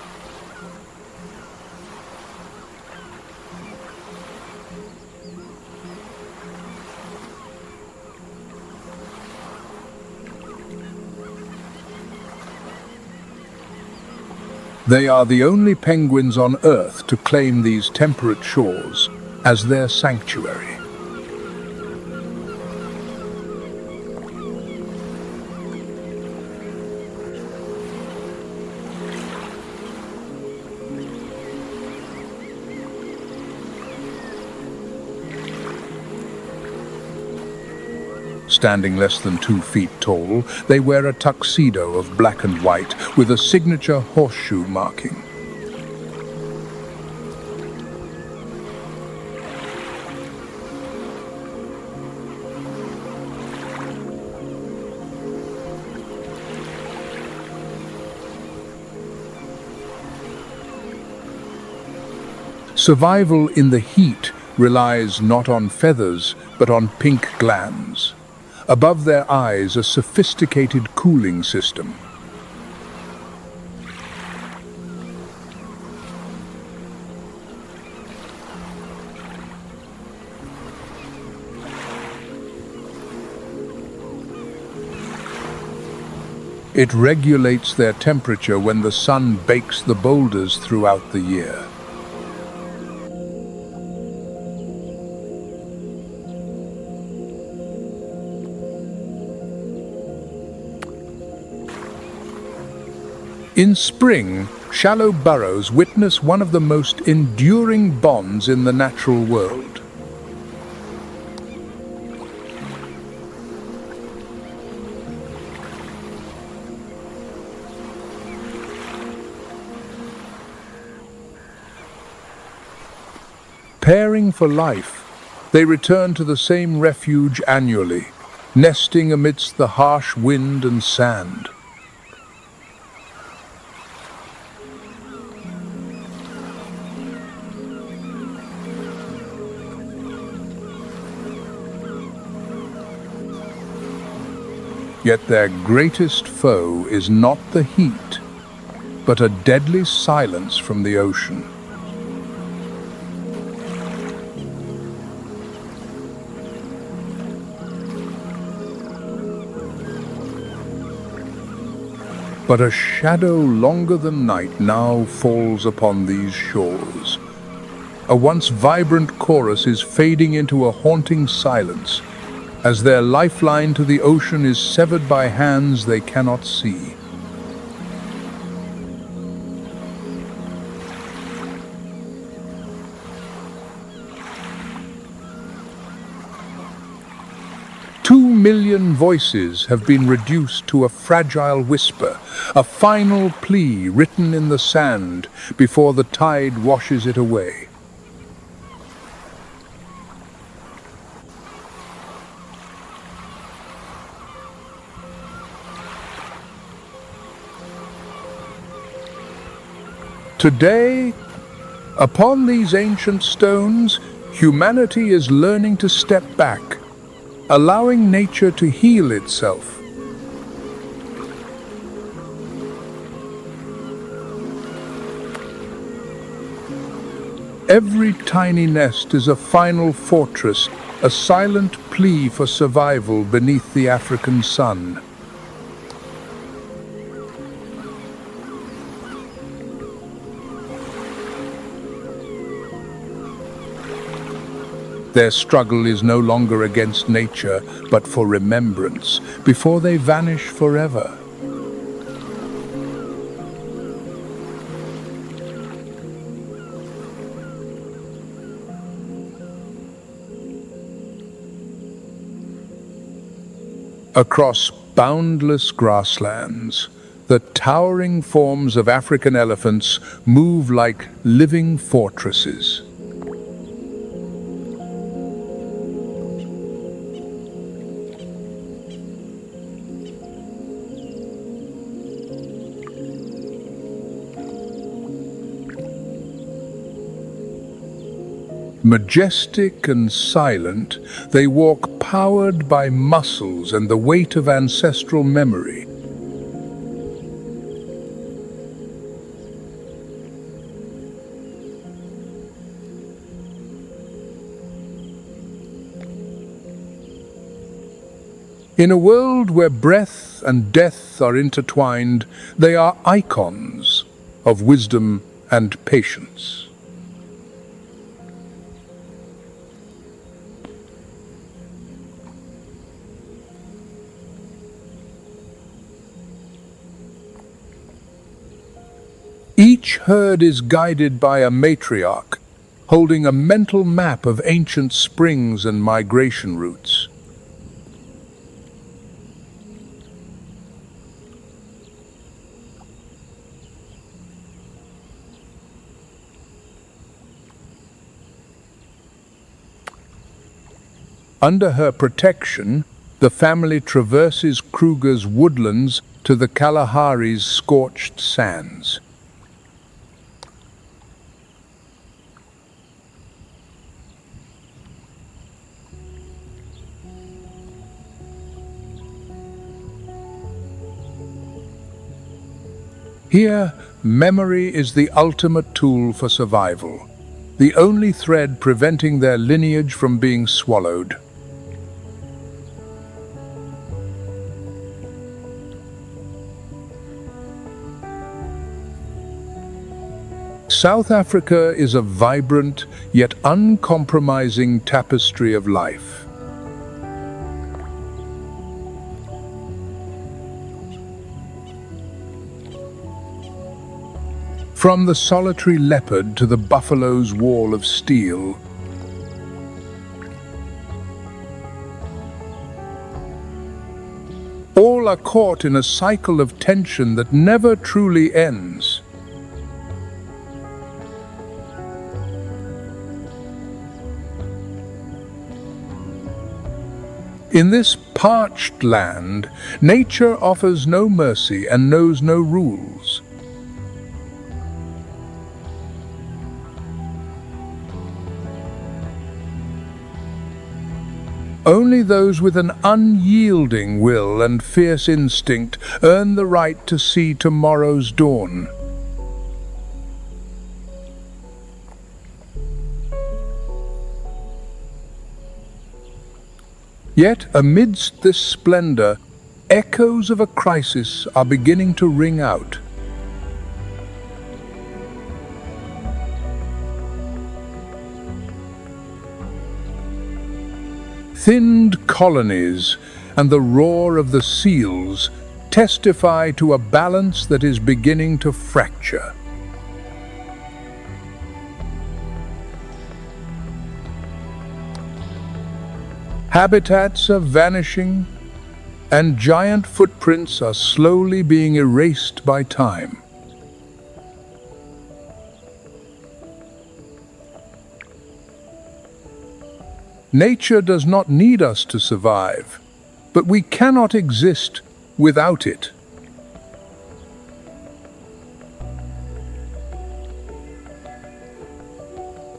They are the only penguins on Earth to claim these temperate shores as their sanctuary. Standing less than 2 feet tall, they wear a tuxedo of black and white with a signature horseshoe marking. Survival in the heat relies not on feathers, but on pink glands. Above their eyes, a sophisticated cooling system. It regulates their temperature when the sun bakes the boulders throughout the year. In spring, shallow burrows witness one of the most enduring bonds in the natural world. Pairing for life, they return to the same refuge annually, nesting amidst the harsh wind and sand. Yet their greatest foe is not the heat, but a deadly silence from the ocean. But a shadow longer than night now falls upon these shores. A once vibrant chorus is fading into a haunting silence, as their lifeline to the ocean is severed by hands they cannot see. Two million voices have been reduced to a fragile whisper, a final plea written in the sand before the tide washes it away. Today, upon these ancient stones, humanity is learning to step back, allowing nature to heal itself. Every tiny nest is a final fortress, a silent plea for survival beneath the African sun. Their struggle is no longer against nature, but for remembrance, before they vanish forever. Across boundless grasslands, the towering forms of African elephants move like living fortresses. Majestic and silent, they walk powered by muscles and the weight of ancestral memory. In a world where breath and death are intertwined, they are icons of wisdom and patience. Each herd is guided by a matriarch, holding a mental map of ancient springs and migration routes. Under her protection, the family traverses Kruger's woodlands to the Kalahari's scorched sands. Here, memory is the ultimate tool for survival, the only thread preventing their lineage from being swallowed. South Africa is a vibrant yet uncompromising tapestry of life. From the solitary leopard to the buffalo's wall of steel, all are caught in a cycle of tension that never truly ends. In this parched land, nature offers no mercy and knows no rules. Only those with an unyielding will and fierce instinct earn the right to see tomorrow's dawn. Yet, amidst this splendor, echoes of a crisis are beginning to ring out. Thinned colonies and the roar of the seals testify to a balance that is beginning to fracture. Habitats are vanishing, and giant footprints are slowly being erased by time. Nature does not need us to survive, but we cannot exist without it.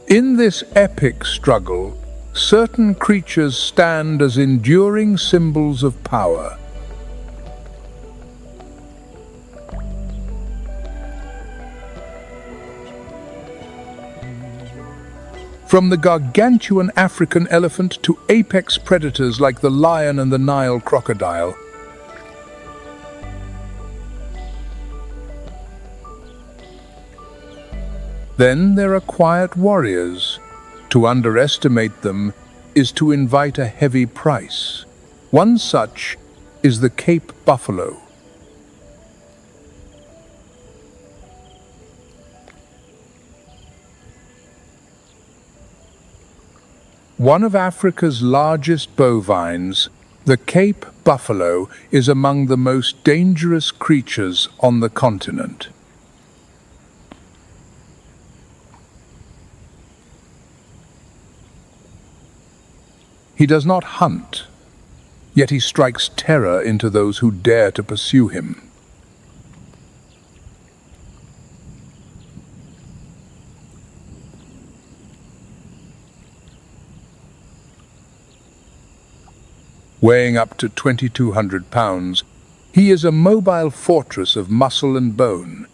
In this epic struggle, certain creatures stand as enduring symbols of power. From the gargantuan African elephant to apex predators like the lion and the Nile crocodile. Then there are quiet warriors. To underestimate them is to invite a heavy price. One such is the Cape buffalo. One of Africa's largest bovines, the Cape buffalo is among the most dangerous creatures on the continent. He does not hunt, yet he strikes terror into those who dare to pursue him. Weighing up to 2,200 pounds, he is a mobile fortress of muscle and bone.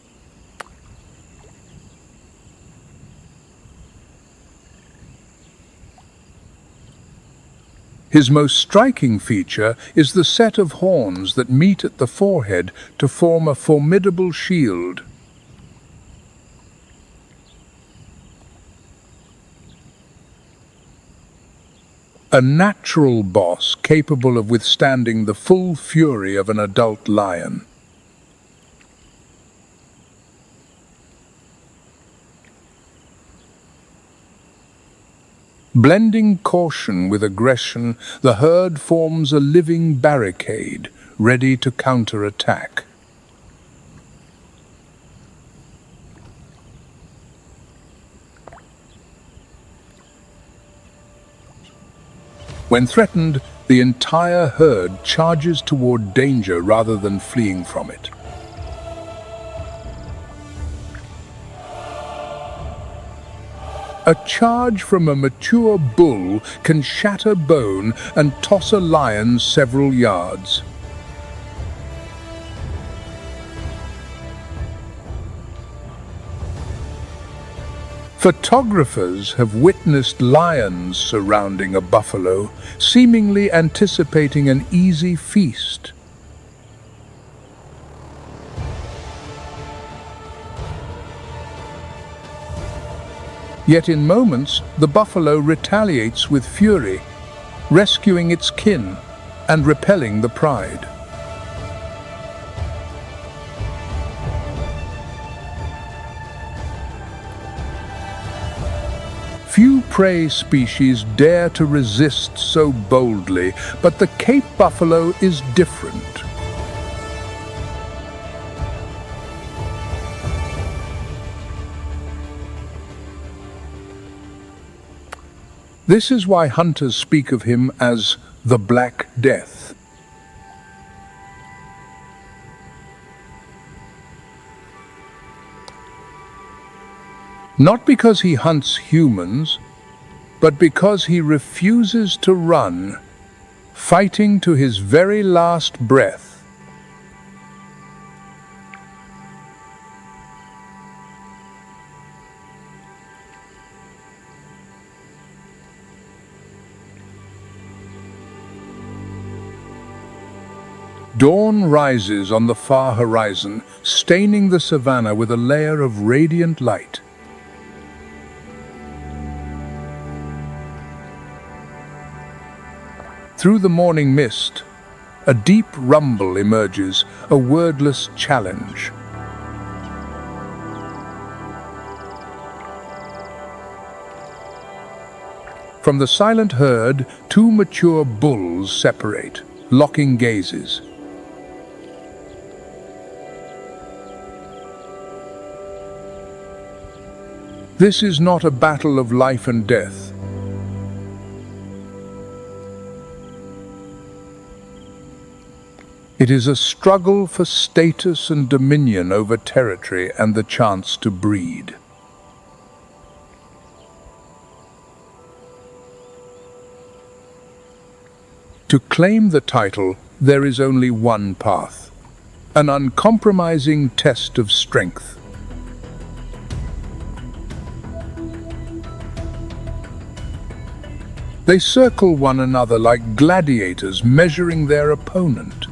His most striking feature is the set of horns that meet at the forehead to form a formidable shield. A natural boss capable of withstanding the full fury of an adult lion. Blending caution with aggression, the herd forms a living barricade, ready to counterattack. When threatened, the entire herd charges toward danger rather than fleeing from it. A charge from a mature bull can shatter bone and toss a lion several yards. Photographers have witnessed lions surrounding a buffalo, seemingly anticipating an easy feast. Yet in moments, the buffalo retaliates with fury, rescuing its kin and repelling the pride. Few prey species dare to resist so boldly, but the Cape buffalo is different. This is why hunters speak of him as the Black Death. Not because he hunts humans, but because he refuses to run, fighting to his very last breath. Dawn rises on the far horizon, staining the savannah with a layer of radiant light. Through the morning mist, a deep rumble emerges, a wordless challenge. From the silent herd, two mature bulls separate, locking gazes. This is not a battle of life and death. It is a struggle for status and dominion over territory and the chance to breed. To claim the title, there is only one path, an uncompromising test of strength. They circle one another like gladiators measuring their opponent.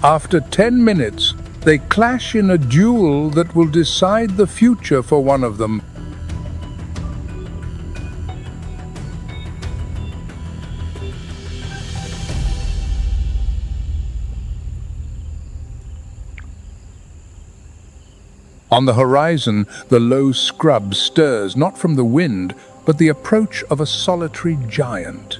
After 10 minutes, they clash in a duel that will decide the future for one of them. On the horizon, the low scrub stirs not from the wind, but the approach of a solitary giant.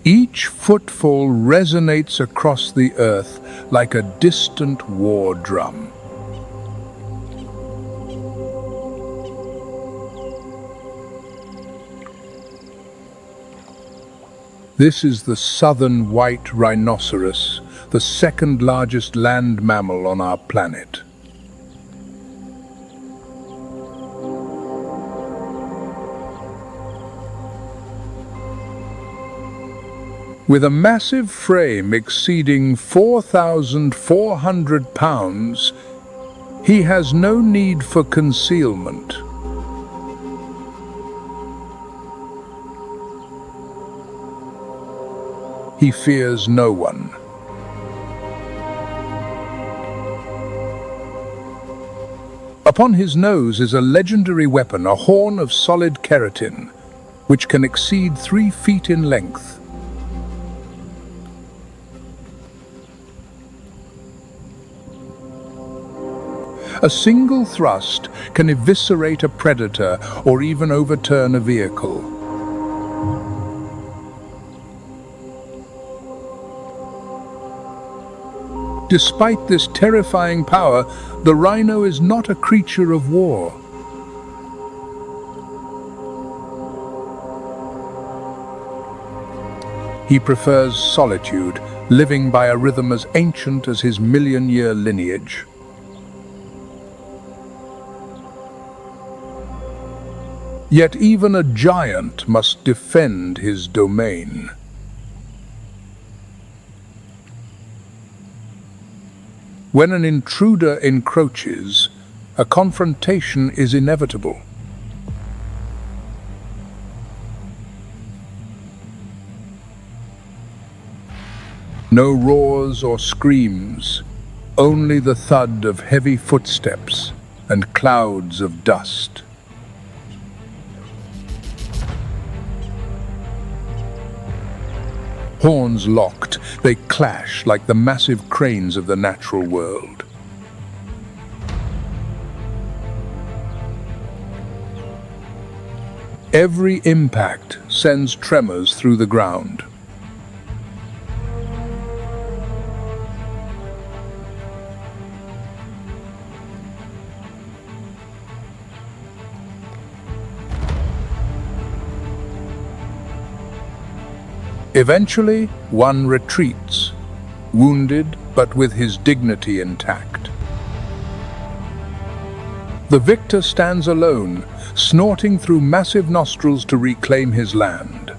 Each footfall resonates across the earth like a distant war drum. This is the southern white rhinoceros, the second largest land mammal on our planet. With a massive frame exceeding 4,400 pounds, he has no need for concealment. He fears no one. Upon his nose is a legendary weapon, a horn of solid keratin, which can exceed 3 feet in length. A single thrust can eviscerate a predator or even overturn a vehicle. Despite this terrifying power, the rhino is not a creature of war. He prefers solitude, living by a rhythm as ancient as his million-year lineage. Yet even a giant must defend his domain. When an intruder encroaches, a confrontation is inevitable. No roars or screams, only the thud of heavy footsteps and clouds of dust. Horns locked, they clash like the massive cranes of the natural world. Every impact sends tremors through the ground. Eventually, one retreats, wounded but with his dignity intact. The victor stands alone, snorting through massive nostrils to reclaim his land.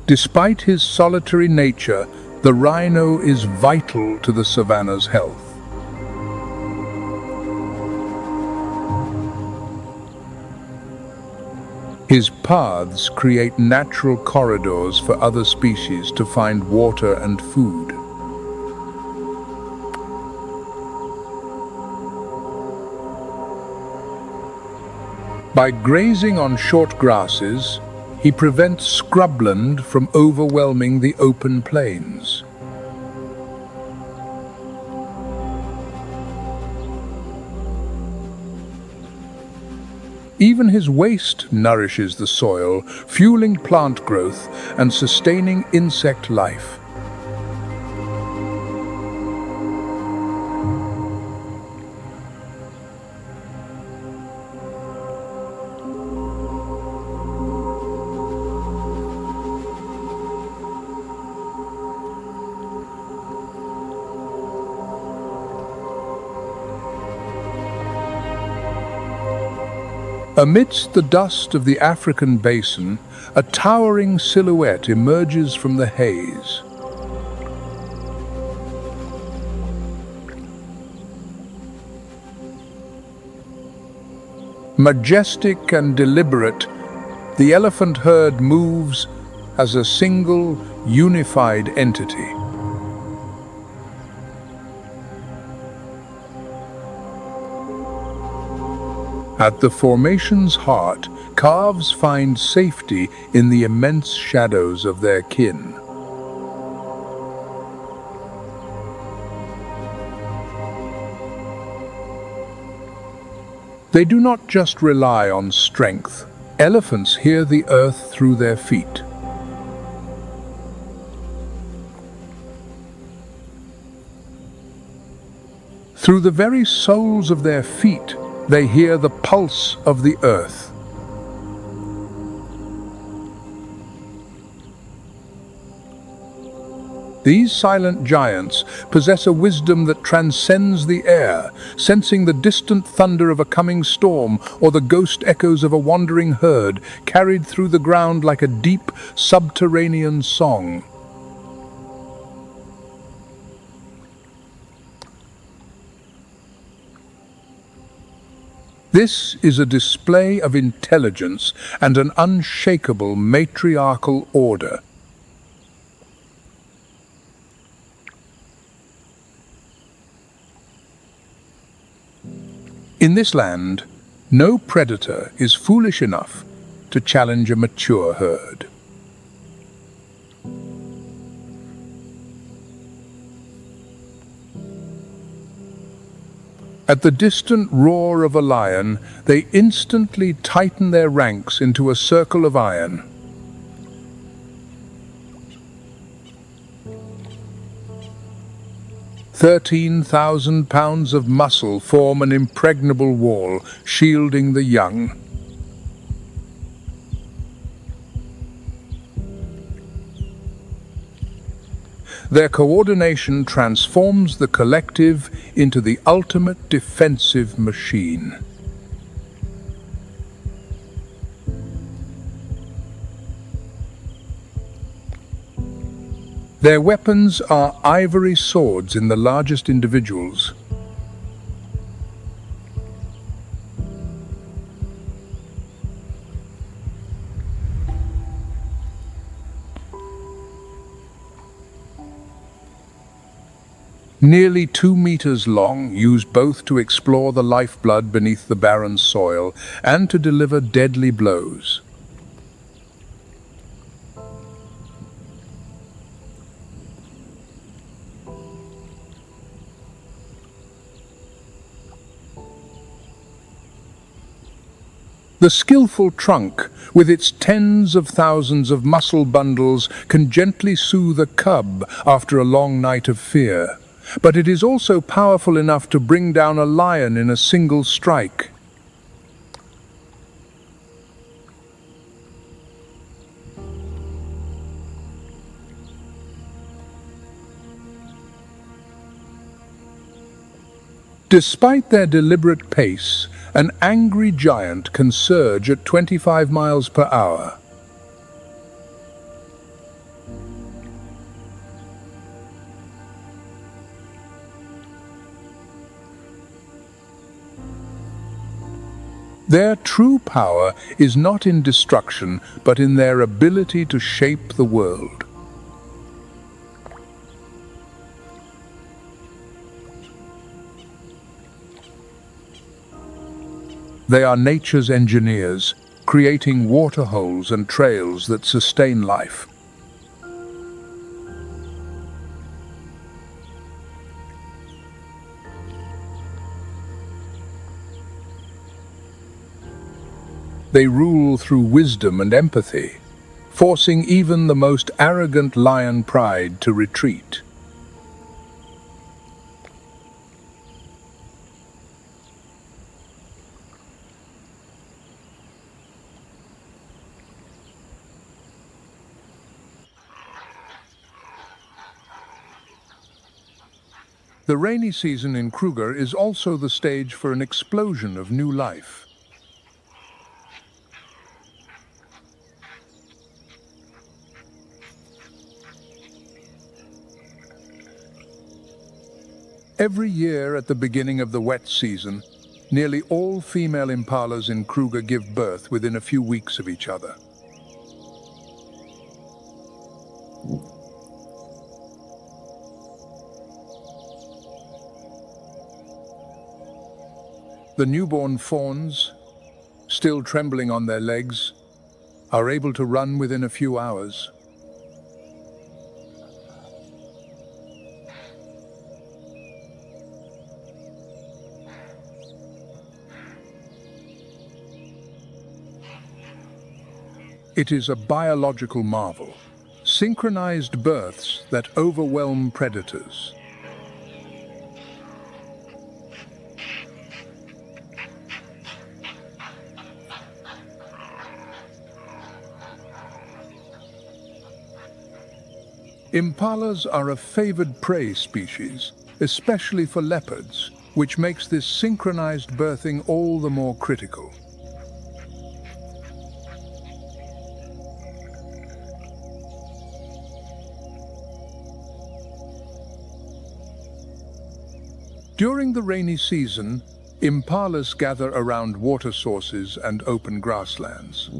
Despite his solitary nature, the rhino is vital to the savannah's health. His paths create natural corridors for other species to find water and food. By grazing on short grasses, he prevents scrubland from overwhelming the open plains. Even his waste nourishes the soil, fueling plant growth and sustaining insect life. Amidst the dust of the African basin, a towering silhouette emerges from the haze. Majestic and deliberate, the elephant herd moves as a single, unified entity. At the formation's heart, calves find safety in the immense shadows of their kin. They do not just rely on strength. Elephants hear the earth through their feet. Through the very soles of their feet, they hear the pulse of the earth. These silent giants possess a wisdom that transcends the air, sensing the distant thunder of a coming storm or the ghost echoes of a wandering herd carried through the ground like a deep, subterranean song. This is a display of intelligence and an unshakable matriarchal order. In this land, no predator is foolish enough to challenge a mature herd. At the distant roar of a lion, they instantly tighten their ranks into a circle of iron. £13,000 of muscle form an impregnable wall, shielding the young. Their coordination transforms the collective into the ultimate defensive machine. Their weapons are ivory swords in the largest individuals. Nearly 2 meters long, used both to explore the lifeblood beneath the barren soil and to deliver deadly blows. The skillful trunk, with its tens of thousands of muscle bundles, can gently soothe a cub after a long night of fear. But it is also powerful enough to bring down a lion in a single strike. Despite their deliberate pace, an angry giant can surge at 25 miles per hour. Their true power is not in destruction, but in their ability to shape the world. They are nature's engineers, creating waterholes and trails that sustain life. They rule through wisdom and empathy, forcing even the most arrogant lion pride to retreat. The rainy season in Kruger is also the stage for an explosion of new life. Every year at the beginning of the wet season, nearly all female impalas in Kruger give birth within a few weeks of each other. The newborn fawns, still trembling on their legs, are able to run within a few hours. It is a biological marvel, synchronized births that overwhelm predators. Impalas are a favored prey species, especially for leopards, which makes this synchronized birthing all the more critical. During the rainy season, impalas gather around water sources and open grasslands.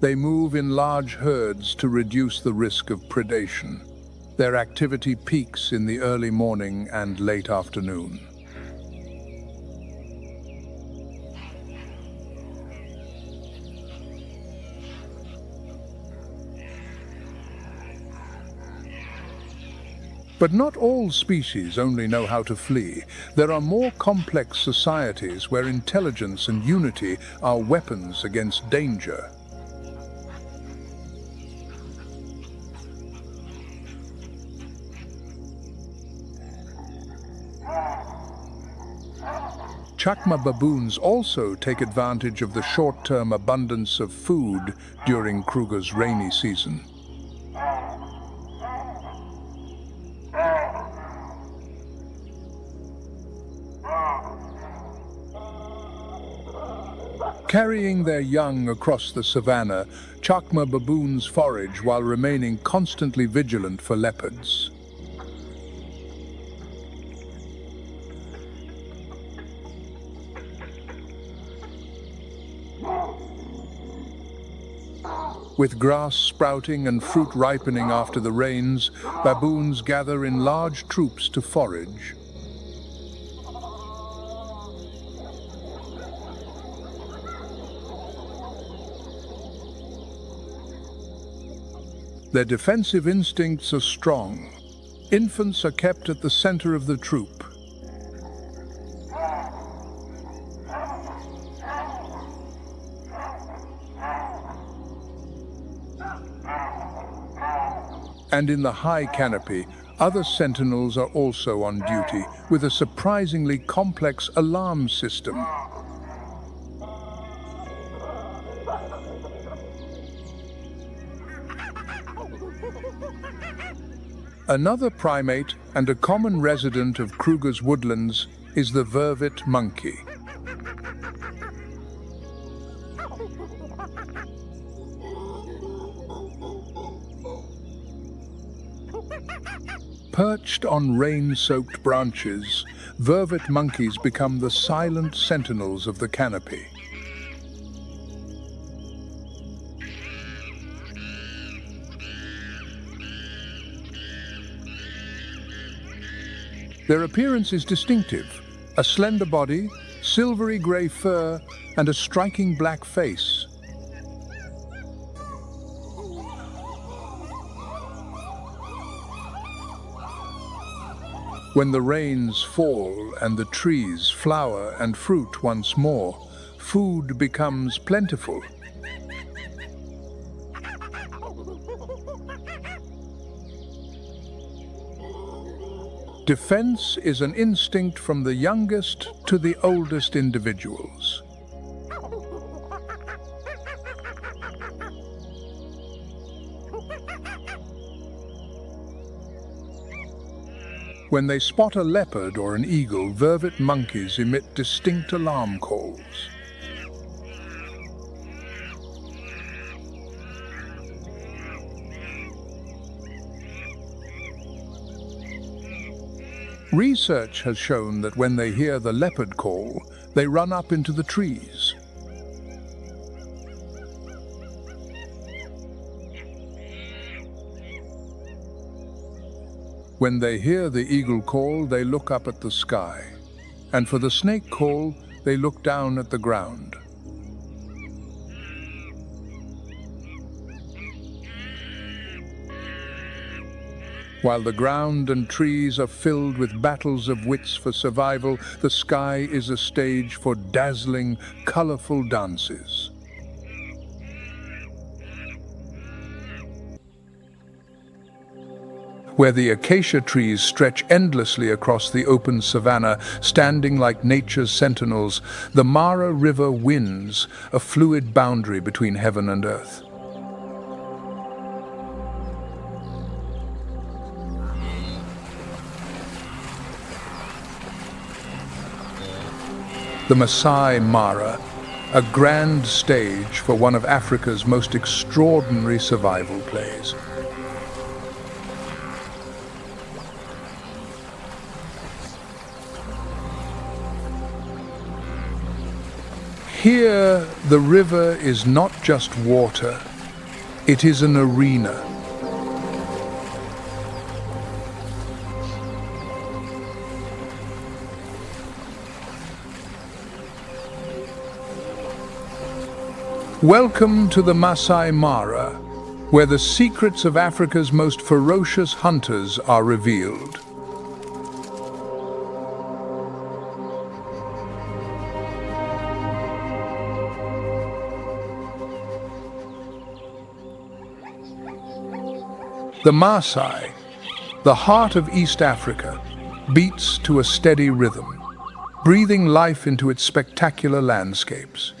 They move in large herds to reduce the risk of predation. Their activity peaks in the early morning and late afternoon. But not all species only know how to flee. There are more complex societies where intelligence and unity are weapons against danger. Chacma baboons also take advantage of the short-term abundance of food during Kruger's rainy season. Carrying their young across the savannah, Chacma baboons forage while remaining constantly vigilant for leopards. With grass sprouting and fruit ripening after the rains, baboons gather in large troops to forage. Their defensive instincts are strong. Infants are kept at the center of the troop. And in the high canopy, other sentinels are also on duty, with a surprisingly complex alarm system. Another primate and a common resident of Kruger's woodlands is the vervet monkey. Perched on rain-soaked branches, vervet monkeys become the silent sentinels of the canopy. Their appearance is distinctive: a slender body, silvery grey fur, and a striking black face. When the rains fall and the trees flower and fruit once more, food becomes plentiful. Defense is an instinct from the youngest to the oldest individuals. When they spot a leopard or an eagle, vervet monkeys emit distinct alarm calls. Research has shown that when they hear the leopard call, they run up into the trees. When they hear the eagle call, they look up at the sky, and for the snake call, they look down at the ground. While the ground and trees are filled with battles of wits for survival, the sky is a stage for dazzling, colorful dances. Where the acacia trees stretch endlessly across the open savanna, standing like nature's sentinels, the Mara River winds, a fluid boundary between heaven and earth. The Masai Mara, a grand stage for one of Africa's most extraordinary survival plays. Here, the river is not just water, it is an arena. Welcome to the Masai Mara, where the secrets of Africa's most ferocious hunters are revealed. The Maasai, the heart of East Africa, beats to a steady rhythm, breathing life into its spectacular landscapes.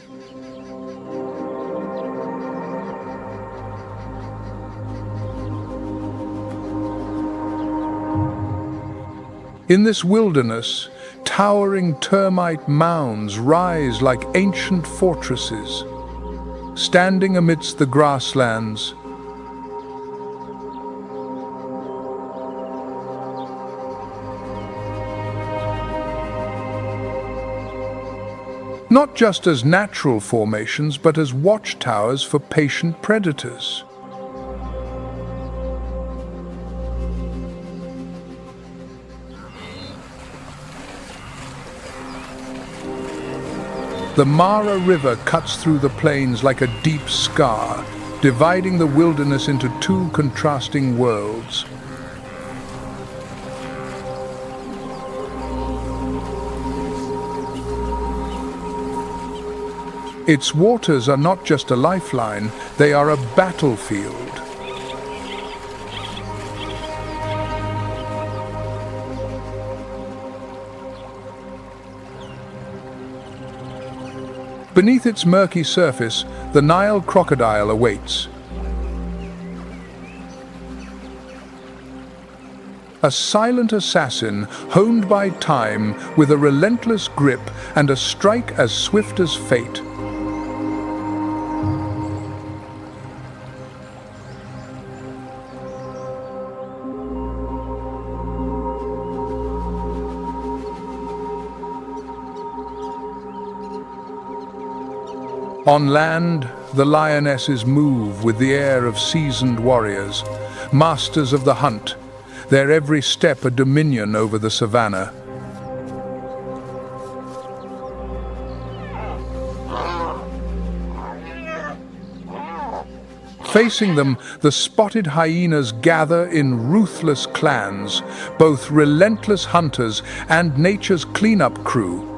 In this wilderness, towering termite mounds rise like ancient fortresses. Standing amidst the grasslands, not just as natural formations, but as watchtowers for patient predators. The Mara River cuts through the plains like a deep scar, dividing the wilderness into two contrasting worlds. Its waters are not just a lifeline, they are a battlefield. Beneath its murky surface, the Nile crocodile awaits. A silent assassin, honed by time, with a relentless grip and a strike as swift as fate. On land, the lionesses move with the air of seasoned warriors, masters of the hunt, their every step a dominion over the savannah. Facing them, the spotted hyenas gather in ruthless clans, both relentless hunters and nature's cleanup crew.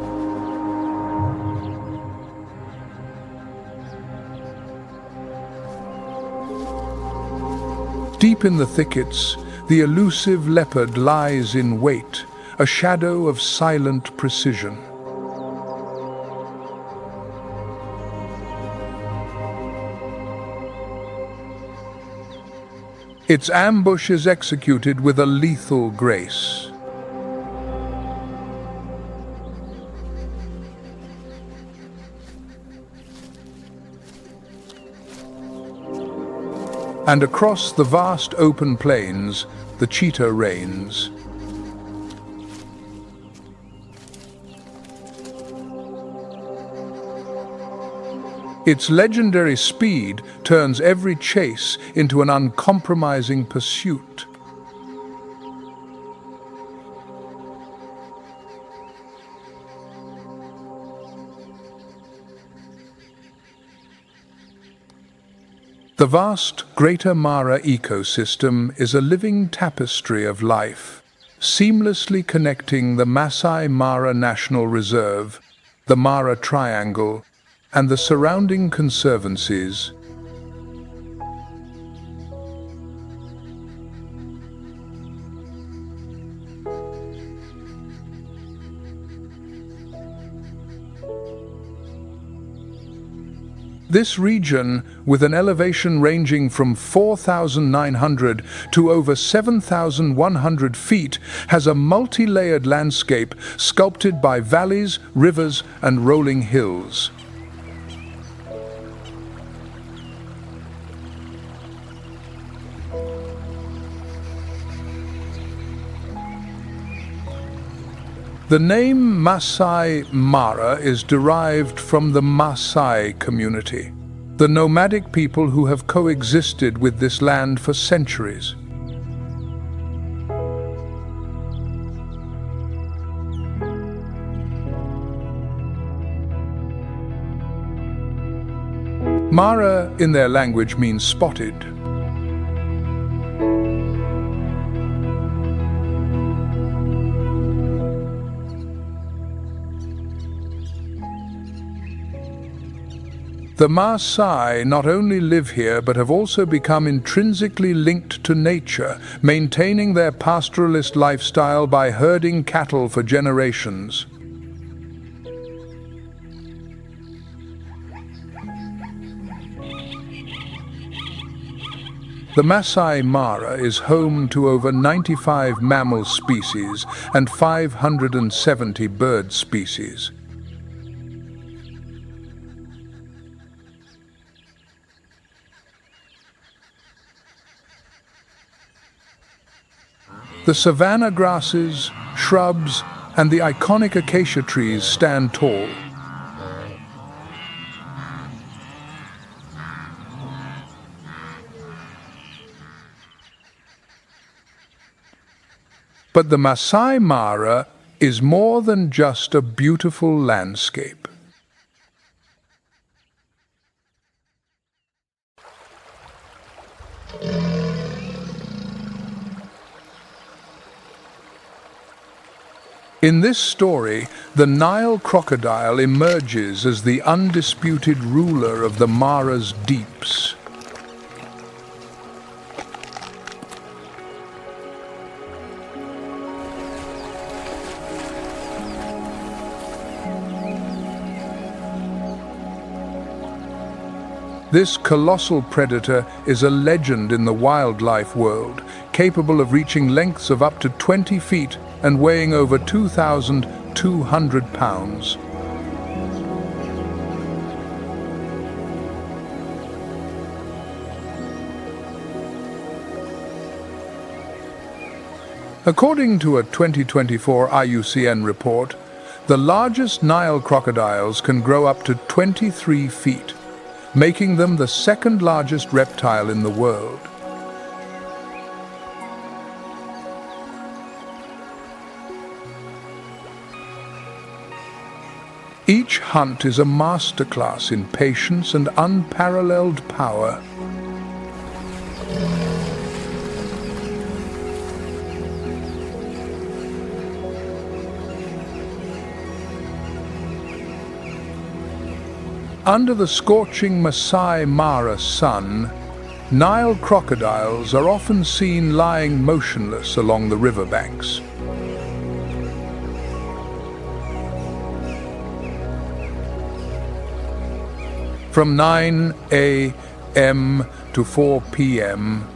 Deep in the thickets, the elusive leopard lies in wait, a shadow of silent precision. Its ambush is executed with a lethal grace. And across the vast open plains, the cheetah reigns. Its legendary speed turns every chase into an uncompromising pursuit. The vast Greater Mara ecosystem is a living tapestry of life, seamlessly connecting the Masai Mara National Reserve, the Mara Triangle, and the surrounding conservancies. This region, with an elevation ranging from 4,900 to over 7,100 feet, has a multi-layered landscape sculpted by valleys, rivers, and rolling hills. The name Masai Mara is derived from the Maasai community, the nomadic people who have coexisted with this land for centuries. Mara in their language means spotted. The Maasai not only live here but have also become intrinsically linked to nature, maintaining their pastoralist lifestyle by herding cattle for generations. The Masai Mara is home to over 95 mammal species and 570 bird species. The savanna grasses, shrubs, and the iconic acacia trees stand tall. But the Masai Mara is more than just a beautiful landscape. In this story, the Nile crocodile emerges as the undisputed ruler of the Mara's deeps. This colossal predator is a legend in the wildlife world, capable of reaching lengths of up to 20 feet and weighing over 2,200 pounds. According to a 2024 IUCN report, the largest Nile crocodiles can grow up to 23 feet, making them the second largest reptile in the world. Each hunt is a masterclass in patience and unparalleled power. Under the scorching Masai Mara sun, Nile crocodiles are often seen lying motionless along the riverbanks. From 9 a.m. to 4 p.m.,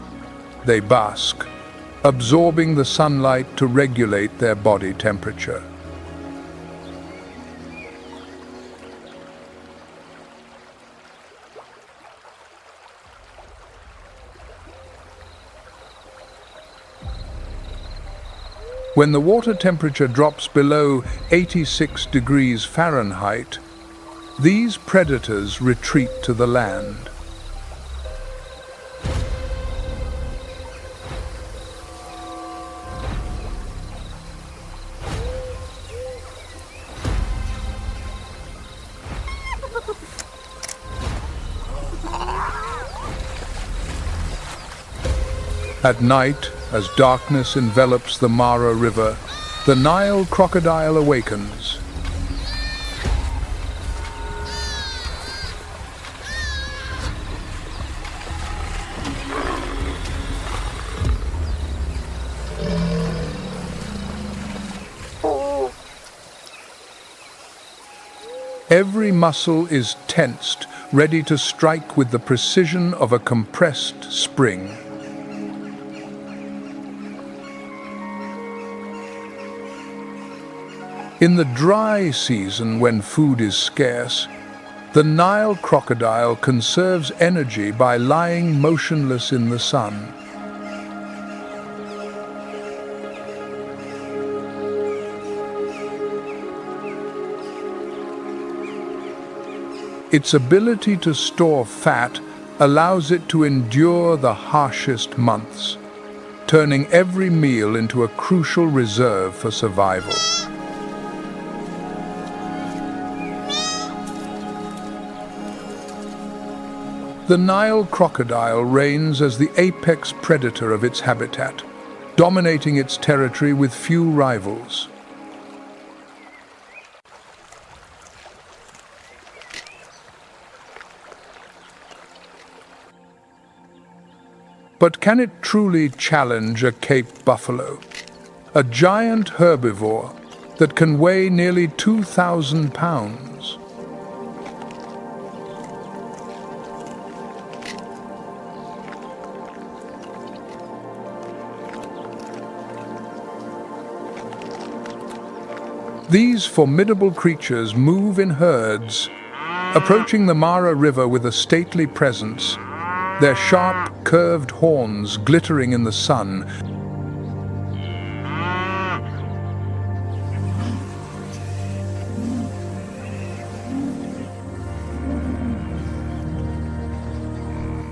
they bask, absorbing the sunlight to regulate their body temperature. When the water temperature drops below 86 degrees Fahrenheit, these predators retreat to the land. At night, as darkness envelops the Mara River, the Nile crocodile awakens. Every muscle is tensed, ready to strike with the precision of a compressed spring. In the dry season, when food is scarce, the Nile crocodile conserves energy by lying motionless in the sun. Its ability to store fat allows it to endure the harshest months, turning every meal into a crucial reserve for survival. The Nile crocodile reigns as the apex predator of its habitat, dominating its territory with few rivals. But can it truly challenge a Cape buffalo, a giant herbivore that can weigh nearly 2,000 pounds? These formidable creatures move in herds, approaching the Mara River with a stately presence, their sharp, curved horns glittering in the sun.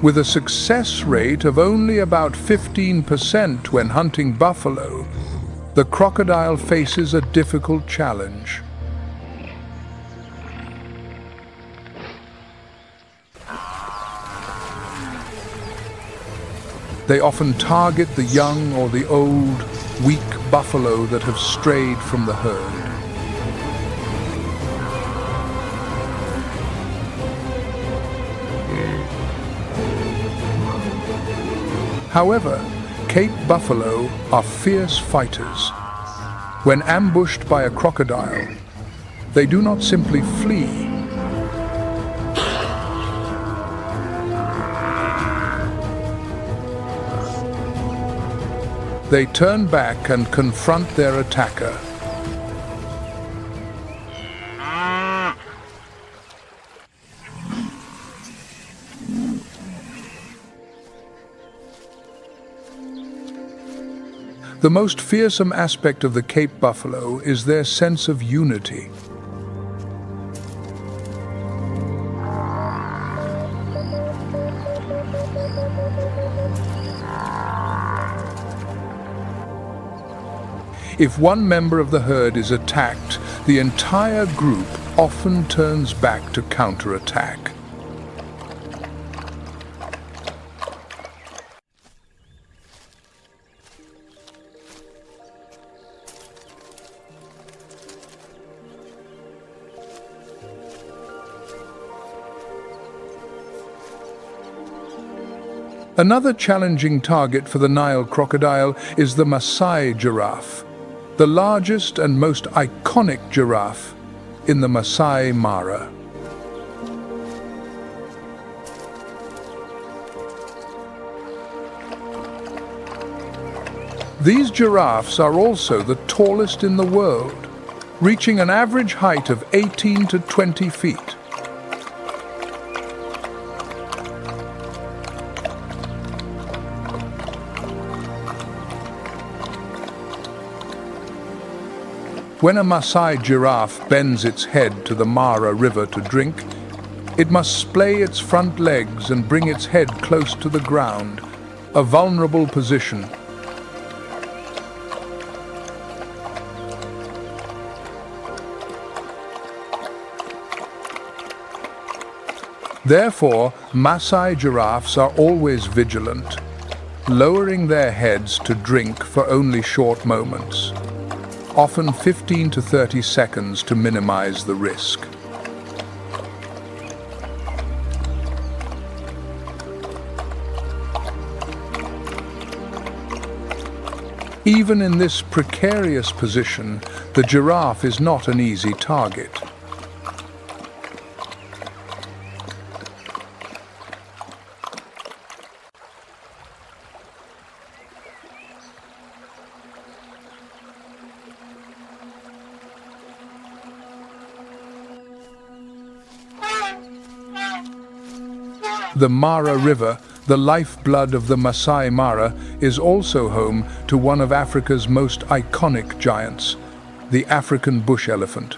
With a success rate of only about 15% when hunting buffalo, the crocodile faces a difficult challenge. They often target the young or the old, weak buffalo that have strayed from the herd. However, Cape buffalo are fierce fighters. When ambushed by a crocodile, they do not simply flee. They turn back and confront their attacker. The most fearsome aspect of the Cape buffalo is their sense of unity. If one member of the herd is attacked, the entire group often turns back to counterattack. Another challenging target for the Nile crocodile is the Maasai giraffe, the largest and most iconic giraffe in the Masai Mara. These giraffes are also the tallest in the world, reaching an average height of 18 to 20 feet. When a Maasai giraffe bends its head to the Mara River to drink, it must splay its front legs and bring its head close to the ground, a vulnerable position. Therefore, Maasai giraffes are always vigilant. lowering their heads to drink for only short moments, often 15 to 30 seconds to minimize the risk. Even in this precarious position, the giraffe is not an easy target. The Mara River, the lifeblood of the Masai Mara, is also home to one of Africa's most iconic giants, the African bush elephant.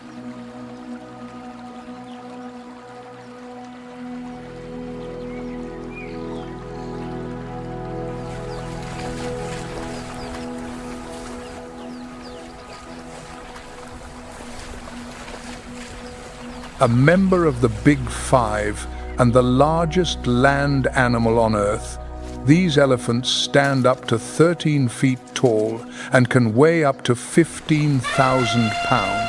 A member of the Big Five and the largest land animal on Earth, these elephants stand up to 13 feet tall and can weigh up to 15,000 pounds.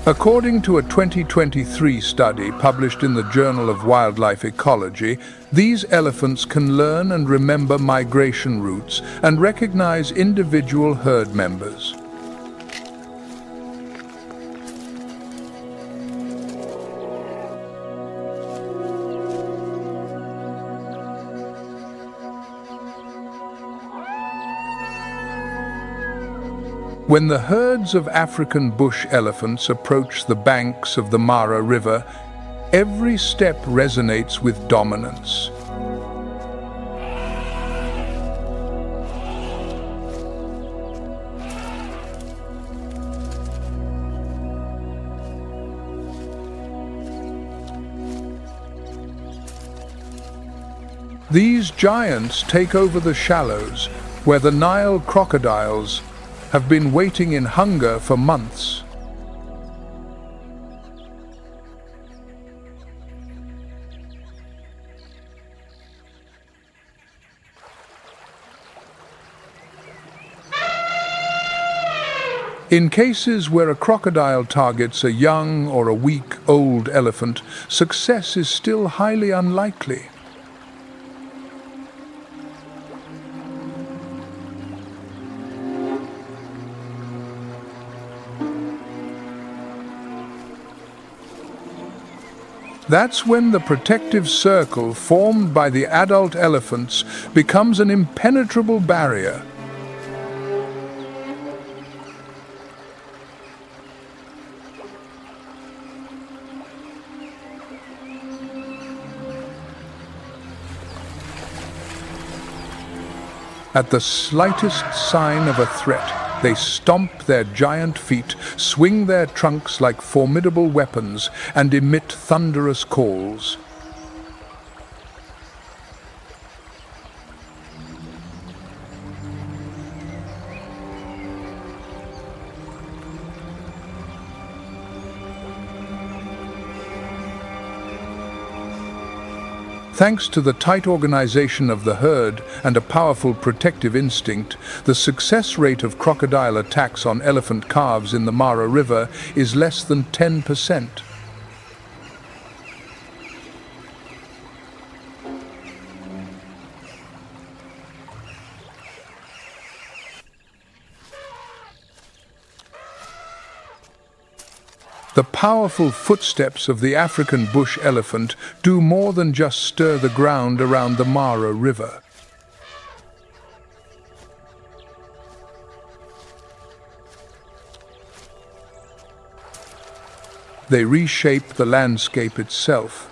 According to a 2023 study published in the Journal of Wildlife Ecology, these elephants can learn and remember migration routes and recognize individual herd members. When the herds of African bush elephants approach the banks of the Mara River, every step resonates with dominance. These giants take over the shallows, where the Nile crocodiles have been waiting in hunger for months. In cases where a crocodile targets a young or a weak old elephant, success is still highly unlikely. That's when the protective circle formed by the adult elephants becomes an impenetrable barrier. At the slightest sign of a threat, they stomp their giant feet, swing their trunks like formidable weapons, and emit thunderous calls. Thanks to the tight organization of the herd and a powerful protective instinct, the success rate of crocodile attacks on elephant calves in the Mara River is less than 10%. The powerful footsteps of the African bush elephant do more than just stir the ground around the Mara River. They reshape the landscape itself.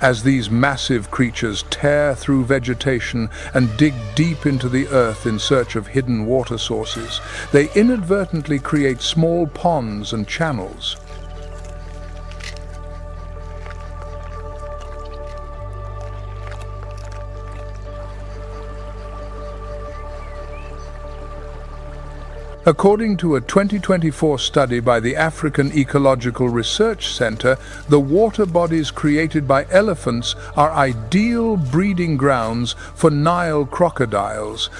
As these massive creatures tear through vegetation and dig deep into the earth in search of hidden water sources, they inadvertently create small ponds and channels. According to a 2024 study by the African Ecological Research Center, the water bodies created by elephants are ideal breeding grounds for Nile crocodiles,